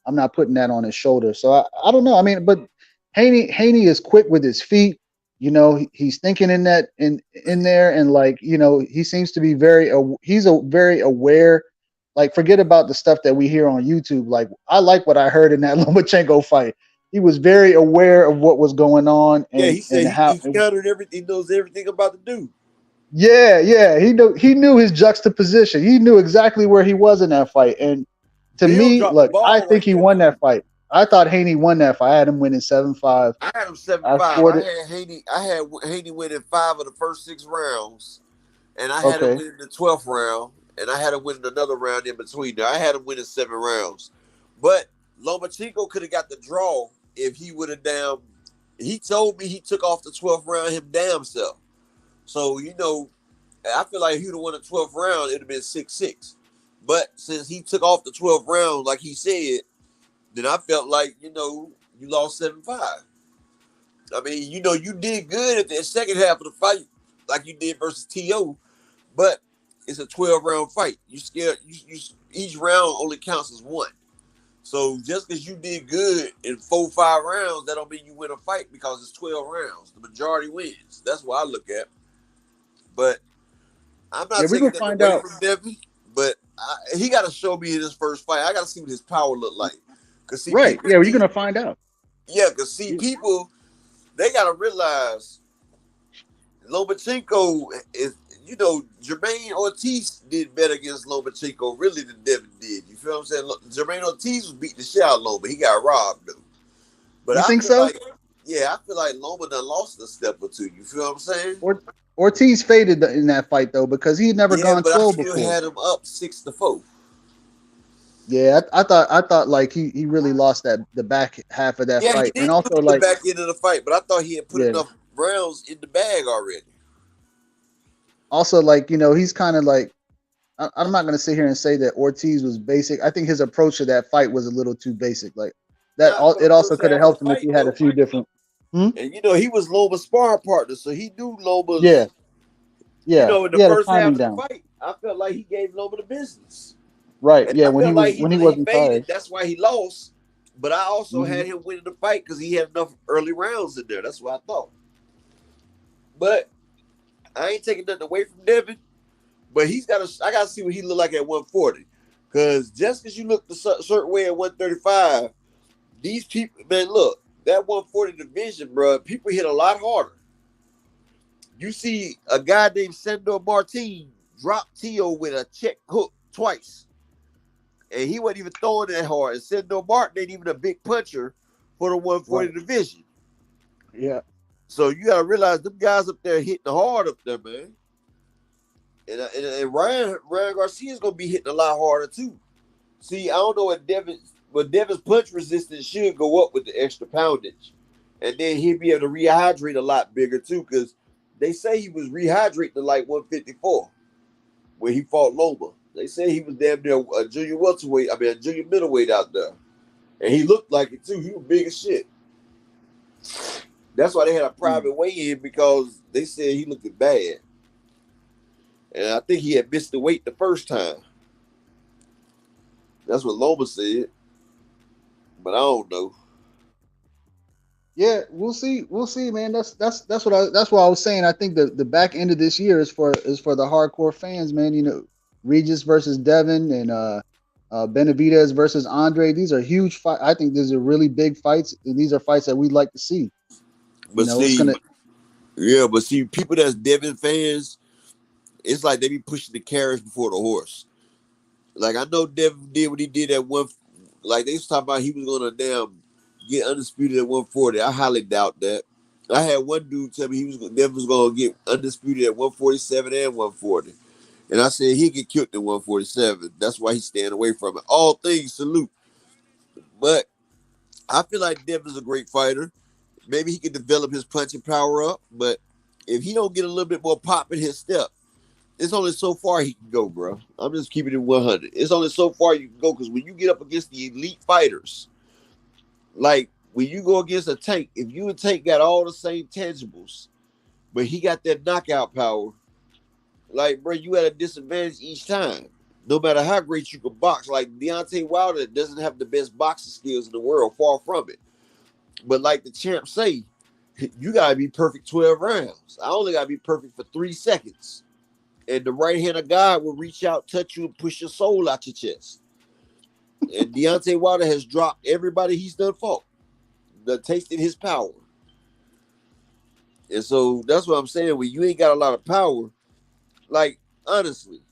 Speaker 6: I'm not putting that on his shoulder. So I don't know. I mean, but Haney is quick with his feet. He's thinking in there, and like, he seems to be he's a very aware. Like, forget about the stuff that we hear on YouTube. Like, I like what I heard in that Lomachenko fight. He was very aware of what was going on
Speaker 2: Yeah,
Speaker 6: and
Speaker 2: he said
Speaker 6: how.
Speaker 2: he countered everything. He knows everything about the dude.
Speaker 6: Yeah. He knew his juxtaposition. He knew exactly where he was in that fight. And to
Speaker 2: Bill
Speaker 6: me,
Speaker 2: dropped the
Speaker 6: look, I
Speaker 2: ball
Speaker 6: think
Speaker 2: right
Speaker 6: he
Speaker 2: there
Speaker 6: won
Speaker 2: too.
Speaker 6: that fight. I thought Haney won that fight. I had him winning 7-5.
Speaker 2: I had him
Speaker 6: I
Speaker 2: 7-5.
Speaker 6: scored it.
Speaker 2: I had Haney winning 5 of the first 6 rounds, and I had him
Speaker 6: Okay.
Speaker 2: winning the 12th round, and I had him winning another round in between there. I had him winning 7 rounds, but Lomachenko could have got the draw if he would have damn. He told me he took off the 12th round him damn self. So I feel like if he would have won the 12th round, it'd have been 6-6. But since he took off the 12th round, like he said, then I felt like, you lost 7-5. I mean, you did good at the second half of the fight, like you did versus T.O., but it's a 12-round fight. You scared each round only counts as one. So just because you did good in 4-5 rounds, that don't mean you win a fight because it's 12 rounds. The majority wins. That's what I look at. But I'm
Speaker 6: Yeah,
Speaker 2: not
Speaker 6: we're
Speaker 2: taking
Speaker 6: gonna
Speaker 2: that
Speaker 6: find
Speaker 2: away
Speaker 6: out.
Speaker 2: from Devin, but he got to show me in his first fight. I got to see what his power look like. Cause see,
Speaker 6: Right.
Speaker 2: people,
Speaker 6: Yeah, you're gonna find out.
Speaker 2: yeah, cause see, people, they got to realize Lomachenko is, Jermaine Ortiz did better against Lomachenko really than Devin did. You feel what I'm saying? Jermaine Ortiz was beating the shit out of Loma. He got robbed though. But
Speaker 6: You
Speaker 2: I
Speaker 6: think
Speaker 2: feel
Speaker 6: so?
Speaker 2: like, I feel like Loma done lost a step or two. You feel what I'm saying?
Speaker 6: Ortiz faded in that fight though because he had never
Speaker 2: Yeah,
Speaker 6: gone
Speaker 2: but I
Speaker 6: 12
Speaker 2: still
Speaker 6: before.
Speaker 2: had him up 6-4.
Speaker 6: Yeah, I thought like he really lost the back half of that
Speaker 2: Yeah, he
Speaker 6: fight, and
Speaker 2: did
Speaker 6: also
Speaker 2: lose the
Speaker 6: like
Speaker 2: back end of the fight, but I thought he had put
Speaker 6: yeah,
Speaker 2: enough rounds in the bag already.
Speaker 6: also like he's kind of like I'm not gonna sit here and say that Ortiz was basic. I think his approach to that fight was a little too basic. Like that,
Speaker 2: Not for the
Speaker 6: it also
Speaker 2: first
Speaker 6: could have
Speaker 2: half of the
Speaker 6: helped him if
Speaker 2: fight
Speaker 6: he had a
Speaker 2: though.
Speaker 6: few different. Hmm?
Speaker 2: And he was Loma's sparring partner, so he knew
Speaker 6: Yeah,
Speaker 2: Loma's.
Speaker 6: yeah,
Speaker 2: In
Speaker 6: he
Speaker 2: the
Speaker 6: had a
Speaker 2: first half
Speaker 6: timing
Speaker 2: of the
Speaker 6: down.
Speaker 2: fight, I felt like he gave Loma the business.
Speaker 6: Right.
Speaker 2: And
Speaker 6: Yeah,
Speaker 2: I
Speaker 6: when he
Speaker 2: felt
Speaker 6: was
Speaker 2: like
Speaker 6: when he
Speaker 2: he
Speaker 6: wasn't
Speaker 2: faded.
Speaker 6: tired.
Speaker 2: That's why he lost. But I also
Speaker 6: Hmm.
Speaker 2: had him winning the fight because he had enough early rounds in there. That's what I thought. But I ain't taking nothing away from Devin. But I got to see what he look like at 140. Because just because you look a certain way at 135, these people, man, look, that 140 division, bro, people hit a lot harder. You see a guy named Sandor Martin drop Tio with a check hook twice. And he wasn't even throwing that hard. And Sandor Martin ain't even a big puncher for the 140 division.
Speaker 6: Yeah.
Speaker 2: So you got to realize them guys up there hitting hard up there, man. And Ryan Garcia is going to be hitting a lot harder, too. See, I don't know what Devin's punch resistance should go up with the extra poundage. And then he'll be able to rehydrate a lot bigger, too, because they say he was rehydrating to like 154 when he fought Loma. They say he was damn near a junior middleweight out there. And he looked like it, too. He was big as shit. That's why they had a private weigh-in, because they said he looked bad. And I think he had missed the weight the first time. That's what Loma said. But I don't know.
Speaker 6: Yeah, we'll see. We'll see, man. That's what I was saying. I think the back end of this year is for the hardcore fans, man. You know, Regis versus Devin and Benavidez versus Andre. These are huge fights. I think these are really big fights, and these are fights that we'd like to see.
Speaker 2: But see, people that's Devin fans, it's like they be pushing the carriage before the horse. Like, I know Devin did what he did at one. Like, they was talking about he was gonna get undisputed at 140. I highly doubt that. I had one dude tell me Devin was gonna get undisputed at 147 and 140, and I said he'd get killed at 147. That's why he's staying away from it. All things salute, but I feel like Devin's a great fighter. Maybe he can develop his punching power up, but if he don't get a little bit more pop in his step, it's only so far he can go, bro. I'm just keeping it 100. It's only so far you can go, because when you get up against the elite fighters, like when you go against a Tank, if you and Tank got all the same tangibles, but he got that knockout power, like, bro, you at a disadvantage each time. No matter how great you can box, like Deontay Wilder doesn't have the best boxing skills in the world, far from it. But like the champ say, you gotta be perfect 12 rounds. I only gotta be perfect for 3 seconds. And the right hand of God will reach out, touch you, and push your soul out your chest. And Deontay Wilder has dropped everybody he's done fought. That tasted his power. And so that's what I'm saying. When you ain't got a lot of power, like, honestly,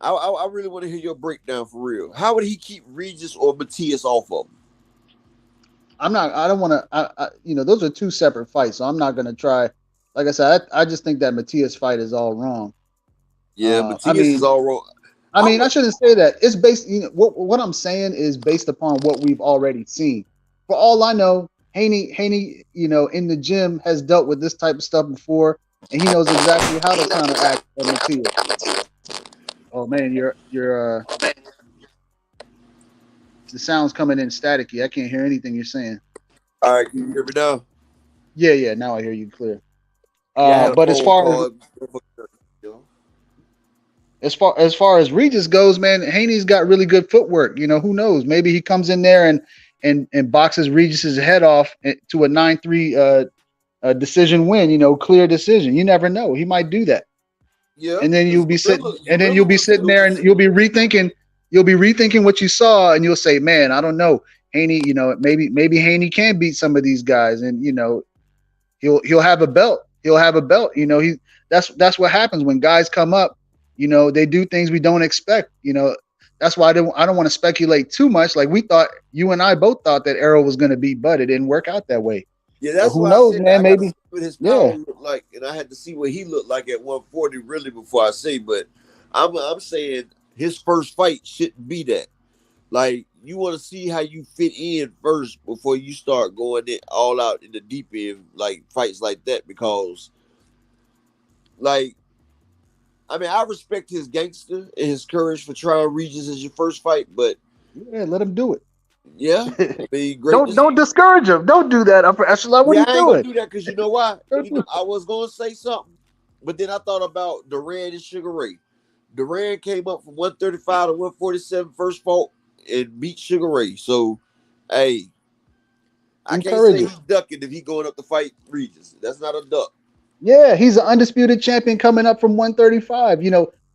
Speaker 2: I really want to hear your breakdown for real. How would he keep Regis or Matias off of him?
Speaker 6: I don't want to, those are two separate fights, so I'm not going to try. Like I said, I just think that Matias fight is all wrong.
Speaker 2: Yeah, Matias is all wrong.
Speaker 6: I shouldn't say that. It's based, what I'm saying is based upon what we've already seen. For all I know, Haney, in the gym has dealt with this type of stuff before, and he knows exactly how to counteract Matias. Oh man, the sound's coming in staticky. I can't hear anything you're saying.
Speaker 2: All right, can you hear me now?
Speaker 6: Yeah, now I hear you clear. But as far as Regis goes, man, Haney's got really good footwork. Who knows? Maybe he comes in there and boxes Regis's head off to a 9-3 decision win. Clear decision. You never know. He might do that.
Speaker 2: Yeah.
Speaker 6: And then you'll be sitting there and you'll be rethinking what you saw, and you'll say, man, I don't know. Haney, maybe Haney can beat some of these guys, and he'll have a belt. He'll have a belt. That's what happens when guys come up. They do things we don't expect. That's why I don't want to speculate too much. Like you and I both thought that Errol was going to beat Bud. It didn't work out that way.
Speaker 2: Yeah, that's
Speaker 6: who knows, man. Maybe
Speaker 2: what his power looked like, and I had to see what he looked like at 140 really before I say. But I'm saying his first fight shouldn't be that. Like, you want to see how you fit in first before you start going all out in the deep end, like fights like that, because, like, I mean, I respect his gangster and his courage for trying Regis as your first fight, but
Speaker 6: yeah, let him do it.
Speaker 2: Yeah, I mean, great.
Speaker 6: Don't discourage him. Don't do that. What are you doing?
Speaker 2: I ain't gonna do that because you know why? I was gonna say something, but then I thought about Duran and Sugar Ray. Duran came up from 135 to 147 first fought and beat Sugar Ray. So, hey, I can't say he's ducking if he's going up to fight Regis. That's not a duck.
Speaker 6: Yeah, he's an undisputed champion coming up from 135.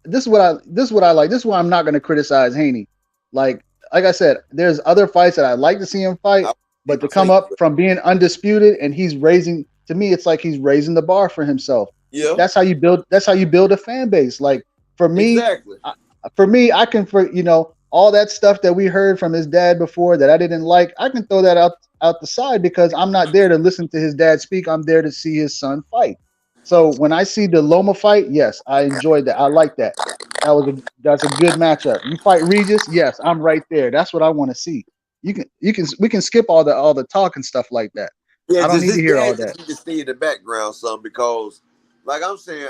Speaker 6: This is what I like. This is why I'm not going to criticize Haney. Like I said, there's other fights that I'd like to see him fight, But to
Speaker 2: People
Speaker 6: come
Speaker 2: take
Speaker 6: up from being undisputed and he's raising, to me, it's like he's raising the bar for himself.
Speaker 2: yeah,
Speaker 6: That's how you build. That's how you build a fan base. Like for me,
Speaker 2: exactly.
Speaker 6: I can all that stuff that we heard from his dad before that I didn't like. I can throw that out the side because I'm not there to listen to his dad speak. I'm there to see his son fight. So when I see the Loma fight, yes, I enjoyed that. I like that. That's a good matchup. You fight Regis, yes, I'm right there. That's what I want to see. We can skip all the talk and stuff like that.
Speaker 2: Yeah,
Speaker 6: I don't
Speaker 2: just
Speaker 6: need
Speaker 2: his
Speaker 6: to hear all
Speaker 2: dad
Speaker 6: that.
Speaker 2: just need to stay in the background some because, like I'm saying,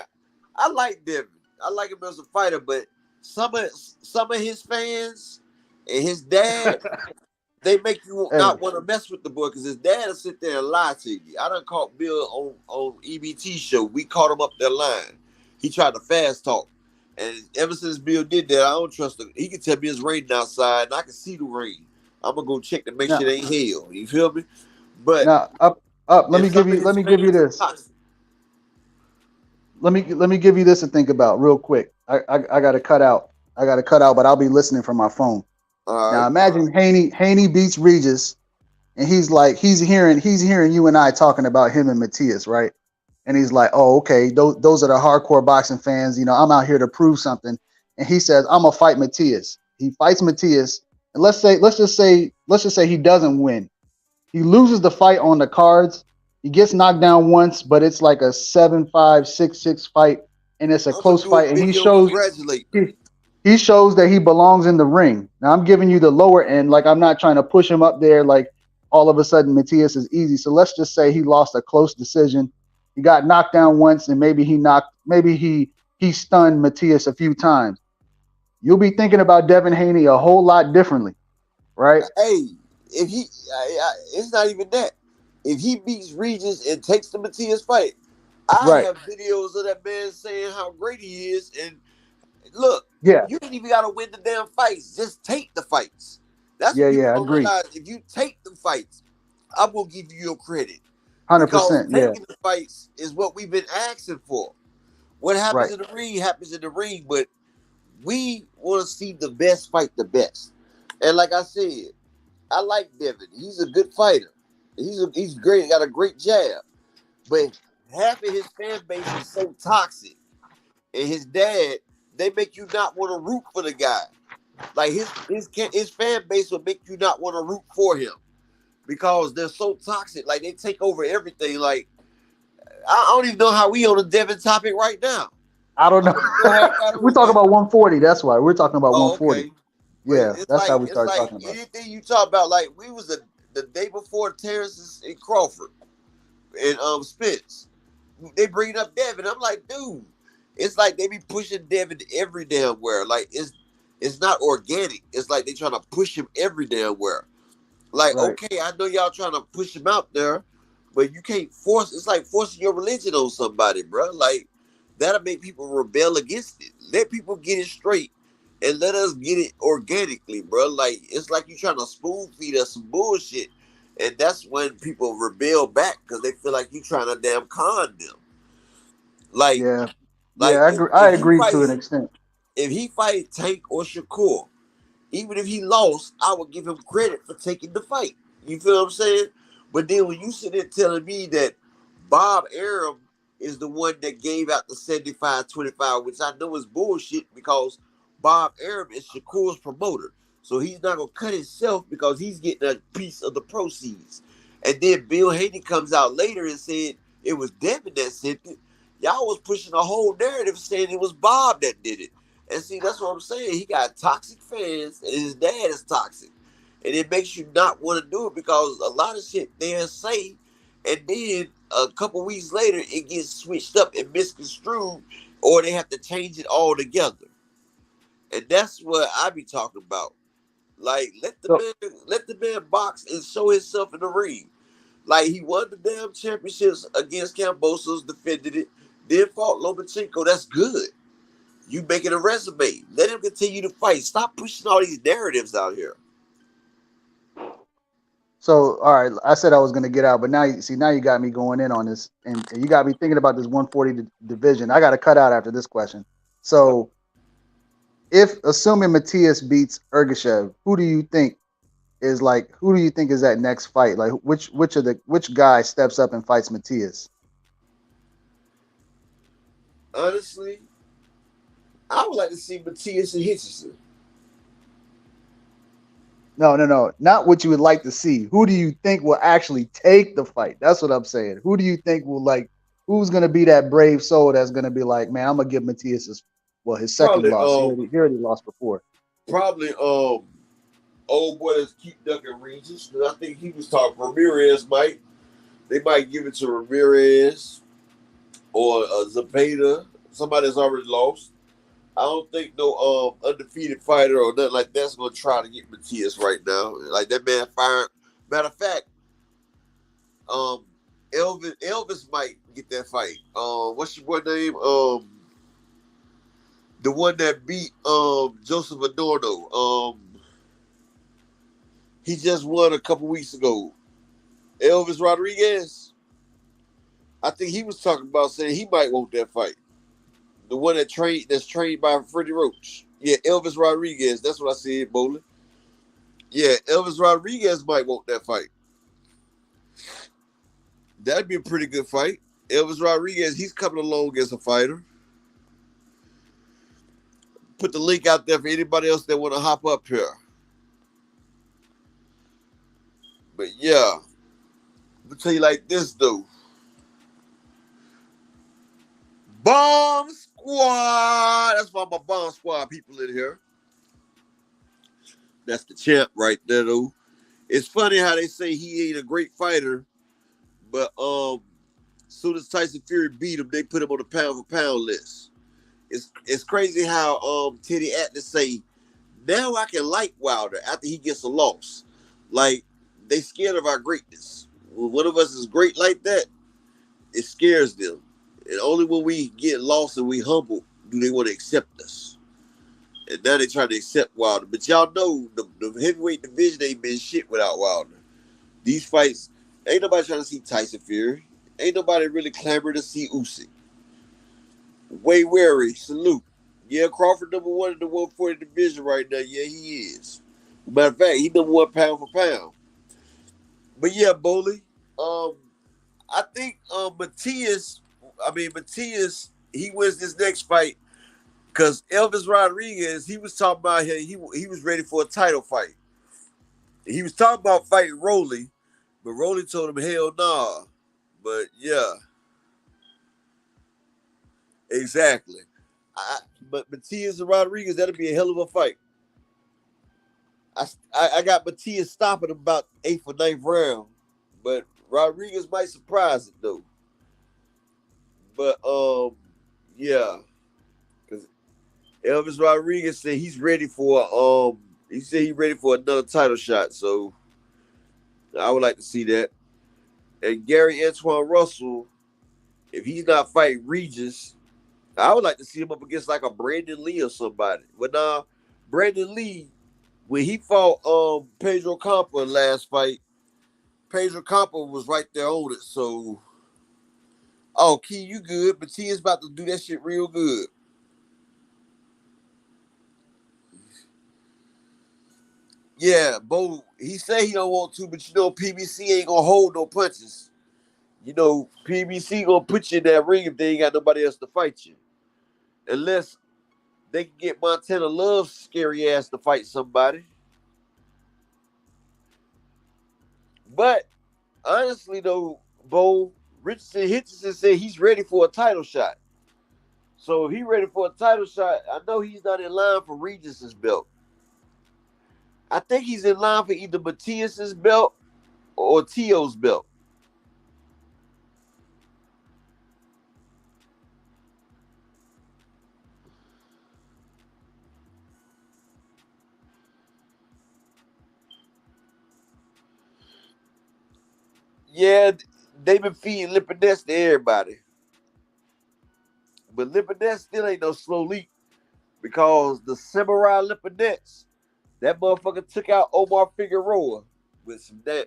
Speaker 2: I like Devin. I like him as a fighter, but some of his fans and his dad, they make you
Speaker 6: Hey,
Speaker 2: not want to mess with the boy because his dad will sit there and lie to you. I done caught Bill on EBT show. We caught him up there lying. He tried to fast talk. And ever since Bill did that, I don't trust him. He can tell me it's raining outside and I can see the rain. I'm gonna go check to make
Speaker 6: now
Speaker 2: sure it ain't hail. You feel me? But
Speaker 6: now up. Let
Speaker 2: and
Speaker 6: me give
Speaker 2: some of
Speaker 6: you let
Speaker 2: his
Speaker 6: me give you
Speaker 2: fans are
Speaker 6: this.
Speaker 2: toxic.
Speaker 6: Let me give you this to think about real quick. I got to cut out. I got to cut out, but I'll be listening from my phone.
Speaker 2: All
Speaker 6: Now
Speaker 2: right.
Speaker 6: imagine Haney beats Regis, and he's hearing you and I talking about him and Matias, right? And he's like, oh, okay, those are the hardcore boxing fans. I'm out here to prove something. And he says, I'm gonna fight Matias. He fights Matias, and let's just say he doesn't win. He loses the fight on the cards. He gets knocked down once, but it's like a 7-5, 6-6 fight, and it's a
Speaker 2: I'm gonna
Speaker 6: close
Speaker 2: do a
Speaker 6: fight. And he
Speaker 2: video
Speaker 6: shows
Speaker 2: congratulating him.
Speaker 6: he, he shows that he belongs in the ring. Now I'm giving you the lower end, like I'm not trying to push him up there. Like all of a sudden, Matias is easy. So let's just say he lost a close decision. He got knocked down once, and maybe he stunned Matias a few times. You'll be thinking about Devin Haney a whole lot differently, right?
Speaker 2: Hey, if it's not even that. If he beats Regis and takes the Matias fight, I
Speaker 6: Right.
Speaker 2: have videos of that man saying how great he is. And look,
Speaker 6: Yeah.
Speaker 2: you ain't even gotta win the damn fights. Just take the fights. That's what
Speaker 6: Yeah.
Speaker 2: people
Speaker 6: Yeah. I
Speaker 2: don't
Speaker 6: agree.
Speaker 2: realize. If you take the fights, I'm gonna give you your credit. Because
Speaker 6: 100%. Yeah.
Speaker 2: taking the fights is what we've been asking for. What happens
Speaker 6: Right.
Speaker 2: in the ring happens in the ring, but we want to see the best fight the best. And like I said, I like Devin. He's a good fighter. He's great. Got a great jab. But half of his fan base is so toxic, and his dad, they make you not want to root for the guy. Like his fan base will make you not want to root for him because they're so toxic. Like they take over everything. Like I don't even know how we on the Devin topic right now.
Speaker 6: I don't
Speaker 2: I
Speaker 6: know.
Speaker 2: don't even know how it got
Speaker 6: We're
Speaker 2: on
Speaker 6: talking
Speaker 2: there.
Speaker 6: about 140. That's why we're talking about
Speaker 2: Oh,
Speaker 6: 140.
Speaker 2: okay. But
Speaker 6: Yeah, that's how we
Speaker 2: it's
Speaker 6: started
Speaker 2: like
Speaker 6: talking about it.
Speaker 2: anything you talk about. Like we was the day before Terrence in Crawford and Spence. They bring up Devin. I'm like, dude, it's like they be pushing Devin every damn where. Like it's not organic. It's like they trying to push him every damn where. Like,
Speaker 6: Right.
Speaker 2: okay, I know y'all trying to push him out there, but you can't force. It's like forcing your religion on somebody, bro. Like that'll make people rebel against it. Let people get it straight, and let us get it organically, bro. Like it's like you trying to spoon feed us some bullshit, and that's when people rebel back because they feel like you trying to damn con them. Like,
Speaker 6: Yeah. Yeah,
Speaker 2: like
Speaker 6: I
Speaker 2: if,
Speaker 6: agree. I
Speaker 2: if he
Speaker 6: agree to an
Speaker 2: fights,
Speaker 6: extent.
Speaker 2: if he fight Tank or Shakur, even if he lost, I would give him credit for taking the fight. You feel what I'm saying? But then when you sit there telling me that Bob Arum is the one that gave out the 75-25, which I know is bullshit because Bob Arum is Shakur's promoter. So he's not going to cut himself because he's getting a piece of the proceeds. And then Bill Haney comes out later and said it was Devin that sent it. Y'all was pushing a whole narrative saying it was Bob that did it. And see, that's what I'm saying. He got toxic fans, and his dad is toxic. And it makes you not want to do it because a lot of shit they'll say, and then a couple weeks later, it gets switched up and misconstrued, or they have to change it all together. And that's what I be talking about. Like,
Speaker 6: So
Speaker 2: let the man box and show himself in the ring. Like, he won the damn championships against Kambosos, defended it, then fought Lomachenko. That's good. You making a resume. Let him continue to fight. Stop pushing all these narratives out here.
Speaker 6: all right. I said I was gonna get out, but now you got me going in on this, and you got me thinking about this 140 division. I got to cut out after this question. So if assuming Matias beats Ergashev, who do you think is like, who do you think is that next fight? Like, which guy steps up and fights Matias?
Speaker 2: Honestly, I would like to see Matias and Hitchison.
Speaker 6: No, not what you would like to see. Who do you think will actually take the fight? That's what I'm saying. Who do you think will like? Who's gonna be that brave soul that's gonna be like, man, I'm gonna give Matias his second
Speaker 2: Probably
Speaker 6: loss. He already lost before.
Speaker 2: probably old boy that's keep ducking Regis. I think he was talking Ramirez might. They might give it to Ramirez or Zapata, somebody that's already lost. I don't think no undefeated fighter or nothing like that's gonna try to get Matias right now. Like that man fired. Matter of fact, Elvis might get that fight. What's your boy name? The one that beat Joseph Adorno. He just won a couple weeks ago. Elvis Rodriguez. I think he was talking about saying he might want that fight. The one that's trained by Freddie Roach. Yeah, Elvis Rodriguez. That's what I said, Bowling. Yeah, Elvis Rodriguez might want that fight. That'd be a pretty good fight. Elvis Rodriguez, he's coming along as a fighter. Put the link out there for anybody else that want to hop up here. But yeah, I'm gonna tell you like this though. Bomb Squad. That's why my Bomb Squad people in here. That's the champ right there though. It's funny how they say he ain't a great fighter, but soon as Tyson Fury beat him, they put him on the pound for pound list. It's crazy how Teddy Atlas say, now I can like Wilder after he gets a loss. Like, they scared of our greatness. When one of us is great like that, it scares them. And only when we get lost and we humble do they want to accept us. And now they try to accept Wilder. But y'all know the heavyweight division ain't been shit without Wilder. These fights, ain't nobody trying to see Tyson Fury. Ain't nobody really clamoring to see Usyk. Way wary, salute. Yeah, Crawford number one in the 140 division right now. Yeah, he is. Matter of fact, he number one pound for pound. But yeah, Bowley, I think Matias, he wins this next fight because Elvis Rodriguez, he was talking about he was ready for a title fight. He was talking about fighting Rolly, but Rolly told him hell nah. But yeah, exactly. But Matias and Rodriguez, that'll be a hell of a fight. I got Matias stopping about 8th or 9th round, but Rodriguez might surprise it though. But yeah, because Elvis Rodriguez said he's ready for another title shot. So I would like to see that. And Gary Antoine Russell, if he's not fighting Regis, I would like to see him up against like a Brandon Lee or somebody. But Brandon Lee, when he fought Pedro Campa last fight, Pedro Campa was right there on it. So, Key, you good, but T is about to do that shit real good. Yeah, Bo, he say he don't want to, but you know PBC ain't gonna hold no punches. You know, PBC gonna put you in that ring if they ain't got nobody else to fight you. Unless they can get Montana Love's scary ass to fight somebody. But honestly though, Bo, Richardson said he's ready for a title shot. So if he's ready for a title shot, I know he's not in line for Regis's belt. I think he's in line for either Matias's belt or Tio's belt. Yeah, they've been feeding Lipinets to everybody. But Lipinets still ain't no slow leap because the Samurai Lipinets, that motherfucker took out Omar Figueroa with some that.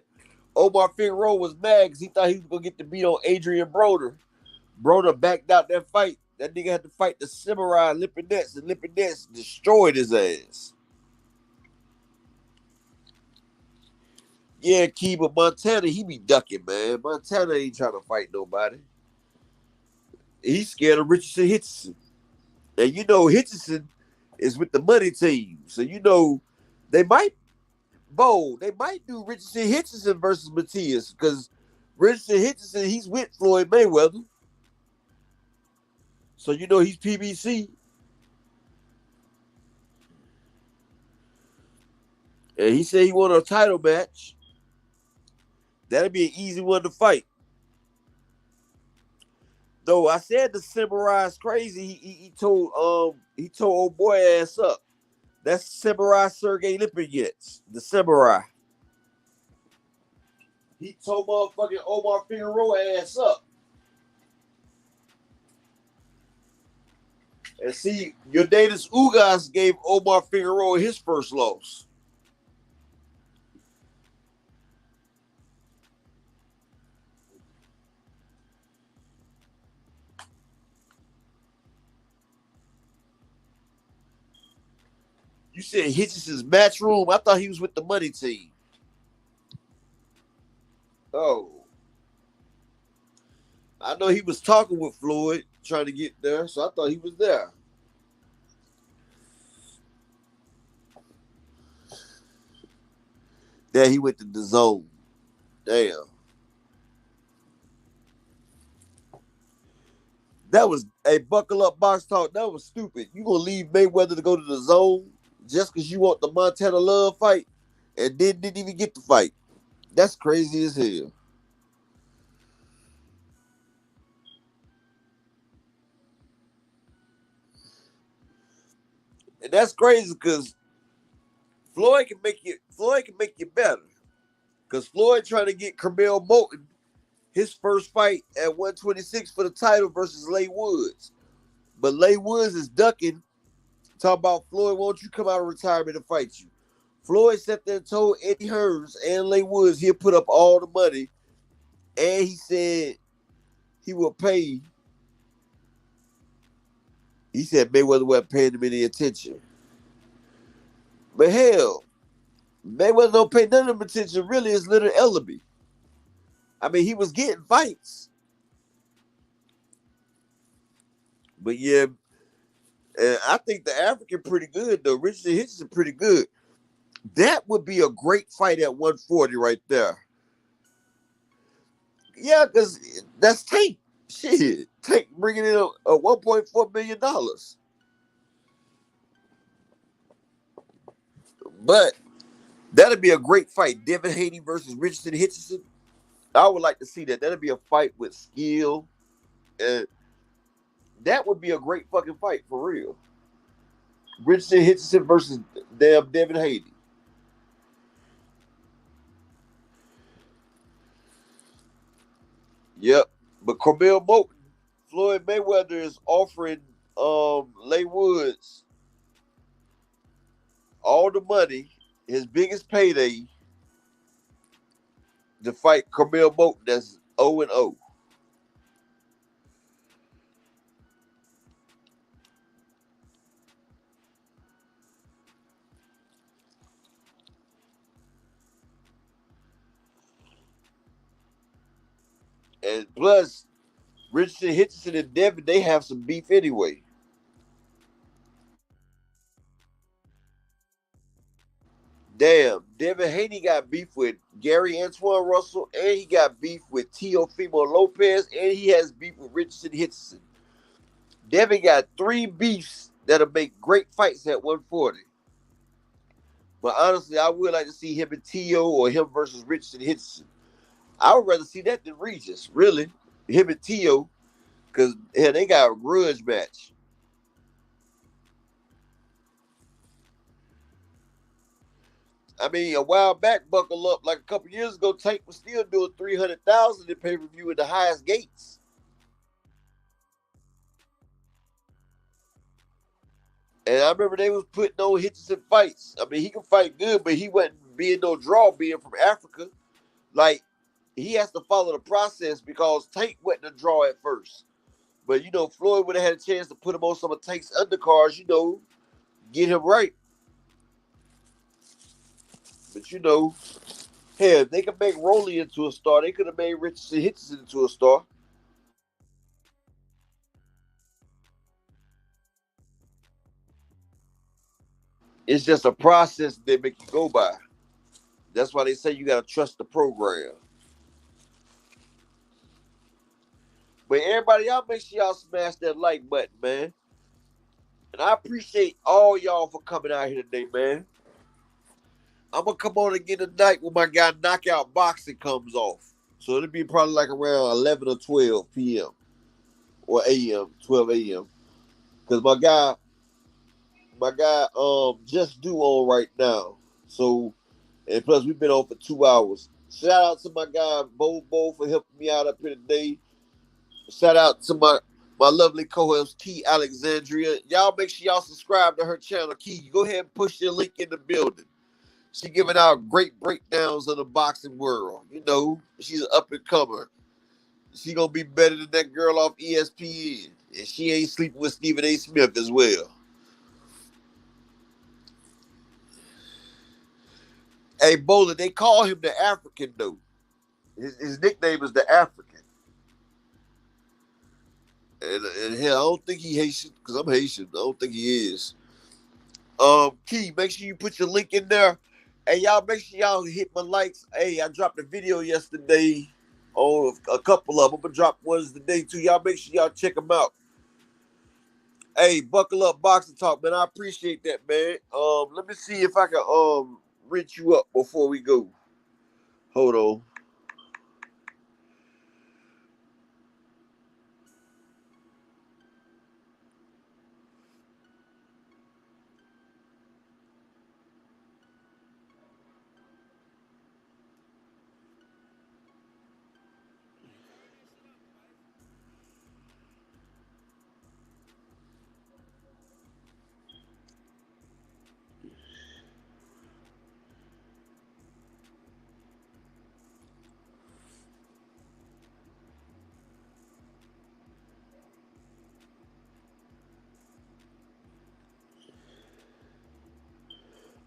Speaker 2: Omar Figueroa was mad because he thought he was going to get to beat on Adrian Broner. Broner backed out that fight. That nigga had to fight the Samurai Lipinets, and Lipinets destroyed his ass. Yeah, Key, but Montana, he be ducking, man. Montana ain't trying to fight nobody. He's scared of Richardson Hitchison. And you know Hitchison is with the money team. So you know they might they might do Richardson Hitchison versus Matias because Richardson Hitchison, he's with Floyd Mayweather. So you know he's PBC. And he said he wanted a title match. That'd be an easy one to fight. Though I said the Samurai's crazy, he told old boy ass up. That's Samurai Sergey Lipinets, the Samurai. He told motherfucking Omar Figueroa ass up. And see, Yordenis Ugas gave Omar Figueroa his first loss. You said Hitchison's match room? I thought he was with the money team. Oh. I know he was talking with Floyd, trying to get there, so I thought he was there. Then he went to the zone. Damn. That was a buckle up box talk. That was stupid. You gonna leave Mayweather to go to the zone just because you want the Montana Love fight and then didn't even get the fight? That's crazy as hell. And that's crazy because Floyd can make you better. Because Floyd trying to get Carmel Moulton his first fight at 126 for the title versus Leigh Woods. But Leigh Woods is ducking, talking about Floyd, won't you come out of retirement and fight you? Floyd sat there and told Eddie Hearns and Leigh Woods he'll put up all the money. And he said he will pay. He said Mayweather wasn't paying him any attention. But hell, Mayweather don't pay none of them attention. Really, it's Little Ellaby. I mean, he was getting fights. But yeah, and I think the African pretty good, though. Richardson Hitchison pretty good. That would be a great fight at 140 right there. Yeah, because that's Tank. Shit. Tank bringing in a $1.4 million. But that'd be a great fight. Devin Haney versus Richardson Hitchison. I would like to see that. That'd be a fight with skill. And that would be a great fucking fight for real. Richardson Hitchison versus Devin Haney. Yep. But Carmel Moulton, Floyd Mayweather is offering Leigh Woods all the money, his biggest payday, to fight Carmel Moulton that's 0-0. And plus, Richardson Hitchison and Devin, they have some beef anyway. Damn, Devin Haney got beef with Gary Antoine Russell, and he got beef with Teofimo Lopez, and he has beef with Richardson Hitchison. Devin got 3 beefs that'll make great fights at 140. But honestly, I would like to see him and Teo or him versus Richardson Hitchison. I would rather see that than Regis, really. Him and Teo, because they got a grudge match. I mean, a while back, buckle up, like a couple years ago, Tank was still doing $300,000 in pay-per-view in the highest gates. And I remember they was putting on Hitchison fights. I mean, he can fight good, but he wasn't being no draw being from Africa. Like, he has to follow the process because Tank wasn't a draw at first. But, Floyd would have had a chance to put him on some of Tank's undercards, get him right. But, Hell, they could make Rolly into a star. They could have made Richardson Hitchison into a star. It's just a process they make you go by. That's why they say you gotta trust the program. But everybody, y'all make sure y'all smash that like button, man. And I appreciate all y'all for coming out here today, man. I'm gonna come on again tonight when my guy Knockout Boxing comes off. So it'll be probably like around 11 or 12 p.m. or a.m., 12 a.m. Because my guy just due on right now. So, and plus we've been on for 2 hours. Shout out to my guy Bo for helping me out up here today. Shout out to my lovely co-host Key Alexandria. Y'all make sure y'all subscribe to her channel. Key, go ahead and push your link in the building. She giving out great breakdowns of the boxing world. You know, she's an up-and-comer. She gonna be better than that girl off ESPN. And she ain't sleeping with Stephen A. Smith as well. Hey, Bowler, they call him the African, though. His nickname is the African. And hell, I don't think he Haitian, because I'm Haitian. I don't think he is. Key, make sure you put your link in there. Hey, y'all, make sure y'all hit my likes. Hey, I dropped a video yesterday on a couple of them. I'm going to drop ones today, too. Y'all make sure y'all check them out. Hey, buckle up, Boxing Talk, man. I appreciate that, man. Let me see if I can rinse you up before we go. Hold on.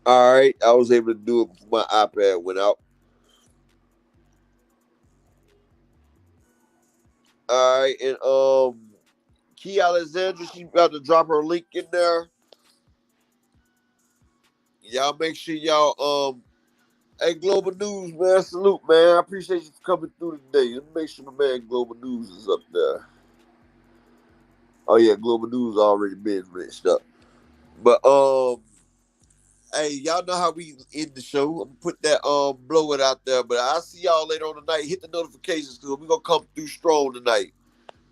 Speaker 2: All right, I was able to do it before my iPad went out. All right, and Key Alexandra, she's about to drop her link in there. Y'all make sure y'all hey, Global News, man, salute, man. I appreciate you coming through today. Let me make sure my man Global News is up there. Oh yeah, Global News already been reached up. But hey, y'all know how we end the show. I'm gonna put that blow it out there. But I'll see y'all later on tonight. Hit the notifications because we're gonna come through strong tonight.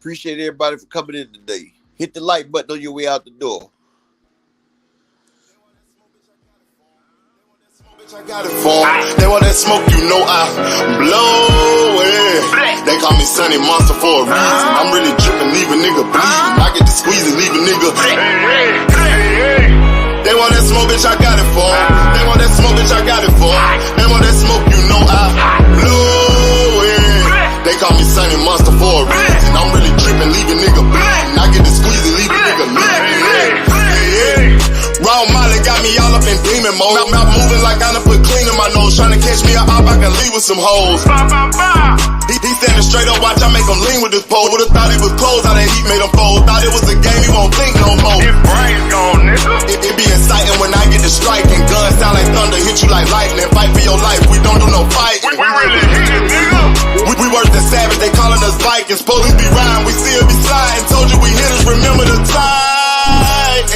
Speaker 2: Appreciate everybody for coming in today. Hit the like button on your way out the door.
Speaker 8: I got it for 'em. They want that smoke, you know I blow it. They call me Sunny Monster for a reason. I'm really dripping, leave a nigga bleeding. I get to squeeze and leave a nigga. They want that smoke, bitch, I got it for 'em. They want that smoke, bitch, I got it for 'em. They want that smoke, you know I blow it. They call me Sunny Monster for a reason. I'm really dripping, leave a nigga bleeding. I get to squeeze and leave a nigga bleeding. Raw Molly got me all up in demon mode. Mouth moving like I done put clean in my nose. Tryna catch me up, I can leave with some hoes. He standing straight up, watch I make him lean with this pole. Would've thought he was closed, how that heat made him fold. Thought it was a game, he won't think no more. His brain's gone, nigga. It be exciting when I get to striking. Guns sound like thunder, hit you like lightning. Fight for your life, we don't do no fighting. We really hit it, nigga. We worse than savage, they calling us Vikings. Police be riding, we still be sliding. Told you we hitters, remember the time.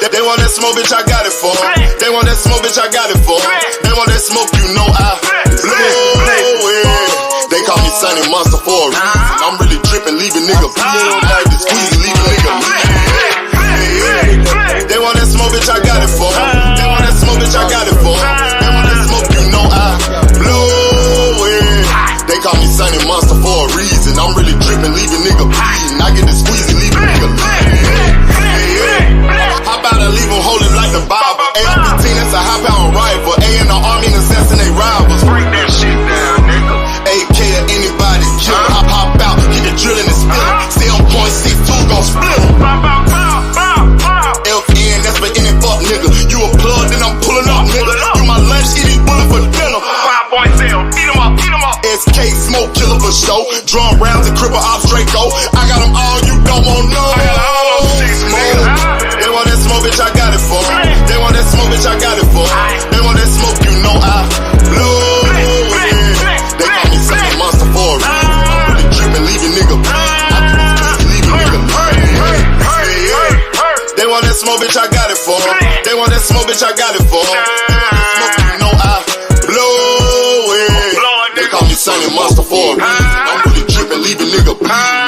Speaker 8: They want that smoke, bitch, I got it for 'em. They want that smoke, bitch, I got it for 'em. They want that smoke, you know I blow it. They call me Sunny Monster for a reason. I'm really dripping, leave a nigga bleeding. I like to squeeze and leave a nigga bleeding. They want that smoke, bitch, I got it for 'em. They want that smoke, bitch, I got it for 'em. They want that smoke, you know I blow it. They call me Sunny Monster for a reason. I'm really dripping, leave a nigga bleeding. I get to squeeze and leave a nigga bleeding. Hop out and leave them holding like the Bible. AR-15, that's a high-power rifle. A in the army and assassinate rivals. Break that shit down, nigga. AK or anybody kill. Hop out, get the drilling and spilling. Stay on point, 6-2, gon' split 'em. show. Drum rounds and cripple ops Draco. I got them all, you don't want no. They want that smoke, bitch, I got it for. They want that smoke, bitch, I got it for. They want that smoke, you know I blow it. They call me such a monster for a reason. I'm really trippin', leaving nigga. They want that smoke, bitch, I got it for. They want that smoke, bitch, I got it for. They want that smoke, you know I blow it. They call me Sunny Monster for a reason. I'm really trippin', leaving nigga.